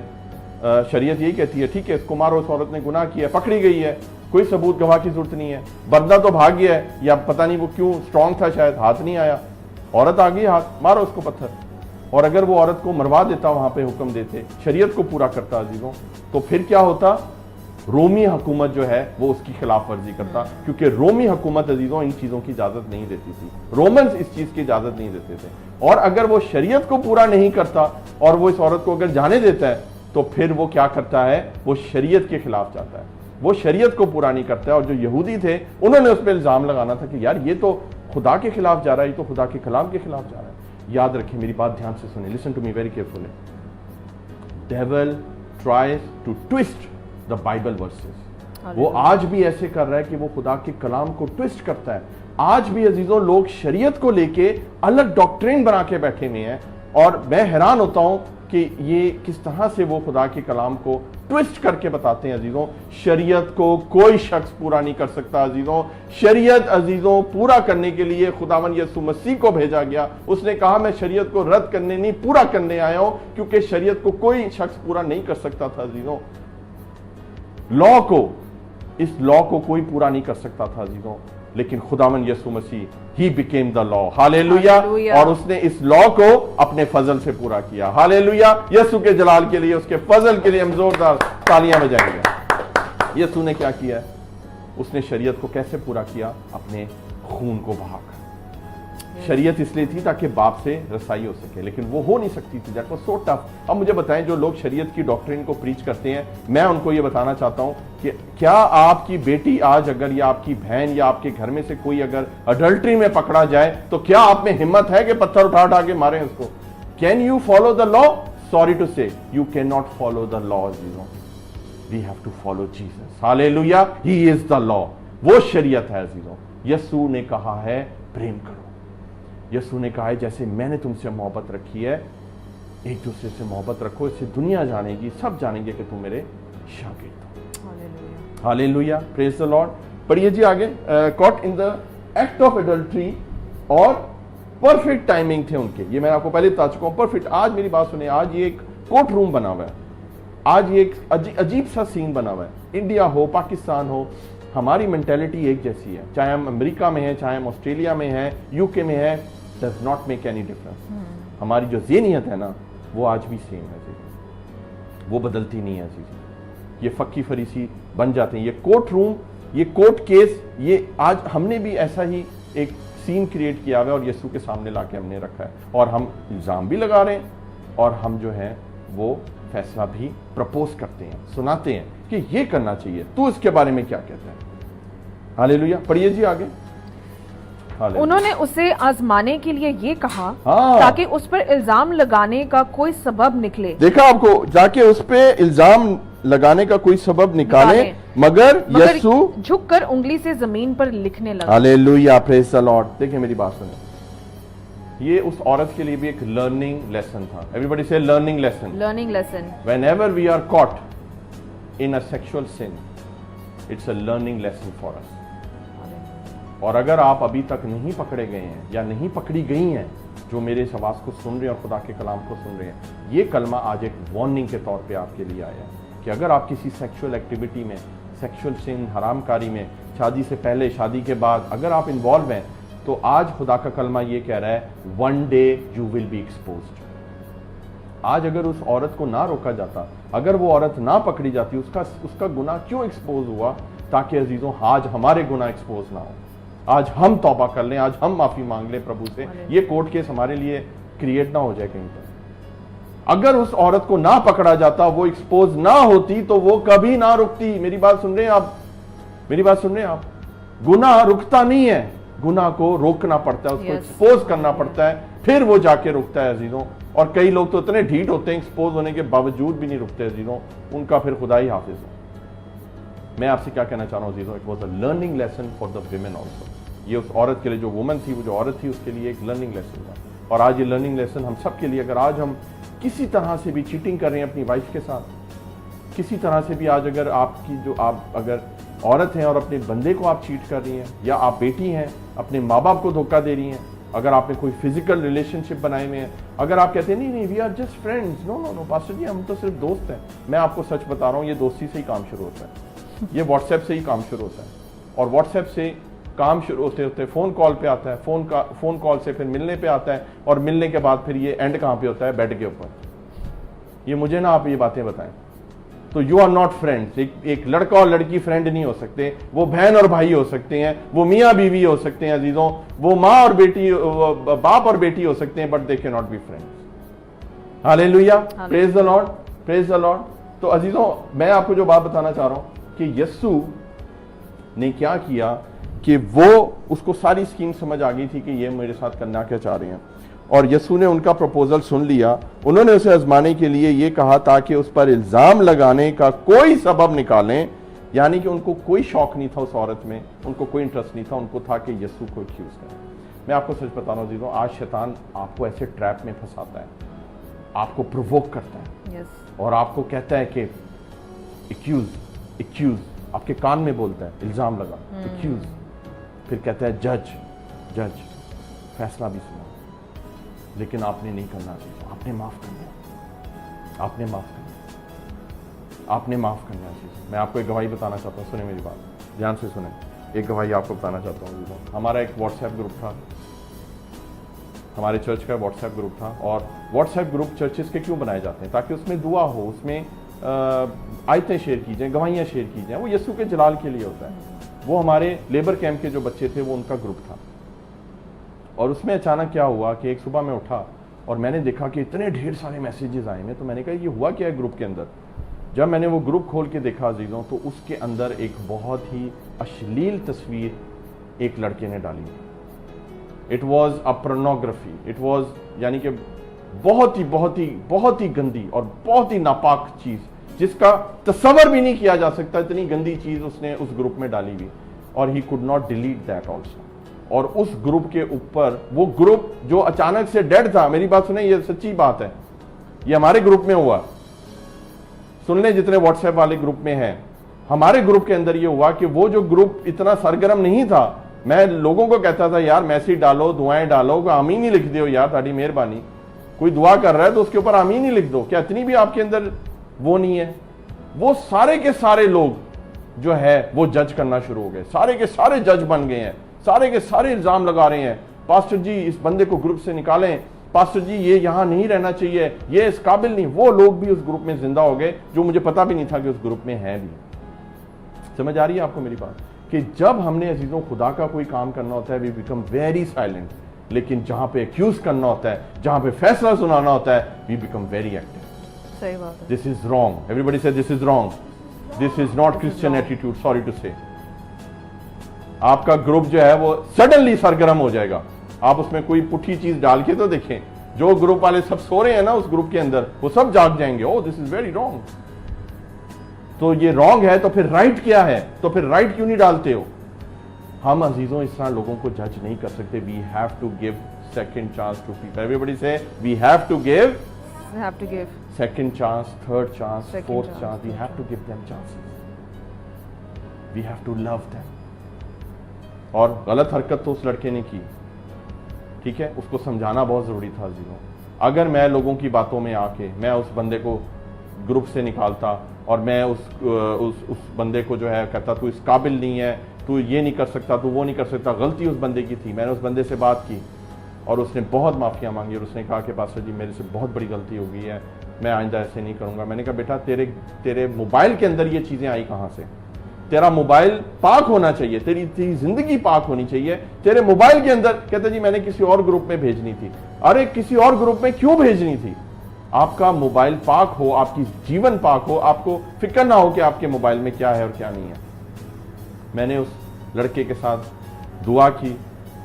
[SPEAKER 1] शरीयत यही कहती है ठीक है इसको मारो, उस औरत ने गुनाह किया, पकड़ी गई है, कोई सबूत गवाह की जरूरत नहीं है, बंदा तो भाग गया है, या पता नहीं वो क्यों स्ट्रांग था, शायद हाथ नहीं आया, औरत आ गई हाथ, मारो उसको पत्थर। और अगर वो औरत को मरवा देता, वहां पे हुक्म देते, शरीयत को पूरा करता अजीजों, तो फिर क्या होता? रोमी हुकूमत जो है वो उसकी खिलाफ वर्जी करता, क्योंकि रोमी हुकूमत अजीजों इन चीजों की इजाजत नहीं देती थी। रोमन्स इस चीज की इजाजत नहीं देते थे। और अगर वो शरीयत को पूरा नहीं करता और वो इस औरत को अगर जाने देता है, तो फिर वो क्या करता है? वो शरीयत के खिलाफ जाता है, वो शरीयत को पूरा नहीं करता है। और जो यहूदी थे, उन्होंने उस पर इल्जाम लगाना था कि यार ये तो खुदा के खिलाफ जा रहा है, ये तो खुदा के कलाम के खिलाफ जा रहा है। याद रखें, मेरी बात ध्यान से सुने, listen to me very carefully. Devil tries to twist the Bible verses. वो आज भी ऐसे कर रहा है कि वो खुदा के कलाम को ट्विस्ट करता है। आज भी अजीजों लोग शरीयत को लेके अलग डॉक्ट्रिन बना के बैठे हुए हैं, और मैं हैरान होता हूं कि ये किस तरह से वो खुदा के कलाम को ट्विस्ट करके बताते हैं अजीजों। शरीयत को कोई शख्स पूरा नहीं कर सकता अजीजों। शरीयत अजीजों पूरा करने के लिए खुदावन यीशु मसीह को भेजा गया। उसने कहा मैं शरीयत को रद्द करने नहीं पूरा करने आया हूं, क्योंकि शरीयत को कोई शख्स पूरा नहीं कर सकता था अजीजों। इस लॉ को कोई पूरा नहीं कर सकता था अजीजों, लेकिन खुदावन यीशु मसीह he became the law. Hallelujah. और उसने इस लॉ को अपने फजल से पूरा किया। हालेलुया। यीशु के जलाल के लिए, उसके फजल के लिए हम जोरदार तालियां बजाएंगे। यीशु ने क्या किया? उसने शरीयत को कैसे पूरा किया? अपने खून को बहाकर। शरीयत इसलिए थी ताकि बाप से रसाई हो सके, लेकिन वो हो नहीं सकती थी। That was so tough. अब मुझे बताएं, जो लोग शरीयत की डॉक्ट्रिन को प्रीच करते हैं, मैं उनको ये बताना चाहता हूं कि क्या आपकी बेटी आज अगर, या आपकी बहन, या आपके घर में से कोई अगर अडल्ट्री में पकड़ा जाए, तो क्या आप में हिम्मत है कि पत्थर उठा उठा के मारें उसको? Can you follow the law? Sorry to say, you can not follow the law. We have to follow Jesus. Hallelujah. He is the law. वो शरीयत है अजीजों। यीशु ने कहा है प्रेम करो। यीशु ने कहा है जैसे मैंने तुमसे मोहब्बत रखी है, एक दूसरे से मोहब्बत रखो। इससे दुनिया जानेगी, सब जानेंगे कि तुम मेरे शागिर्द हो। हालेलुया। Praise the Lord. पढ़िए जी आगे। Cot in the act of adultery, और परफेक्ट टाइमिंग थे उनके। ये मैं आपको पहले बता चुका हूं। परफेक्ट। आज मेरी बात सुने, आज ये एक कोर्ट रूम बना हुआ है। आज ये एक अजीब सा सीन बना हुआ है। इंडिया हो, पाकिस्तान हो, हमारी मेंटेलिटी एक जैसी है। चाहे हम अमेरिका में हैं, चाहे हम ऑस्ट्रेलिया में हैं, यूके में हैं, does not make any difference. हमारी जो ज़हनियत है ना, वो आज भी सेम है जी, वो बदलती नहीं है जी। ये फक्की फरीसी बन जाते हैं। ये कोर्ट रूम, ये कोर्ट केस, ये आज हमने भी ऐसा ही एक सीन क्रिएट किया हुआ है और यीशु के सामने लाके हमने रखा है, और हम इल्ज़ाम भी लगा रहे हैं, और हम जो है वो फैसला भी प्रपोज करते हैं, सुनाते हैं कि ये करना चाहिए, तू इसके बारे में क्या कहता है। हालेलुया। पढ़िए जी आगे।
[SPEAKER 2] उन्होंने उसे आजमाने के लिए ये कहा,
[SPEAKER 1] हाँ।
[SPEAKER 2] ताकि उस पर इल्जाम लगाने का कोई सबब निकले।
[SPEAKER 1] देखा आपको, जाके उस पे इल्जाम लगाने का कोई सबब निकाले, मगर यीशु
[SPEAKER 2] झुककर उंगली से जमीन पर लिखने लगा।
[SPEAKER 1] हालेलुया। Praise the Lord. देखिए मेरी बात सुने, ये उस औरत के लिए भी एक लर्निंग लेसन था। एवरीबॉडी से learning lesson.
[SPEAKER 2] Learning lesson.
[SPEAKER 1] Whenever we are caught in a sexual sin, it's a learning lesson for us. और अगर आप अभी तक नहीं पकड़े गए हैं या नहीं पकड़ी गई हैं, जो मेरे इस आवाज़ को सुन रहे हैं और खुदा के कलाम को सुन रहे हैं, ये कलमा आज एक वार्निंग के तौर पे आपके लिए आया है कि अगर आप किसी सेक्सुअल एक्टिविटी में, सेक्सुअल सिन, हरामकारी में, शादी से पहले, शादी के बाद अगर आप इन्वॉल्व हैं, तो आज खुदा का कलमा ये कह रहा है, one day you will be exposed. आज अगर उस औरत को ना रोका जाता, अगर वो औरत ना पकड़ी जाती, उसका गुनाह क्यों एक्सपोज हुआ? ताकि अजीजों आज हमारे गुनाह एक्सपोज ना हो, आज हम तौबा कर लें, आज हम माफी मांग लें प्रभु से, ये कोर्ट केस हमारे लिए क्रिएट ना हो जाए कहीं पर। अगर उस औरत को ना पकड़ा जाता, वो एक्सपोज ना होती, तो वो कभी ना रुकती। मेरी बात सुन रहे हैं आप? मेरी बात सुन रहे हैं आप? गुनाह रुकता नहीं है, गुनाह को रोकना पड़ता है, उसको एक्सपोज करना पड़ता है, फिर वो जाके रुकता है अजीजों। और कई लोग तो इतने ढीठ होते हैं, एक्सपोज होने के बावजूद भी नहीं रुकते अजीजों, उनका फिर खुदा ही हाफिज हो। मैं आपसे क्या कहना चाह रहा हूँ अजीजों, it was a learning lesson for the women also. ये उस औरत के लिए, जो वुमन थी, वो जो औरत थी, उसके लिए एक लर्निंग लेसन था। और आज ये लर्निंग लेसन हम सब के लिए, अगर आज हम किसी तरह से भी चीटिंग कर रहे हैं अपनी वाइफ के साथ, किसी तरह से भी आज अगर आपकी जो आप अगर औरत हैं और अपने बंदे को आप चीट कर रही हैं, या आप बेटी हैं अपने माँ बाप को धोखा दे रही हैं, अगर आपने कोई फिजिकल रिलेशनशिप बनाए हुए हैं, अगर आप कहते हैं नहीं we are just friends, no no no pastor ji हम तो सिर्फ दोस्त हैं, मैं आपको सच बता रहा हूँ, ये दोस्ती से ही काम शुरू होता है, ये व्हाट्सएप से ही काम शुरू होता है। और व्हाट्सएप से काम शुरू होते होते फ़ोन कॉल पे आता है, फ़ोन कॉल से फिर मिलने पे आता है, और मिलने के बाद फिर ये एंड कहाँ पे होता है? बेड के ऊपर। ये मुझे ना आप ये बातें बताएं। तो यू आर नॉट फ्रेंड्स। एक लड़का और लड़की फ्रेंड नहीं हो सकते, वो बहन और भाई हो सकते हैं, वो मियाँ बीवी हो सकते हैं अजीजों, वो माँ और बेटी, बाप और बेटी हो सकते हैं, but they can not be friends. Hallelujah. Praise the Lord. Praise the Lord. तो अजीजों, मैं आपको जो बात बताना चाह रहा हूं कि यीशु ने क्या किया कि वो, उसको सारी स्कीम समझ आ गई थी कि ये मेरे साथ करना क्या चाह रहे हैं, और यीशु ने उनका प्रपोजल सुन लिया। उन्होंने उसे आजमाने के लिए ये कहा ताकि उस पर इल्जाम लगाने का कोई सबब निकालें, यानी कि उनको कोई शौक नहीं था उस औरत में, उनको कोई इंटरेस्ट नहीं था, उनको था कि यीशु को एक्यूज करें। मैं आपको सच बता रहा हूँ जीजों, आज शैतान आपको ऐसे ट्रैप में फंसाता है, आपको प्रोवोक करता है
[SPEAKER 2] यस
[SPEAKER 1] और आपको कहता है कि एक्यूज आपके कान में बोलता है, इल्जाम लगा, एक्यूज, फिर कहता है जज फैसला भी सुना, लेकिन आपने नहीं करना चाहिए, आपने माफ करना, आपने माफ करना चाहिए। मैं आपको एक गवाही बताना चाहता हूँ, सुने मेरी बात, ध्यान से सुने, एक गवाही आपको बताना चाहता हूँ। हमारा एक व्हाट्सएप ग्रुप था, हमारे चर्च का व्हाट्सएप ग्रुप था, और व्हाट्सएप ग्रुप चर्चेस के क्यों बनाए जाते हैं? ताकि उसमें दुआ हो, उसमें आयतें शेयर की जाएं, गवाहियाँ शेयर की जाएं, वो यीशु के जलाल के लिए होता है। वो हमारे लेबर कैंप के जो बच्चे थे वो उनका ग्रुप था, और उसमें अचानक क्या हुआ कि एक सुबह मैं उठा और मैंने देखा कि इतने ढेर सारे मैसेजेस आए हैं। तो मैंने कहा ये हुआ क्या है ग्रुप के अंदर? जब मैंने वो ग्रुप खोल के देखा अजीज़ों, तो उसके अंदर एक बहुत ही अश्लील तस्वीर एक लड़के ने डाली। It was a pornography, it was यानी कि बहुत ही गंदी और बहुत ही नापाक चीज़, जिसका तस्वर भी नहीं किया जा सकता, इतनी गंदी चीज़ उसने उस ग्रुप में डाली हुई, और he could not delete that also. और उस ग्रुप के ऊपर, वो ग्रुप जो अचानक से डेड था, मेरी बात सुने, ये सच्ची बात है, ये हमारे ग्रुप में हुआ, सुन लें जितने व्हाट्सएप वाले ग्रुप में हैं, हमारे ग्रुप के अंदर ये हुआ कि वो जो ग्रुप इतना सरगर्म नहीं था, मैं लोगों को कहता था यार मैसेज डालो, दुआएं डालो, आमीन ही लिख दो यार, ताड़ी मेहरबानी, कोई दुआ कर रहा है तो उसके ऊपर आमीन ही लिख दो, क्या इतनी भी आपके अंदर वो नहीं है? वो सारे के सारे लोग जो है वो जज करना शुरू हो गए, सारे के सारे जज बन गए हैं, सारे के सारे इल्जाम लगा रहे हैं, पास्टर जी इस बंदे को ग्रुप से निकालें, पास्टर जी ये यहां नहीं रहना चाहिए, ये इस काबिल नहीं। वो लोग भी उस ग्रुप में जिंदा हो गए जो मुझे पता भी नहीं था कि उस ग्रुप में है भी। समझ आ रही है आपको मेरी बात? कि जब हमने अजीजों खुदा का कोई काम करना होता है, वी बिकम वेरी साइलेंट, लेकिन जहां पे एक्यूज करना होता है, जहां पे फैसला सुनाना होता है, वी बिकम वेरी एक्टिव।
[SPEAKER 2] सही बात है।
[SPEAKER 1] दिस इज रॉन्ग, एवरीबॉडी से this is wrong, this is not Christian attitude, sorry to say. आपका ग्रुप जो है वो सडनली सरगर्म हो जाएगा। आप उसमें कोई पुठी चीज डाल के तो देखें, जो ग्रुप वाले सब सो रहे हैं ना उस ग्रुप के अंदर, वो सब जाग जाएंगे, ओ दिस इज वेरी रॉन्ग। तो ये रॉन्ग है तो फिर राइट क्या है? तो फिर राइट क्यों नहीं डालते हो? हम अजीजों इस तरह लोगों को जज नहीं कर सकते। We have to give second chance to people. Everybody से we have to give second chance, third chance, fourth chance. We have to give them chances, we have to love them. और गलत हरकत तो उस लड़के ने की, ठीक है, उसको समझाना बहुत जरूरी था अजीजों। अगर मैं लोगों की बातों में आके मैं उस बंदे को ग्रुप से निकालता और मैं उस बंदे को जो है कहता तू इस काबिल नहीं है, तू ये नहीं कर सकता, तू वो नहीं कर सकता, गलती उस बंदे की थी। मैंने उस बंदे से बात की और उसने बहुत माफ़ियाँ मांगी और उसने कहा कि पास्टर जी मेरे से बहुत बड़ी गलती हो गई है, मैं आइंदा ऐसे नहीं करूँगा। मैंने कहा बेटा तेरे मोबाइल के अंदर ये चीज़ें आई कहाँ से? तेरा मोबाइल पाक होना चाहिए, तेरी जिंदगी पाक होनी चाहिए। तेरे मोबाइल के अंदर, कहते जी मैंने किसी और ग्रुप में भेजनी थी। अरे किसी और ग्रुप में क्यों भेजनी थी? आपका मोबाइल पाक हो, आपकी जीवन पाक हो, आपको फिक्र ना हो कि आपके मोबाइल में क्या है और क्या नहीं है। मैंने उस लड़के के साथ दुआ की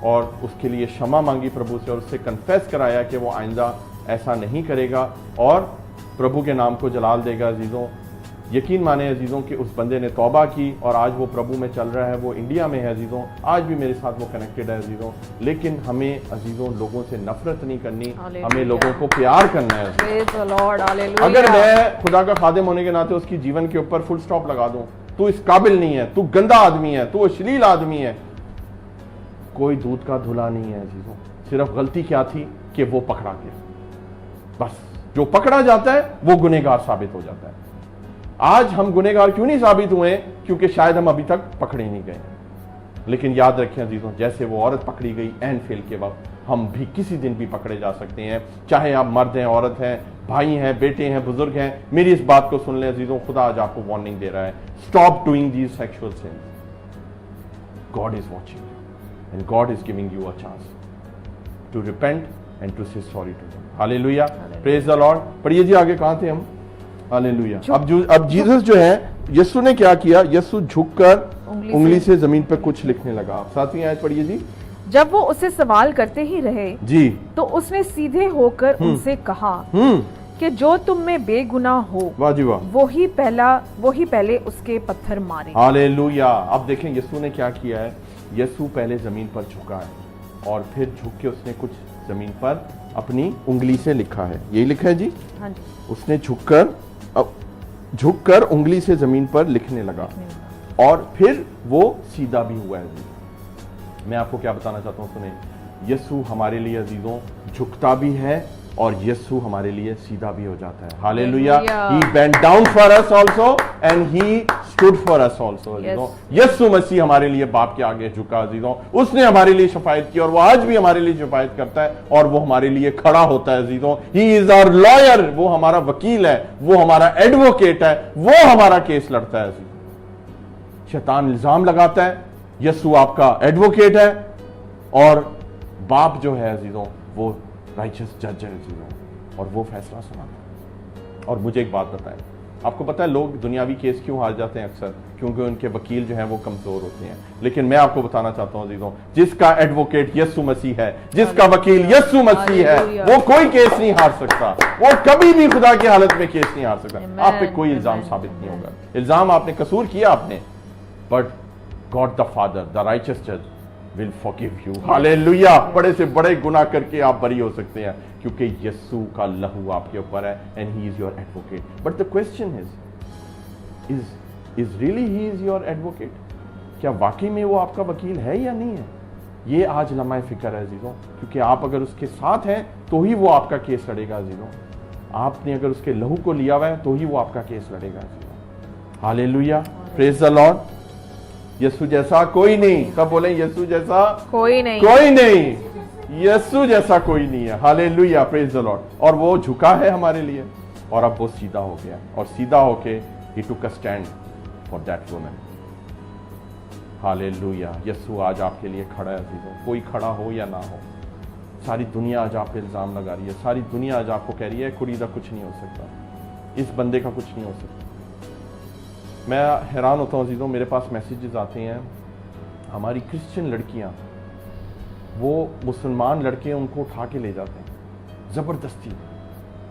[SPEAKER 1] और उसके लिए क्षमा मांगी प्रभु से और उससे कन्फेस कराया कि वो आइंदा ऐसा नहीं करेगा और प्रभु के नाम को जलाल देगा। अजीज़ों यकीन माने अजीज़ों कि उस बंदे ने तौबा की और आज वो प्रभु में चल रहा है, वो इंडिया में है अजीज़ों, आज भी मेरे साथ वो कनेक्टेड है अजीज़ों। लेकिन हमें अजीज़ों लोगों से नफरत नहीं करनी, हमें लोगों को प्यार करना है। अगर मैं खुदा का खादिम होने के नाते उसकी जीवन के ऊपर फुल स्टॉप लगा दूं, तू इस काबिल नहीं है, तू गंदा आदमी है, तू अश्लील आदमी है, कोई दूध का धुला नहीं है अजीज़ों। सिर्फ गलती क्या थी कि वो पकड़ा गया। बस जो पकड़ा जाता है वो गुनहगार साबित हो जाता है। आज हम गुनहगार क्यों नहीं साबित हुए? क्योंकि शायद हम अभी तक पकड़े नहीं गए। लेकिन याद रखें अजीजों, जैसे वो औरत पकड़ी गई एन फेल के वक्त, हम भी किसी दिन भी पकड़े जा सकते हैं। चाहे आप मर्द हैं, औरत हैं, भाई हैं, बेटे हैं, बुजुर्ग हैं। मेरी इस बात को सुन लें अजीजों, खुदा आज आपको वार्निंग दे रहा है, stop doing these sexual sins. God is watching and God is giving you a chance to repent and to say sorry to him. Hallelujah, praise the Lord. पढ़िए जी आगे, कहां थे हम? हालेलुया। अब जीसस जो है, यीशु ने क्या किया? यीशु झुककर उंगली से जमीन पर कुछ लिखने लगा। आप साथी आयत पढ़िए जी।
[SPEAKER 2] जब वो उससे सवाल करते ही रहे
[SPEAKER 1] जी,
[SPEAKER 2] तो उसने सीधे होकर उनसे कहा कि जो तुम में बेगुनाह हो,
[SPEAKER 1] वाह जी वाह,
[SPEAKER 2] वही पहले उसके पत्थर मारे।
[SPEAKER 1] हालेलुया। अब देखें यीशु ने क्या किया है। यीशु पहले जमीन पर झुका है और फिर झुक के उसने कुछ जमीन पर अपनी उंगली से लिखा है, यही लिखा है जी।
[SPEAKER 2] हाँ जी।
[SPEAKER 1] उसने झुककर उंगली से जमीन पर लिखने लगा और फिर वो सीधा भी हुआ है जी। मैं आपको क्या बताना चाहता हूं, सुने, यीशु हमारे लिए अजीजों झुकता भी है और यीशु हमारे लिए सीधा भी हो जाता है। Hallelujah. He bent down for us also and he stood for us also अजीजों। यीशु मसीह हमारे लिए बाप के आगे झुका अजीजों, उसने हमारे लिए शफायत की और वो आज भी हमारे लिए शफायत करता है और वो हमारे लिए खड़ा होता है अजीजों। ही इज आवर लॉयर, वो हमारा वकील है, वो हमारा एडवोकेट है, वो हमारा केस लड़ता है अजीजों। शैतान इल्जाम लगाता है, यीशु आपका एडवोकेट है और बाप जो है अजीजों वो राइचियस जज है अजीजों, और वो फैसला सुनाता है। और मुझे एक बात बताएं, आपको पता है लोग दुनियावी केस क्यों हार जाते हैं अक्सर? क्योंकि उनके वकील जो हैं वो कमजोर होते हैं। लेकिन मैं आपको बताना चाहता हूं अजीजों, जिसका एडवोकेट यीशु मसीह है, जिसका वकील यीशु मसीह है, वो कोई केस नहीं हार सकता। वो कभी भी खुदा की हालत में केस नहीं हार सकता। आप पे कोई इल्जाम साबित नहीं होगा। इल्जाम आपने कसूर किया आपने, but God the father, the righteous जज will forgive you. हालेलुया। बड़े से बड़े गुनाह करके आप बरी हो सकते हैं क्योंकि यीशु का लहू आपके ऊपर है and he is your advocate. But the question is really he is your advocate? क्या वाकई में वो आपका वकील है या नहीं है? ये आज लम्हा फिक्र है अजीजों, क्योंकि आप अगर उसके साथ हैं तो ही वो आपका केस लड़ेगा अजीजों। आपने अगर उसके लहू को लिया हुआ है तो ही वो आपका केस लड़ेगा अजीजों। Hallelujah, praise the Lord. यीशु जैसा कोई नहीं, सब बोले यीशु जैसा कोई नहीं, कोई नहीं, यीशु जैसा कोई नहीं है। Hallelujah, praise the Lord. और वो झुका है हमारे लिए और अब वो सीधा हो गया, और सीधा होके he took a stand for that woman. Hallelujah. यीशु आज आपके लिए खड़ा है अजीजों, कोई खड़ा हो या ना हो। सारी दुनिया आज आप पे इल्जाम लगा रही है, सारी दुनिया आज आपको कह रही है कुड़ी दा कुछ नहीं हो सकता, इस बंदे का कुछ नहीं हो सकता। मैं हैरान होता हूँ अजीजों, मेरे पास मैसेजेस आते हैं, हमारी क्रिश्चियन लड़कियाँ, वो मुसलमान लड़के उनको उठा के ले जाते हैं ज़बरदस्ती,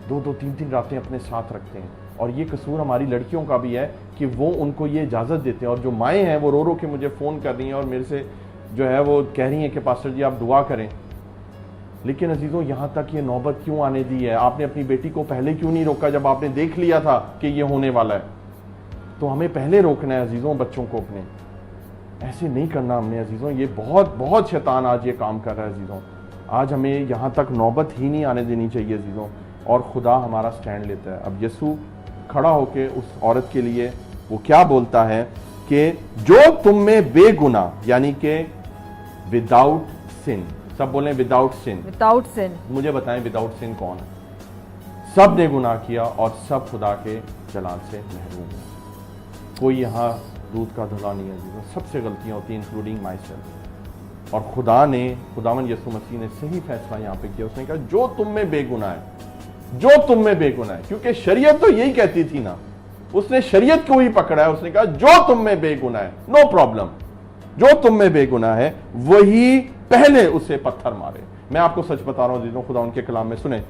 [SPEAKER 1] 2-2 3-3 रातें अपने साथ रखते हैं। और ये कसूर हमारी लड़कियों का भी है कि वो उनको ये इजाज़त देते हैं। और जो माएँ हैं वो रो रो के मुझे फ़ोन कर रही हैं और मेरे से जो है वो कह रही हैं कि पास्टर जी आप दुआ करें। लेकिन अजीज़ों, यहाँ तक ये नौबत क्यों आने दी है? आपने अपनी बेटी को पहले क्यों नहीं रोका? जब आपने देख लिया था कि ये होने वाला है तो हमें पहले रोकना है अजीज़ों बच्चों को अपने। ऐसे नहीं करना हमने अजीज़ों, ये बहुत बहुत शैतान आज ये काम कर रहा है अजीज़ों। आज हमें यहाँ तक नौबत ही नहीं आने देनी चाहिए अजीज़ों, और खुदा हमारा स्टैंड लेता है। अब यीशु खड़ा होके उस औरत के लिए वो क्या बोलता है कि जो तुम में बेगुनाह, यानी कि विदाउट सिन, सब बोलें विदाउट सिन, विदाउट सिन। मुझे बताएं विदाउट सिन कौन है? सब ने गुनाह किया और सब खुदा के जलाल से महरूम है। कोई यहाँ दूध का धुला नहीं है, सबसे गलतियां होती हैं इंक्लूडिंग माई सेल्फ। और खुदावन यीशु मसीह ने सही फैसला यहाँ पे किया। उसने कहा जो तुम में बेगुनाह है, जो तुम में बेगुनाह है, क्योंकि शरीयत तो यही कहती थी ना, उसने शरीयत को ही पकड़ा है। उसने कहा जो तुम में बेगुनाह है, नो प्रॉब्लम, जो तुम में बेगुनाह है वही पहले उसे पत्थर मारे। मैं आपको सच बता रहा हूं अजीजों, खुदा उनके कलाम में सुने,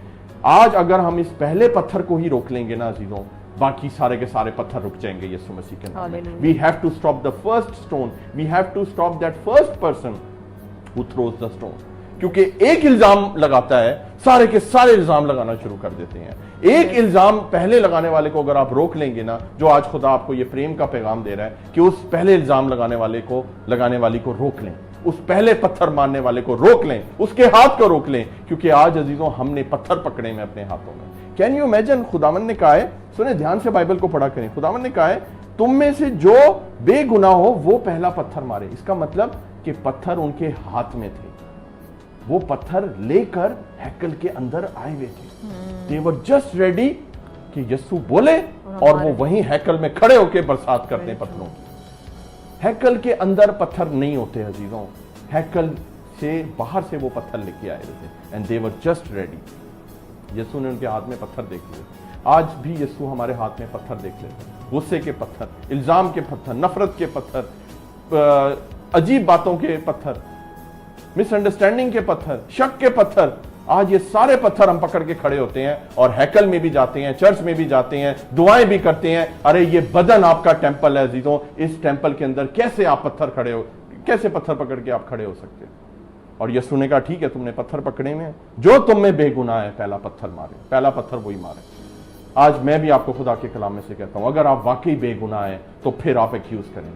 [SPEAKER 1] आज अगर हम इस पहले पत्थर को ही रोक लेंगे ना अजीजों, बाकी सारे के सारे पत्थर रुक जाएंगे यीशु मसीह के नाम में। We have to stop the first stone, we have to stop that first person who throws the stone. क्योंकि एक इल्जाम लगाता है, सारे के सारे इल्जाम लगाना शुरू कर देते हैं। एक इल्जाम पहले लगाने वाले को अगर आप रोक लेंगे ना, जो आज खुदा आपको ये प्रेम का पैगाम दे रहा है कि उस पहले इल्जाम लगाने वाली को रोक लें, उस पहले पत्थर मारने वाले को रोक लें, उसके हाथ को रोक लें। क्योंकि आज अजीजों हमने पत्थर पकड़े में अपने हाथों में। Can you imagine? खुदावन ने कहा है, सुने ध्यान से बाइबल को पढ़ा करें, खुदावन ने कहा है तुम में से जो बेगुनाह हो वो पहला पत्थर मारे। इसका मतलब कि पत्थर उनके हाथ में थे, वो पत्थर लेकर हैकल के अंदर आए हुए थे। दे वर जस्ट रेडी कि यीशु बोले और वो वहीं हैकल में खड़े होकर बरसात करते हैं पत्थरों की। हैकल के अंदर पत्थर नहीं होते अजीजों, हैकल से बाहर से वो पत्थर लेके आए हुए थे, and they were just ready. यीशु ने उनके हाथ में पत्थर देख लिए। आज भी यीशु हमारे हाथ में पत्थर देख लेते हैं, गुस्से के पत्थर, इल्जाम के पत्थर, नफरत के पत्थर, अजीब बातों के पत्थर, मिसअंडरस्टैंडिंग के पत्थर, शक के पत्थर। आज ये सारे पत्थर हम पकड़ के खड़े होते हैं और हैकल में भी जाते हैं, चर्च में भी जाते हैं, दुआएं भी करते हैं। अरे ये बदन आपका टेंपल है अजीजों, इस टेंपल के अंदर कैसे आप कैसे पत्थर पकड़ के आप खड़े हो सकते हैं? और यीशु ने कहा ठीक है, तुमने पत्थर पकड़े में, जो तुम में बेगुनाह है पहला पत्थर मारे, पहला पत्थर वही मारे। आज मैं भी आपको खुदा के कलाम में से कहता हूं, अगर आप वाकई बेगुनाह हैं तो फिर आप एक्यूज करें।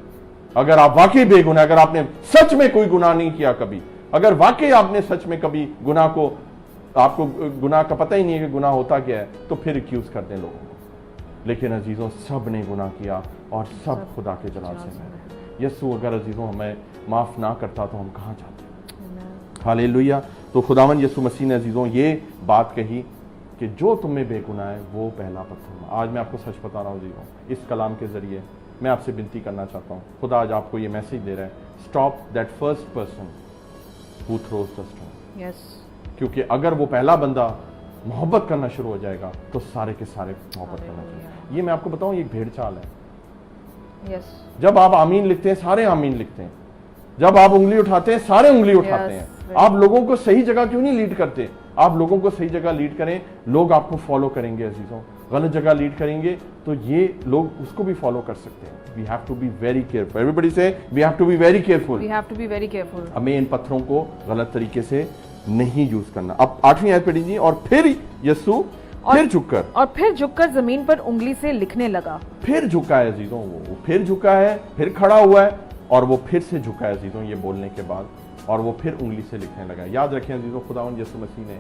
[SPEAKER 1] अगर आप वाकई बेगुनाह, अगर आपने सच में कोई गुनाह नहीं किया कभी, अगर वाकई आपने सच में कभी गुनाह को, आपको गुनाह का पता ही नहीं है कि गुनाह होता क्या है, तो फिर एक्यूज कर दें लोगों को। लेकिन अजीजों, सब ने गुनाह किया और सब खुदा के जलाल से हैं। यीशु अगर अजीजों हमें माफ ना करता तो हम कहां जाते। हालेलुया। तो खुदावन यीशु मसीह ने अजीजों ये बात कही कि जो तुम में बेगुनाह है वो पहला पत्थर। आज मैं आपको सच बता रहा हूँ अजीजों, इस कलाम के जरिए मैं आपसे विनती करना चाहता हूँ, खुदा आज आपको ये मैसेज दे रहा है, stop that first person who throws the stone.
[SPEAKER 2] Yes,
[SPEAKER 1] क्योंकि अगर वो पहला बंदा मोहब्बत करना शुरू हो जाएगा तो सारे के सारे मोहब्बत करना चाहिए। ये मैं आपको बताऊं, ये एक भेड़ चाल है।
[SPEAKER 2] यस,
[SPEAKER 1] जब आप आमीन लिखते हैं सारे आमीन लिखते हैं, जब आप उंगली उठाते हैं सारे उंगली उठाते हैं। आप लोगों को सही जगह क्यों नहीं लीड करते? आप लोगों को सही जगह लीड करें, लोग आपको फॉलो करेंगे अजीजों। गलत जगह लीड करेंगे तो ये लोग उसको भी फॉलो कर सकते हैं। We have to be very careful. Everybody से we have to be very careful.
[SPEAKER 2] We have to be very careful.
[SPEAKER 1] हमें इन पत्थरों को गलत तरीके से नहीं यूज करना। अब 8वीं आयत पढ़िए। और फिर यीशु फिर
[SPEAKER 2] झुककर जमीन पर उंगली से लिखने लगा।
[SPEAKER 1] फिर झुका है अजीजों, वो फिर झुका है, फिर खड़ा हुआ है और वो फिर से झुका है अजीजों ये बोलने के बाद, और वो फिर उंगली से लिखने लगा। याद रखें अजीजों, खुदावंद यीशु मसीह ने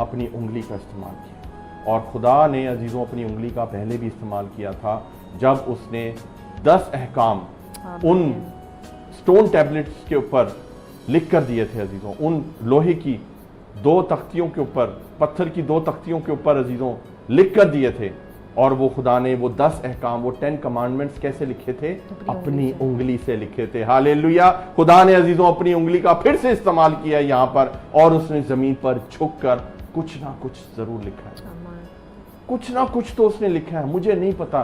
[SPEAKER 1] अपनी उंगली का इस्तेमाल किया, और खुदा ने अजीजों अपनी उंगली का पहले भी इस्तेमाल किया था जब उसने 10 अहकाम उन स्टोन टैबलेट्स के ऊपर लिख कर दिए थे अजीजों, उन लोहे की 2 तख्तियों के ऊपर, पत्थर की 2 तख्तियों के ऊपर अजीजों लिख कर दिए थे। और वो खुदा ने वो 10 अहकाम, वो 10 कमांडमेंट्स कैसे लिखे थे? अपनी उंगली से लिखे थे। हालेलुया। खुदा ने अजीजों अपनी उंगली का फिर से इस्तेमाल किया यहाँ पर, और उसने जमीन पर झुककर कुछ ना कुछ जरूर लिखा है। कुछ ना कुछ तो उसने लिखा है, मुझे नहीं पता।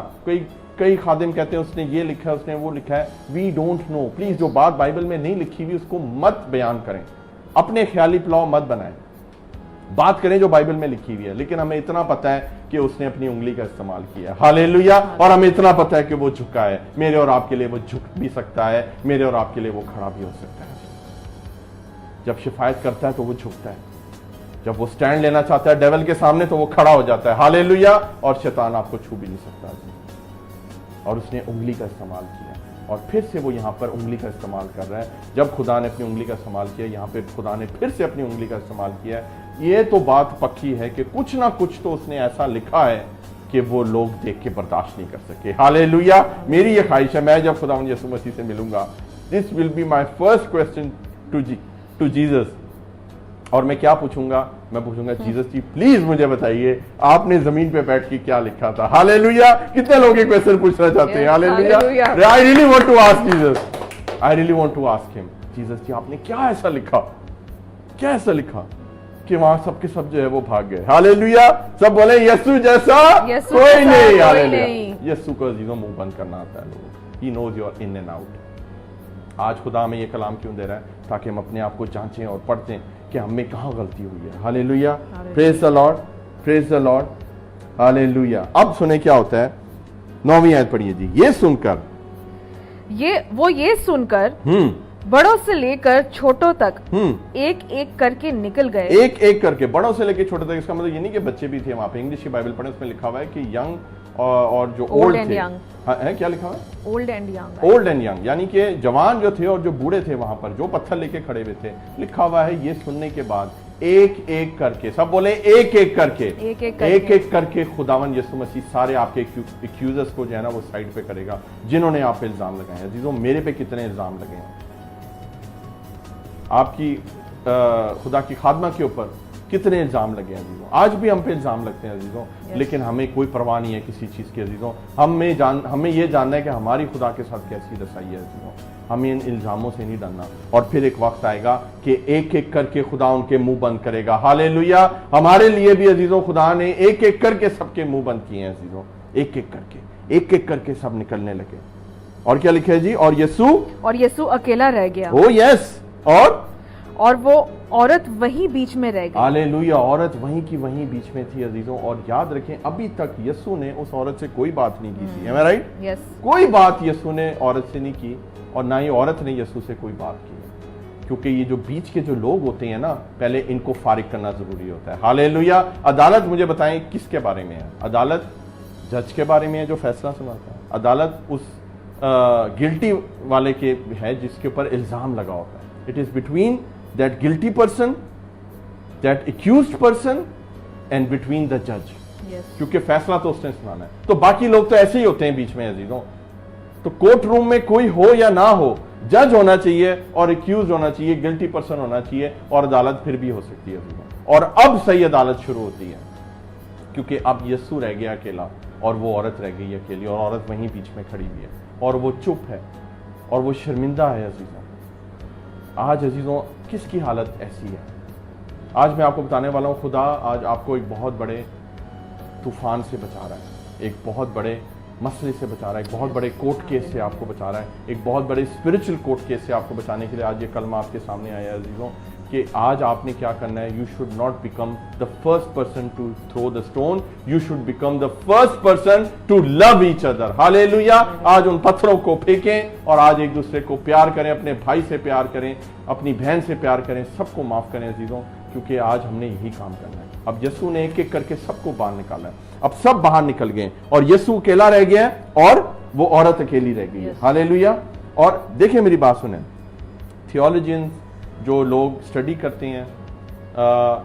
[SPEAKER 1] कई खादिम कहते हैं उसने ये लिखा है, उसने वो लिखा है। We don't know. प्लीज, जो बात बाइबल में नहीं लिखी हुई उसको मत बयान करें, अपने ख्याली पुलाव मत बनाएं। बात करें जो बाइबल में लिखी हुई है। लेकिन हमें इतना पता है कि उसने अपनी उंगली का इस्तेमाल किया। हालेलुया। और हमें इतना पता है कि वो झुका है। मेरे और आपके लिए वो झुक भी सकता है, मेरे और आपके लिए वो खड़ा भी हो सकता है। जब शिफायत करता है तो वो झुकता है, जब वो स्टैंड लेना चाहता है डेविल के सामने तो वो खड़ा हो जाता है। हालेलुया। और शैतान आपको छू भी नहीं सकता। और उसने उंगली का इस्तेमाल किया, और फिर से वो यहाँ पर उंगली का इस्तेमाल कर रहा है। जब खुदा ने अपनी उंगली का इस्तेमाल किया, यहाँ पे खुदा ने फिर से अपनी उंगली का इस्तेमाल किया। ये तो बात पक्की है कि कुछ ना कुछ तो उसने ऐसा लिखा है कि वो लोग देख के बर्दाश्त नहीं कर सके। हालेलुया। मेरी ये ख्वाहिश है, मैं जब खुदावंद यीशु मसीह से मिलूंगा, this will be my first question to Jesus. और मैं क्या पूछूंगा? मैं पूछूंगा, जीसस जी प्लीज मुझे बताइए आपने जमीन पे बैठ के क्या लिखा था। हालेलुया। कितने लोग ये क्वेश्चन पूछना चाहते हैं? Hallelujah. I really want to ask Jesus, I really want to ask him, Jesus ji आपने क्या ऐसा लिखा, क्या ऐसा लिखा कि वहां सबके सब जो है वो भाग गए। हालेलुया। सब बोले यीशु जैसा कोई नहीं। हालेलुया। यीशु को अजीजों मुंह बंद करना आता है लोगों। He knows your in and out. आज खुदा हमें ये कलाम क्यों दे रहा है? ताकि हम अपने आप को जांचें और पढ़ते कि हमें कहाँ गलती हुई है। Hallelujah. Praise the Lord, praise the Lord. Hallelujah. अब सुने क्या होता है। 9वीं आयत पढ़िए जी। ये सुनकर बड़ों से लेकर छोटों तक एक एक करके निकल गए। एक एक करके, बड़ों से लेकर छोटों तक। इसका मतलब ये नहीं कि बच्चे भी थे वहां पे। इंग्लिश की बाइबल पढ़े, उसमें लिखा हुआ है कि यंग और जो ओल्ड थे। है क्या लिखा हुआ है?
[SPEAKER 2] Old and young.
[SPEAKER 1] Old and young, यानी कि जवान जो थे और जो बूढ़े थे वहां पर, जो पत्थर लेके खड़े हुए थे। लिखा हुआ है ये सुनने के बाद एक एक करके, सब बोले एक एक करके खुदावन यीशु मसीह सारे आपके एक्यूजर्स को जो है ना वो साइड पे करेगा, जिन्होंने आप पे इल्जाम लगाए हैं। अजीजों, मेरे पे कितने इल्जाम लगे हैं? आपकी खुदा की खादमा के ऊपर कितने इल्जाम लगे हैं अजीजों? आज भी हम पे इल्जाम लगते हैं अजीजों। लेकिन हमें कोई परवाह नहीं है किसी चीज की अजीजों। हमें ये जानना है कि हमारी खुदा के साथ कैसी रसाई है अजीजों। हमें इन इल्जामों से नहीं डरना। और फिर एक वक्त आएगा कि एक एक करके खुदा उनके मुंह बंद करेगा। हालेलुया। हमारे लिए भी अजीजों खुदा ने एक एक करके सबके मुंह बंद किए हैं अजीजों। एक एक करके सब निकलने लगे। और क्या लिखे है जी? और यीशु अकेला रह गया। ओ यस। और वो औरत वहीं बीच में रह गई। हालेलुया। औरत वहीं की वहीं बीच में थी अजीजों। और याद रखें, अभी तक यीशु ने उस औरत से कोई बात नहीं की थी। एम आई राइट? यस। कोई बात यीशु ने औरत से नहीं की, और ना ही औरत ने यीशु से कोई बात की। क्योंकि ये जो बीच के जो लोग होते हैं ना, पहले इनको फारिग करना जरूरी होता है। हालेलुया। अदालत मुझे बताएं किसके बारे में है? अदालत जज के बारे में है जो फैसला सुनाता है। अदालत उस गिल्टी वाले के है जिसके ऊपर इल्जाम लगा होता है। It is between that guilty person, that accused person and between the जज। क्योंकि फैसला तो उसने सुनाना है। तो बाकी लोग तो ऐसे ही होते हैं बीच में अजीजों। तो कोर्ट रूम में कोई हो या ना हो, जज होना चाहिए और एक्यूज होना चाहिए, गिल्टी पर्सन होना चाहिए, और अदालत फिर भी हो सकती है अजीजों। और अब सही अदालत शुरू होती है, क्योंकि अब यस्सु रह गया अकेला और वो औरत रह गई अकेली, और औरत वहीं बीच में खड़ी हुई है और वो चुप है और वो शर्मिंदा है अजीजों। आज अजीजों किसकी हालत ऐसी है? आज मैं आपको बताने वाला हूं, खुदा आज आपको एक बहुत बड़े तूफान से बचा रहा है, एक बहुत बड़े मसले से बचा रहा है, एक बहुत बड़े कोर्ट केस से आपको बचा रहा है, एक बहुत बड़े स्पिरिचुअल कोर्ट केस से आपको बचाने के लिए आज ये कलमा आपके सामने आया है अजीजों, कि आज आपने क्या करना है। You should not become the first person to throw the stone, you should become the first person to love each other. Hallelujah. आज उन पत्थरों को फेंकें और आज एक दूसरे को प्यार करें, अपने भाई से प्यार करें, अपनी बहन से प्यार करें, सबको माफ करें अजीजों, क्योंकि आज हमने यही काम करना है। अब यस्सु ने एक एक करके सबको बाहर निकाला है। अब सब बाहर निकल गए और यस्सु अकेला रह गया और वो औरत अकेली रह गई है। हालेलुया। और देखिए मेरी बात सुने, थियोलॉजियंस जो लोग स्टडी करते हैं,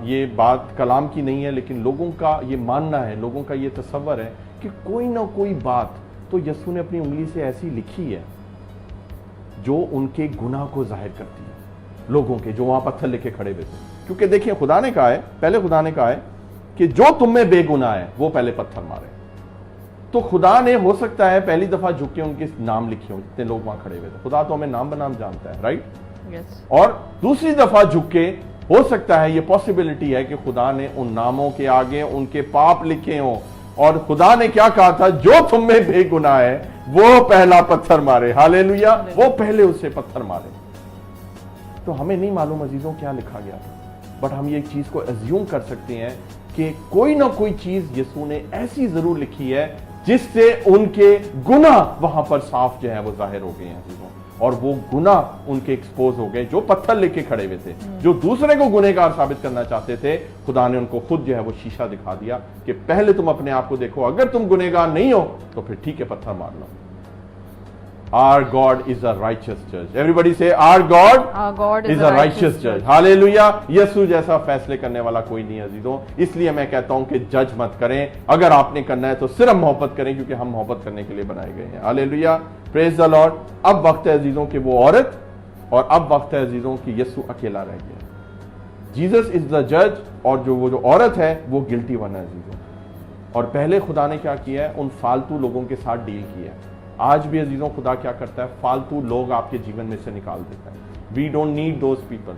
[SPEAKER 1] ये बात कलाम की नहीं है, लेकिन लोगों का ये मानना है, लोगों का ये तसव्वुर है कि कोई ना कोई बात तो यस्सु ने अपनी उंगली से ऐसी लिखी है जो उनके गुनाह को जाहिर करती है, लोगों के जो वहां पत्थर लेके खड़े हुए थे। क्योंकि देखिए खुदा ने कहा है, पहले खुदा ने कहा है कि जो तुम में बेगुनाह है वो पहले पत्थर मारे। तो खुदा ने हो सकता है पहली दफा झुक के उनके नाम लिखे हो, जितने लोग वहां खड़े हुए थे। खुदा तो हमें नाम बनाम जानता है, राइट? और दूसरी दफा झुक के हो सकता है, ये पॉसिबिलिटी है कि खुदा ने उन नामों के आगे उनके पाप लिखे हों, और खुदा ने क्या कहा था, जो तुम में बेगुनाह है वो पहला पत्थर मारे। हालेलुया। वो पहले उससे पत्थर मारे। तो हमें नहीं मालूम अजीजों क्या लिखा गया था, बट हम ये चीज को अज्यूम कर सकते हैं कि कोई ना कोई चीज यीशु ने ऐसी जरूर लिखी है जिससे उनके गुनाह वहां पर साफ जो है वो जाहिर हो गए हैं अजीजों, और वो गुनाह उनके एक्सपोज हो गए। जो पत्थर लेके खड़े हुए थे, जो दूसरे को गुनहगार साबित करना चाहते थे, खुदा ने उनको खुद जो है वो शीशा दिखा दिया कि पहले तुम अपने आप को देखो, अगर तुम गुनहगार नहीं हो तो फिर ठीक है, पत्थर मार लो। Our God is a righteous judge. Everybody say, our God is a righteous judge. Hallelujah. यीशु जैसा फैसले करने वाला कोई नहीं है अजीजों। इसलिए मैं कहता हूं कि जज मत करें, अगर आपने करना है तो सिर्फ मोहब्बत करें, क्योंकि हम मोहब्बत करने के लिए बनाए गए हैं। हालेलुया। Praise the Lord. अब वक्त है अजीजों कि वो औरत, और अब वक्त है अजीजों कि यीशु अकेला रह गया। जीसस इज द जज, और वो जो औरत है वो गिल्टी वन है अजीजों। और पहले खुदा ने क्या किया है, उन फालतू लोगों के साथ डील किया है। आज भी अजीजों खुदा क्या करता है, फालतू लोग आपके जीवन में से निकाल देता है। We don't need those people.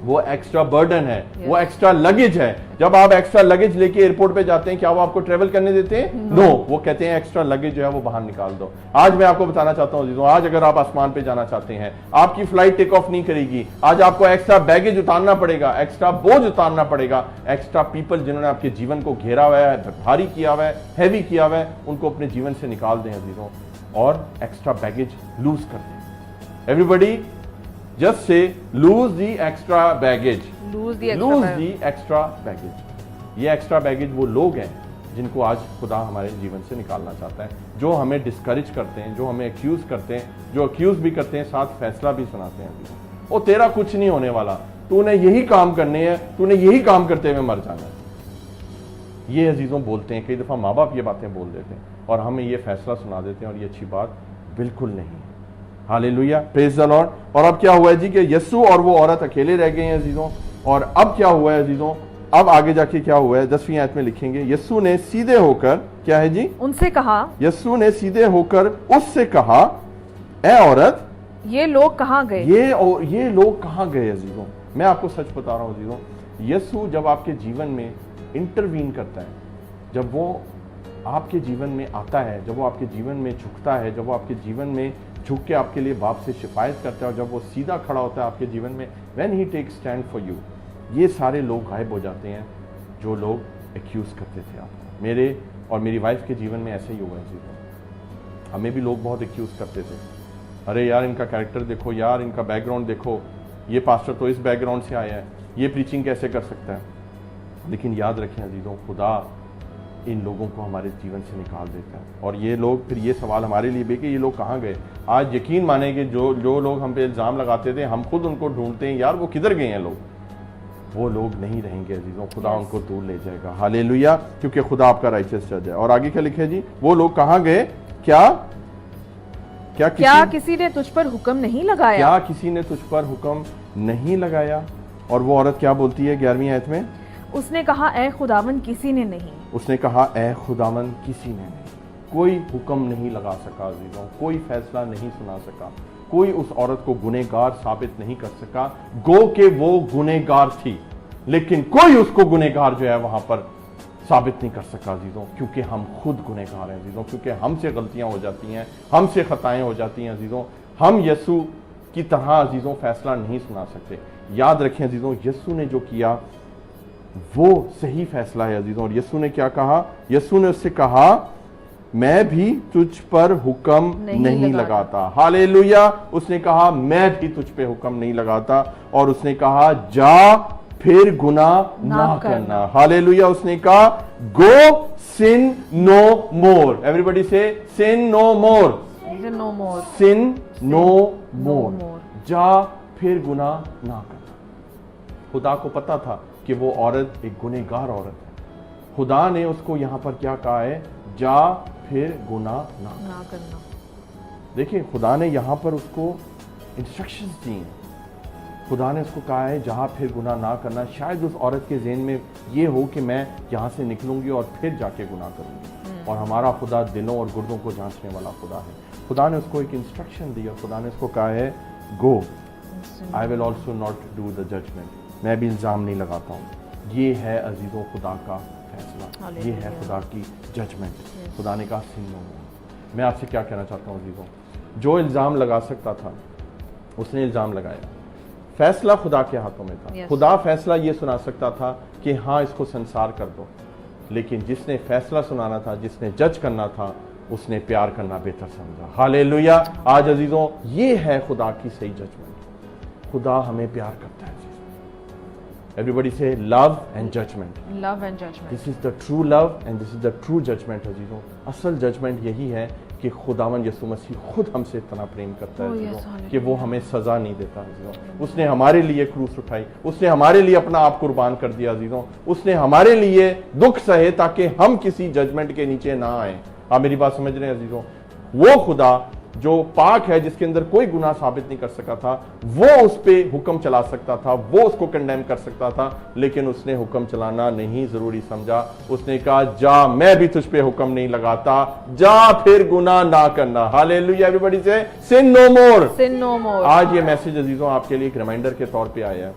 [SPEAKER 1] वो एक्स्ट्रा बर्डन है, वो एक्स्ट्रा लगेज है। जब आप एक्स्ट्रा लगेज लेके एयरपोर्ट पे जाते हैं, क्या वो आपको ट्रेवल करने देते हैं? नो। वो कहते हैं एक्स्ट्रा लगेज जो है वो बाहर निकाल दो। आज मैं आपको बताना चाहता हूं अजीजों, आज अगर आप आसमान पे जाना चाहते हैं, आपकी फ्लाइट टेक ऑफ नहीं करेगी, आज आपको एक्स्ट्रा बैगेज उतारना पड़ेगा, एक्स्ट्रा बोझ उतारना पड़ेगा। एक्स्ट्रा पीपल जिन्होंने आपके जीवन को घेरा हुआ है, भारी किया हुआ है, हैवी किया हुआ है, उनको अपने जीवन से निकाल दें अजीजों, और एक्स्ट्रा बैगेज लूज कर दें। एवरीबडी जस्ट से लूज दी एक्स्ट्रा बैगेज, लूज दी एक्स्ट्रा बैगेज। ये एक्स्ट्रा बैगेज वो लोग हैं जिनको आज खुदा हमारे जीवन से निकालना चाहता है, जो हमें डिस्करेज करते हैं, जो हमें एक्यूज करते हैं, जो एक्यूज भी करते हैं, साथ फैसला भी सुनाते हैं। वो तेरा कुछ नहीं होने वाला, तूने यही काम करने हैं, तूने यही काम करते हुए मर जाना है। ये अजीजों बोलते हैं, कई दफा माँ बाप ये बातें बोल देते हैं और हमें ये फैसला सुना देते हैं, और ये अच्छी बात बिल्कुल नहीं है। हालेलुया। Praise the Lord. और अब क्या हुआ है जी कि यीशु और वो औरत अकेले रह गए हैं अजीजों। और अब क्या हुआ है अजीजों, अब आगे जाके क्या हुआ है 10वीं आयत में लिखेंगे, यीशु ने सीधे होकर, क्या है जी,
[SPEAKER 2] उनसे कहा, यीशु
[SPEAKER 1] ने सीधे होकर उससे कहा, ए औरत,
[SPEAKER 2] ये लोग कहाँ गए?
[SPEAKER 1] ये लोग कहाँ गए अजीजों? मैं आपको सच बता रहा हूं अजीजों, यीशु जब आपके जीवन में इंटरवीन करता है, जब वो आपके जीवन में आता है, जब वो आपके जीवन में झुकता है, जब वो आपके जीवन में झुक के आपके लिए बाप से शिफायत करता है, और जब वो सीधा खड़ा होता है आपके जीवन में, when he takes stand for you, ये सारे लोग गायब हो जाते हैं जो लोग एक्यूज करते थे आपको। मेरे और मेरी वाइफ के जीवन में ऐसे ही हुआ है जीवन। हमें भी लोग बहुत एक्यूज करते थे, अरे यार इनका कैरेक्टर देखो, यार इनका बैकग्राउंड देखो, ये पास्टर तो इस बैकग्राउंड से आया है, ये प्रीचिंग कैसे कर सकता है। लेकिन याद रखें अजीजों, खुदा इन लोगों को हमारे जीवन से निकाल देता है। और ये लोग, फिर ये सवाल हमारे लिए भी कि ये लोग कहाँ गए। आज यकीन माने कि जो लोग हम पे इल्ज़ाम लगाते थे, हम खुद उनको ढूंढते हैं, यार वो किधर गए हैं लोग, वो लोग नहीं रहेंगे अजीजों, खुदा उनको दूर ले जाएगा। हालेलुया, क्योंकि खुदा आपका राइचियस जज है। और आगे क्या लिखे जी, वो लोग कहाँ गए, क्या
[SPEAKER 2] किसी ने तुझ पर हुक्म नहीं लगाया,
[SPEAKER 1] क्या किसी ने तुझ पर हुक्म नहीं लगाया। और वो औरत क्या बोलती है 11वीं आयत में,
[SPEAKER 2] उसने कहा ए खुदावन किसी ने नहीं,
[SPEAKER 1] उसने कहा ए खुदावन किसी ने नहीं। कोई हुक्म नहीं लगा सका अजीजों, कोई फैसला नहीं सुना सका, कोई उस औरत को गुनहगार साबित नहीं कर सका। गो के वो गुनहगार थी, लेकिन कोई उसको गुनहगार जो है वहां पर साबित नहीं कर सका अजीजों, क्योंकि हम खुद गुनहगार हैं अजीजों, क्योंकि हमसे गलतियां हो जाती हैं, हमसे खताएं हो जाती हैं अजीजों। हम यीशु की तरह अजीजों फैसला नहीं सुना सकते। याद रखें अजीजों, यीशु ने जो किया वो सही फैसला है अजीजों। और यीशु ने क्या कहा, यीशु ने उससे कहा मैं भी तुझ पर हुक्म नहीं लगाता। हालेलुया, उसने कहा मैं भी तुझ पे हुक्म नहीं लगाता। और उसने कहा जा फिर गुनाह ना करना। हालेलुया, उसने कहा गो सिन नो मोर। एवरीबडी से सिन नो मोर, सिन नो मोर। जा फिर गुनाह ना करना। खुदा को पता था कि वो औरत एक गुनहगार औरत है। खुदा ने उसको यहां पर क्या कहा है, जा फिर गुनाह ना करना। देखिए, खुदा ने यहां पर उसको इंस्ट्रक्शंस दी हैं। खुदा ने उसको कहा है जहां फिर गुनाह ना करना। शायद उस औरत के ज़हन में ये हो कि मैं यहां से निकलूंगी और फिर जाके गुनाह करूंगी। और हमारा खुदा दिलों और गुर्दों को जांचने वाला खुदा है। खुदा ने उसको एक इंस्ट्रक्शन दी और खुदा ने उसको कहा है go, I will also not do the judgement. मैं भी इल्ज़ाम नहीं लगाता हूँ। ये है अजीज़ों खुदा का फैसला, ये है खुदा की जजमेंट। खुदा ने कहा सिन नो मोर। मैं आपसे क्या कहना चाहता हूँ अजीज़ों, जो इल्ज़ाम लगा सकता था उसने इल्ज़ाम लगाया। फैसला खुदा के हाथों में था। खुदा फैसला ये सुना सकता था कि हाँ इसको संसार कर दो, लेकिन जिसने फैसला सुनाना था, जिसने जज करना था, उसने प्यार करना बेहतर समझा। हालेलुया। आज अजीजों, ये है खुदा की सही जजमेंट। खुदा हमें प्यार करता है। Everybody say love and judgment.
[SPEAKER 2] Love and judgment.
[SPEAKER 1] This is the true love and this is the true judgment अजीजों। असल जजमेंट यही है कि खुदावन यीशु मसीह खुद हमसे इतना प्रेम करता है अजीजों कि वो हमें सजा नहीं देता अजीजों। उसने हमारे लिए क्रूस उठाई, उसने हमारे लिए अपना आप कुर्बान कर दिया अजीजों। उसने हमारे लिए दुख सहे ताकि हम किसी जजमेंट के नीचे ना आए। आप मेरी बात समझ रहे हैं अजीजों? वो खुदा जो पाक है, जिसके अंदर कोई गुनाह साबित नहीं कर सका था, वो उस पे हुक्म चला सकता था, वो उसको कंडेम कर सकता था, लेकिन उसने हुक्म चलाना नहीं जरूरी समझा। उसने कहा जा, मैं भी तुझ पे हुक्म नहीं लगाता, जा फिर गुनाह ना करना। हालेलुया। एवरीबॉडी से सिन नो मोर,
[SPEAKER 2] सिन नो मोर।
[SPEAKER 1] आज ये मैसेज अजीजों आपके लिए एक रिमाइंडर के तौर पे आया है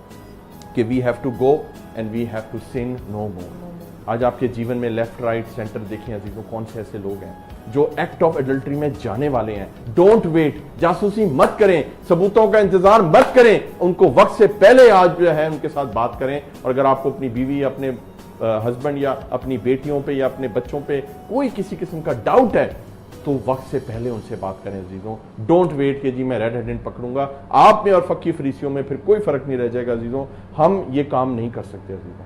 [SPEAKER 1] कि we have to go and we have to sin no more. आज आपके जीवन में लेफ्ट राइट सेंटर देखें अजीजों, कौन से ऐसे लोग हैं जो एक्ट ऑफ एडल्ट्री में जाने वाले हैं। डोंट वेट, जासूसी मत करें, सबूतों का इंतजार मत करें, उनको वक्त से पहले आज जो है उनके साथ बात करें। और अगर आपको अपनी बीवी, अपने हस्बैंड या अपनी बेटियों पे या अपने बच्चों पे कोई किसी किस्म का डाउट है, तो वक्त से पहले उनसे बात करें अजीजों। डोंट वेट कि जी मैं रेड हैंडेड पकड़ूंगा। आप में और फक्की फरीसियों में फिर कोई फर्क नहीं रह जाएगा अजीजों। हम ये काम नहीं कर सकते अजीजों।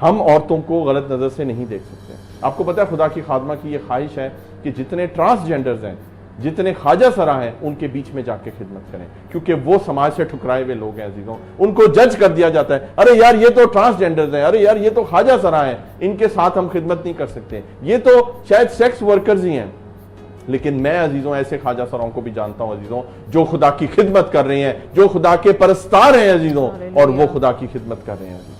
[SPEAKER 1] हम औरतों को गलत नजर से नहीं देख सकते। आपको पता है खुदा की खादमा की ये ख्वाहिश है कि जितने ट्रांसजेंडर्स हैं, जितने ख्वाजा सरा हैं, उनके बीच में जाके खिदमत करें, क्योंकि वो समाज से ठुकराए हुए लोग हैं अजीजों। उनको जज कर दिया जाता है, अरे यार ये तो ट्रांसजेंडर्स हैं, अरे यार ये तो ख्वाजा सरा हैं, इनके साथ हम खिदमत नहीं कर सकते, ये तो शायद सेक्स वर्कर्स ही हैं। लेकिन मैं अजीजों ऐसे ख्वाजा सराओं को भी जानता हूं अजीजों, जो खुदा की खिदमत कर रहे हैं, जो खुदा के परस्तार हैं अजीजों, और वो खुदा की खिदमत कर रहे हैं अजीजों।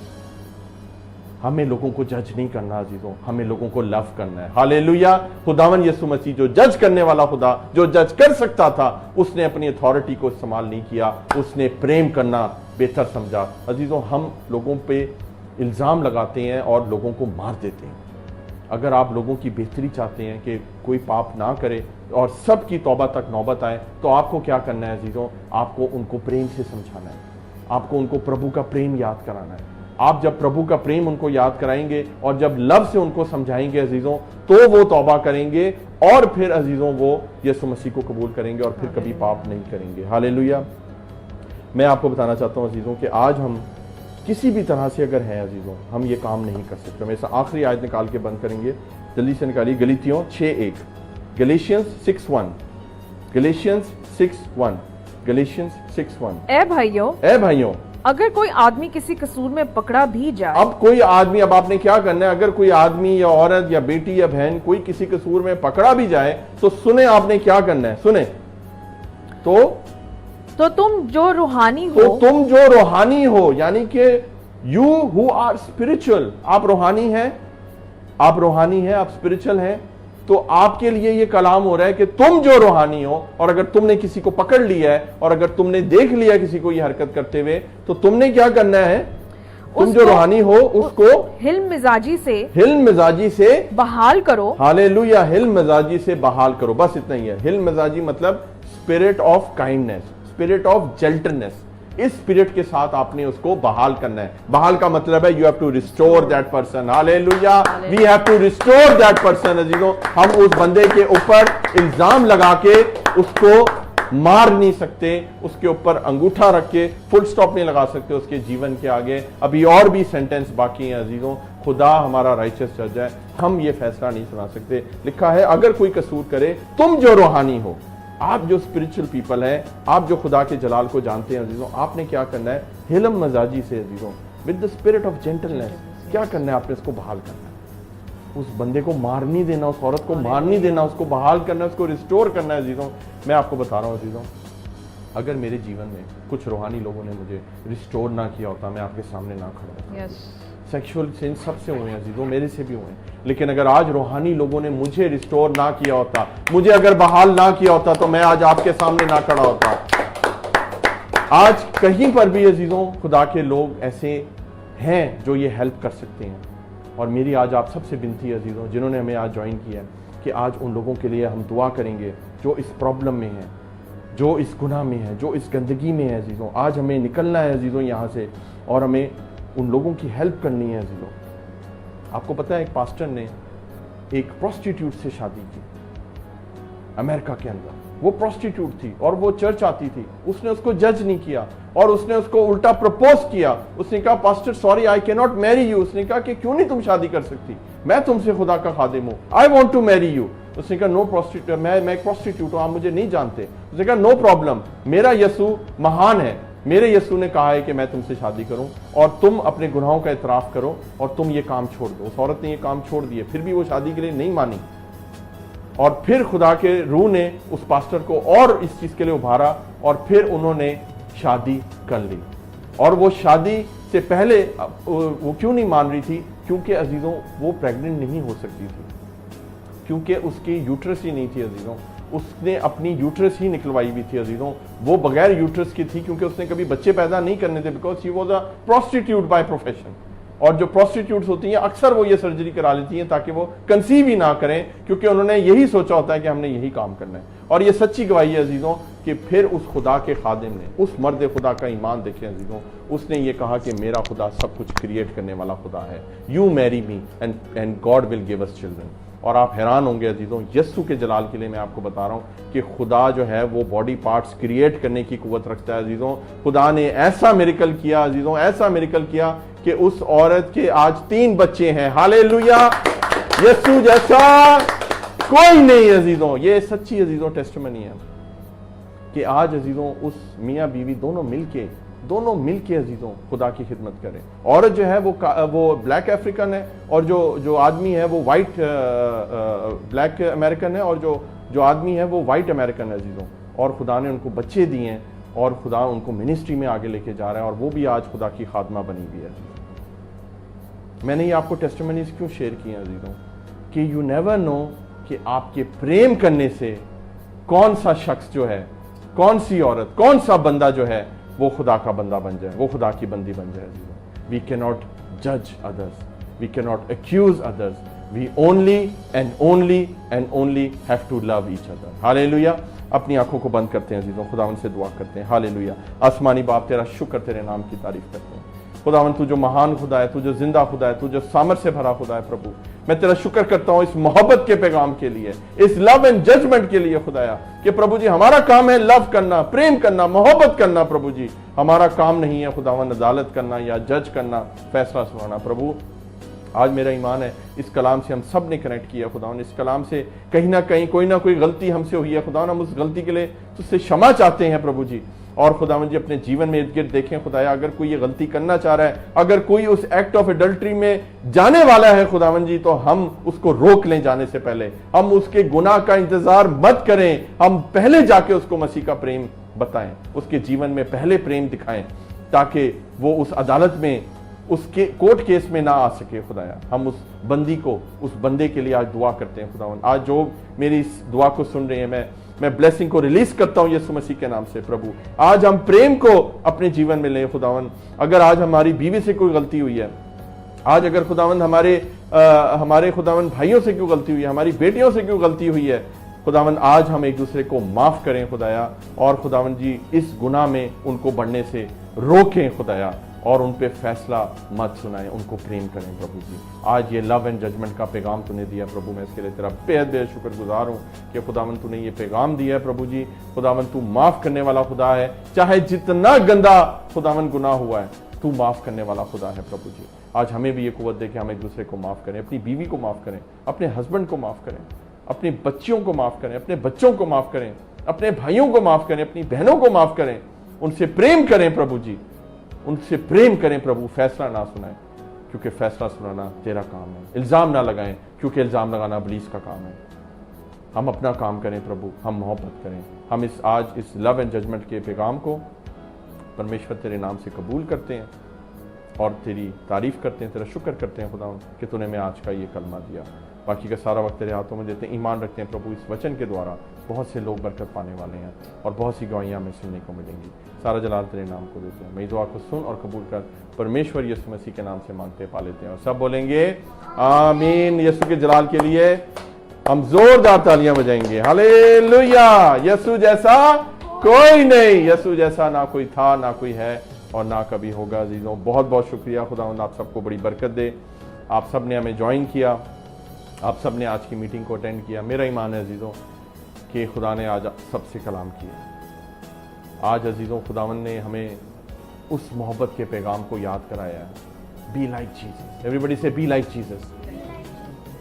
[SPEAKER 1] हमें लोगों को जज नहीं करना अजीजों, हमें लोगों को लव करना है। हालेलुया। खुदावन यीशु मसीह जो जज करने वाला खुदा, जो जज कर सकता था, उसने अपनी अथॉरिटी को इस्तेमाल नहीं किया, उसने प्रेम करना बेहतर समझा। अजीजों, हम लोगों पे इल्ज़ाम लगाते हैं और लोगों को मार देते हैं। अगर आप लोगों की बेहतरी चाहते हैं कि कोई पाप ना करे और सबकी तौबा तक नौबत आए, तो आपको क्या करना है अजीजों? आपको उनको प्रेम से समझाना है, आपको उनको प्रभु का प्रेम याद कराना है। आप जब प्रभु का प्रेम उनको याद कराएंगे और जब लव से उनको समझाएंगे अजीजों, तो वो तौबा करेंगे और फिर अजीजों वो यीशु मसीह को कबूल करेंगे और फिर कभी पाप नहीं करेंगे। हालेलुया। मैं आपको बताना चाहता हूँ अजीज़ों कि आज हम किसी भी तरह से अगर हैं अजीज़ों, हम ये काम नहीं कर सकते। हम ऐसा आखिरी आयत निकाल के बंद करेंगे, जल्दी से निकालिए, गलीतियों 6:1, गलेशियंस 6:1, गलेशियंस 6:1, गलेशियंस 6:1।
[SPEAKER 2] ए भाइयों, अगर कोई आदमी किसी कसूर में पकड़ा भी जाए।
[SPEAKER 1] अब कोई आदमी, अब आपने क्या करना है, अगर कोई आदमी या औरत या बेटी या बहन कोई किसी कसूर में पकड़ा भी जाए तो सुने आपने क्या करना है, सुने। तो
[SPEAKER 2] तुम जो रूहानी
[SPEAKER 1] हो, यानी कि यू हु आर स्पिरिचुअल, आप रूहानी हैं, आप स्पिरिचुअल हैं, तो आपके लिए ये कलाम हो रहा है कि तुम जो रूहानी हो, और अगर तुमने किसी को पकड़ लिया है और अगर तुमने देख लिया किसी को ये हरकत करते हुए, तो तुमने क्या करना है, तुम जो रूहानी हो उसको
[SPEAKER 2] हिल्म मिजाजी से बहाल करो।
[SPEAKER 1] हालेलुया, हिल्म मिजाजी से बहाल करो, बस इतना ही है। हिल्म मिजाजी मतलब spirit of kindness, spirit of gentleness, इस स्पिरिट के साथ आपने उसको बहाल करना है। बहाल का मतलब है you have to restore that person. Hallelujah, we have to restore that person. अजीजों, हम उस बंदे के ऊपर इल्जाम लगा के उसको मार नहीं सकते, उसके ऊपर अंगूठा रख के फुल स्टॉप नहीं लगा सकते उसके जीवन के आगे। अभी और भी सेंटेंस बाकी हैं अजीजों। खुदा हमारा राइचस जज है, हम ये फैसला नहीं सुना सकते। लिखा है अगर कोई कसूर करे, तुम जो रूहानी हो, आप जो स्पिरिचुअल पीपल हैं, आप जो खुदा के जलाल को जानते हैं अजीजों, आपने क्या करना है, हिलम मजाजी से अजीजों, with the spirit of gentleness, क्या करना है, आपने इसको बहाल करना है। उस बंदे को मार नहीं देना, उस औरत को मार नहीं देना, उसको बहाल करना है, उसको रिस्टोर करना है अजीजों। मैं आपको बता रहा हूँ अजीजों, अगर मेरे जीवन में कुछ रूहानी लोगों ने मुझे रिस्टोर ना किया होता, मैं आपके सामने ना खड़ा होता। सेक्सुअल सिन सबसे हुए हैं अजीजों, मेरे से भी हुए, लेकिन अगर आज रूहानी लोगों ने मुझे रिस्टोर ना किया होता, मुझे अगर बहाल ना किया होता, तो मैं आज आपके सामने ना खड़ा होता। आज कहीं पर भी अजीजों खुदा के लोग ऐसे हैं जो ये हेल्प कर सकते हैं, और मेरी आज आप सबसे विनती है अजीजों, जिन्होंने हमें आज ज्वाइन किया है, कि आज उन लोगों के लिए हम दुआ करेंगे जो इस प्रॉब्लम में है, जो इस गुनाह में है, जो इस गंदगी में है अजीजों। आज हमें निकलना है अजीजों यहाँ से, और हमें उन लोगों की हेल्प करनी है अजीजों। आपको पता है एक पास्टर ने एक प्रोस्टिट्यूट से शादी की अमेरिका के अंदर। वो प्रोस्टिट्यूट थी और वो चर्च आती थी। उसने उसको जज नहीं किया और उसने उसको उल्टा प्रपोज किया। उसने कहा pastor sorry I can not marry you. उसने कहा कि क्यों नहीं तुम शादी कर सकती, मैं तुमसे खुदा का खादिम हूं, I want to marry you. उसने कहा नो प्रोस्टिट्यूट, मैं एक प्रोस्टिट्यूट हूं, आप मुझे नहीं जानते। उसने कहा नो प्रॉब्लम, मेरा यीशु महान है, मेरे यीशु ने कहा है कि मैं तुमसे शादी करूं और तुम अपने गुनाहों का इतराफ करो और तुम ये काम छोड़ दो। उस औरत ने ये काम छोड़ दिए, फिर भी वो शादी के लिए नहीं मानी, और फिर खुदा के रूह ने उस पास्टर को और इस चीज के लिए उभारा, और फिर उन्होंने शादी कर ली। और वो शादी से पहले वो क्यों नहीं मान रही थी, क्योंकि अजीजों वो प्रेग्नेंट नहीं हो सकती थी, क्योंकि उसकी यूट्रस ही नहीं थी अजीजों। उसने अपनी यूट्रस ही निकलवाई हुई थी अजीजों, वो बगैर यूट्रस की थी, क्योंकि उसने कभी बच्चे पैदा नहीं करने थे, because she was a prostitute by profession. और जो प्रोस्टिट्यूट्स होती हैं अक्सर वो ये सर्जरी करा लेती हैं ताकि वो कंसीव ही ना करें, क्योंकि उन्होंने यही सोचा होता है कि हमने यही काम करना है। और ये सच्ची गवाही है अजीजों कि फिर उस खुदा के खादिम ने, उस मर्द खुदा का ईमान देखें अजीजों, उसने ये कहा कि मेरा खुदा सब कुछ क्रिएट करने वाला खुदा है, you marry me and God will give us children. और आप हैरान होंगे अजीजों, यस्सु के जलाल के लिए मैं आपको बता रहा हूं कि खुदा जो है वो बॉडी पार्ट्स क्रिएट करने की कुव्वत रखता है अजीजों। खुदा ने ऐसा मिरेकल किया अजीजों, ऐसा मिरेकल किया कि उस औरत के आज 3 बच्चे हैं। हालेलुया, यस्सु जैसा कोई नहीं अजीजों। ये सच्ची अजीजों टेस्टिमनी है कि आज अजीजों उस मियाँ बीवी दोनों मिलके अजीजों खुदा की खिदमत करें। औरत जो है वो ब्लैक अफ्रीकन है, और जो आदमी है वो वाइट ब्लैक अमेरिकन है, और जो आदमी है वो वाइट अमेरिकन है अजीजों। और खुदा ने उनको बच्चे दिए हैं, और खुदा उनको मिनिस्ट्री में आगे लेके जा रहा है, और वो भी आज खुदा की खादमा बनी हुई है। मैंने ये आपको टेस्टिमनीज क्यों शेयर किए हैं अजीजों, कि यू नेवर नो कि आपके प्रेम करने से कौन सा शख्स जो है, कौन सी औरत, कौन सा बंदा जो है वो खुदा का बंदा बन जाए, वो खुदा की बंदी बन जाए। वी कैन नॉट जज others, we can not accuse others, we only and only have to love each other. Hallelujah. अपनी आंखों को बंद करते हैं अजीजों, खुदा उनसे दुआ करते हैं। हालेलुया। आसमानी बाप तेरा शुक्र, तेरे नाम की तारीफ करते हैं खुदावन तू जो महान खुदा है, तू जो जिंदा खुदा है, तू जो सामर्थ्य से भरा खुदा है प्रभु, मैं तेरा शुक्र करता हूं इस मोहब्बत के पैगाम के लिए, इस लव एंड जजमेंट के लिए खुदाया, कि प्रभु जी हमारा काम है लव करना, प्रेम करना, मोहब्बत करना प्रभु जी, हमारा काम नहीं है खुदावन अदालत करना या जज करना, फैसला सुनाना। प्रभु आज मेरा ईमान है इस कलाम से हम सब ने कनेक्ट किया खुदावन, इस कलाम से कहीं ना कहीं कोई ना कोई गलती हमसे हुई है खुदावन, हम उस गलती के लिए तुझसे क्षमा चाहते हैं प्रभु जी। और खुदावन जी अपने जीवन में इर्द गिर्द देखें खुदाया, अगर कोई ये गलती करना चाह रहा है, अगर कोई उस एक्ट ऑफ एडल्ट्री में जाने वाला है खुदावन जी, तो हम उसको रोक लें जाने से पहले, हम उसके गुनाह का इंतजार मत करें, हम पहले जाके उसको मसीह का प्रेम बताएं, उसके जीवन में पहले प्रेम दिखाएं, ताकि वो उस अदालत में, उसके कोर्ट केस में ना आ सके खुदाया। हम उस बंदी को, उस बंदे के लिए आज दुआ करते हैं खुदावन। आज जो मेरी इस दुआ को सुन रहे हैं, मैं ब्लेसिंग को रिलीज करता हूं यीशु मसीह के नाम से प्रभु। आज हम प्रेम को अपने जीवन में लें खुदावन। अगर आज हमारी बीवी से कोई गलती हुई है, आज अगर खुदावन हमारे खुदावन भाइयों से क्यों गलती हुई है, हमारी बेटियों से क्यों गलती हुई है खुदावन, आज हम एक दूसरे को माफ करें खुदाया, और खुदावन जी इस गुनाह में उनको बढ़ने से रोकें खुदाया, और उन पे फैसला मत सुनाएं, उनको प्रेम करें प्रभु जी। आज ये लव एंड जजमेंट का पैगाम तूने दिया प्रभु, मैं इसके लिए तेरा बेहद बेहद शुक्रगुजार हूँ कि खुदावन तूने ये पैगाम दिया है प्रभु जी। खुदावन तू माफ करने वाला खुदा है, चाहे जितना गंदा खुदावन गुनाह हुआ है, तू माफ करने वाला खुदा है प्रभु जी। आज हमें भी ये कुव्वत दे कि हम एक दूसरे को माफ करें, अपनी बीवी को माफ करें, अपने हस्बैंड को माफ करें, अपनी बच्चियों को माफ करें, अपने बच्चों को माफ करें, अपने भाइयों को माफ करें, अपनी बहनों को माफ करें, उनसे प्रेम करें प्रभु जी, उनसे प्रेम करें प्रभु। फैसला ना सुनाएं, क्योंकि फैसला सुनाना तेरा काम है। इल्जाम ना लगाएं, क्योंकि इल्जाम लगाना इब्लीस का काम है। हम अपना काम करें प्रभु, हम मोहब्बत करें। हम आज इस लव एंड जजमेंट के पैगाम को परमेश्वर तेरे नाम से कबूल करते हैं और तेरी तारीफ करते हैं, तेरा शुक्र करते हैं खुदा कि तूने मैं आज का ये कलमा दिया। बाकी का सारा वक्त तेरे हाथों में देते हैं, ईमान रखते हैं प्रभु इस वचन के द्वारा बहुत से लोग बरकत पाने वाले हैं और बहुत सी गवाहियाँ हमें सुनने को मिलेंगी। सारा जलाल तेरे नाम को देते हैं। मैं दुआ को सुन और कबूल कर परमेश्वर यीशु मसीह के नाम से मांगते पा लेते हैं, और सब बोलेंगे आमीन। यीशु के जलाल के लिए हम जोरदार तालियां बजाएंगे। हालेलुया। यीशु जैसा कोई नहीं, यीशु जैसा ना कोई था, ना कोई है और ना कभी होगा। अजीजों बहुत बहुत शुक्रिया, खुदावंद आप सबको बड़ी बरकत दे। आप सब ने हमें ज्वाइन किया, आप सब ने आज की मीटिंग को अटेंड किया। मेरा ईमान है अजीजों कि खुदा ने आज सबसे कलाम किया। आज अजीजों खुदावंद ने हमें उस मोहब्बत के पैगाम को याद कराया है। Be like Jesus. एवरीबडी से बी लाइक जीसस।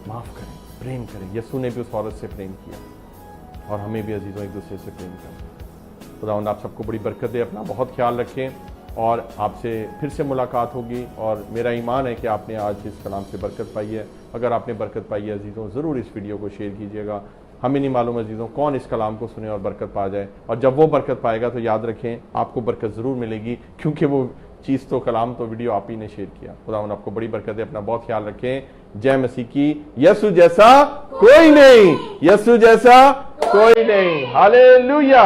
[SPEAKER 1] माफ करें, प्रेम करें। यीशु ने भी उस औरत से प्रेम किया और हमें भी अजीजों एक दूसरे से प्रेम करें। खुदावंद आप सबको बड़ी बरकत दे। अपना बहुत ख्याल रखें और आपसे फिर से मुलाकात होगी। और मेरा ईमान है कि आपने आज इस कलाम से बरकत पाई है। अगर आपने बरकत पाई है अजीज़ों, ज़रूर इस वीडियो को शेयर कीजिएगा। हमें नहीं मालूम अजीज़ों कौन इस कलाम को सुने और बरकत पा जाए, और जब वो बरकत पाएगा तो याद रखें आपको बरकत ज़रूर मिलेगी, क्योंकि वो चीज़ तो कलाम तो वीडियो आप ही ने शेयर किया। खुदावंद आपको बड़ी बरकत दे। अपना बहुत ख्याल रखें। जय मसीह की। यीशु जैसा कोई नहीं, यीशु जैसा कोई नहीं। हालेलुया।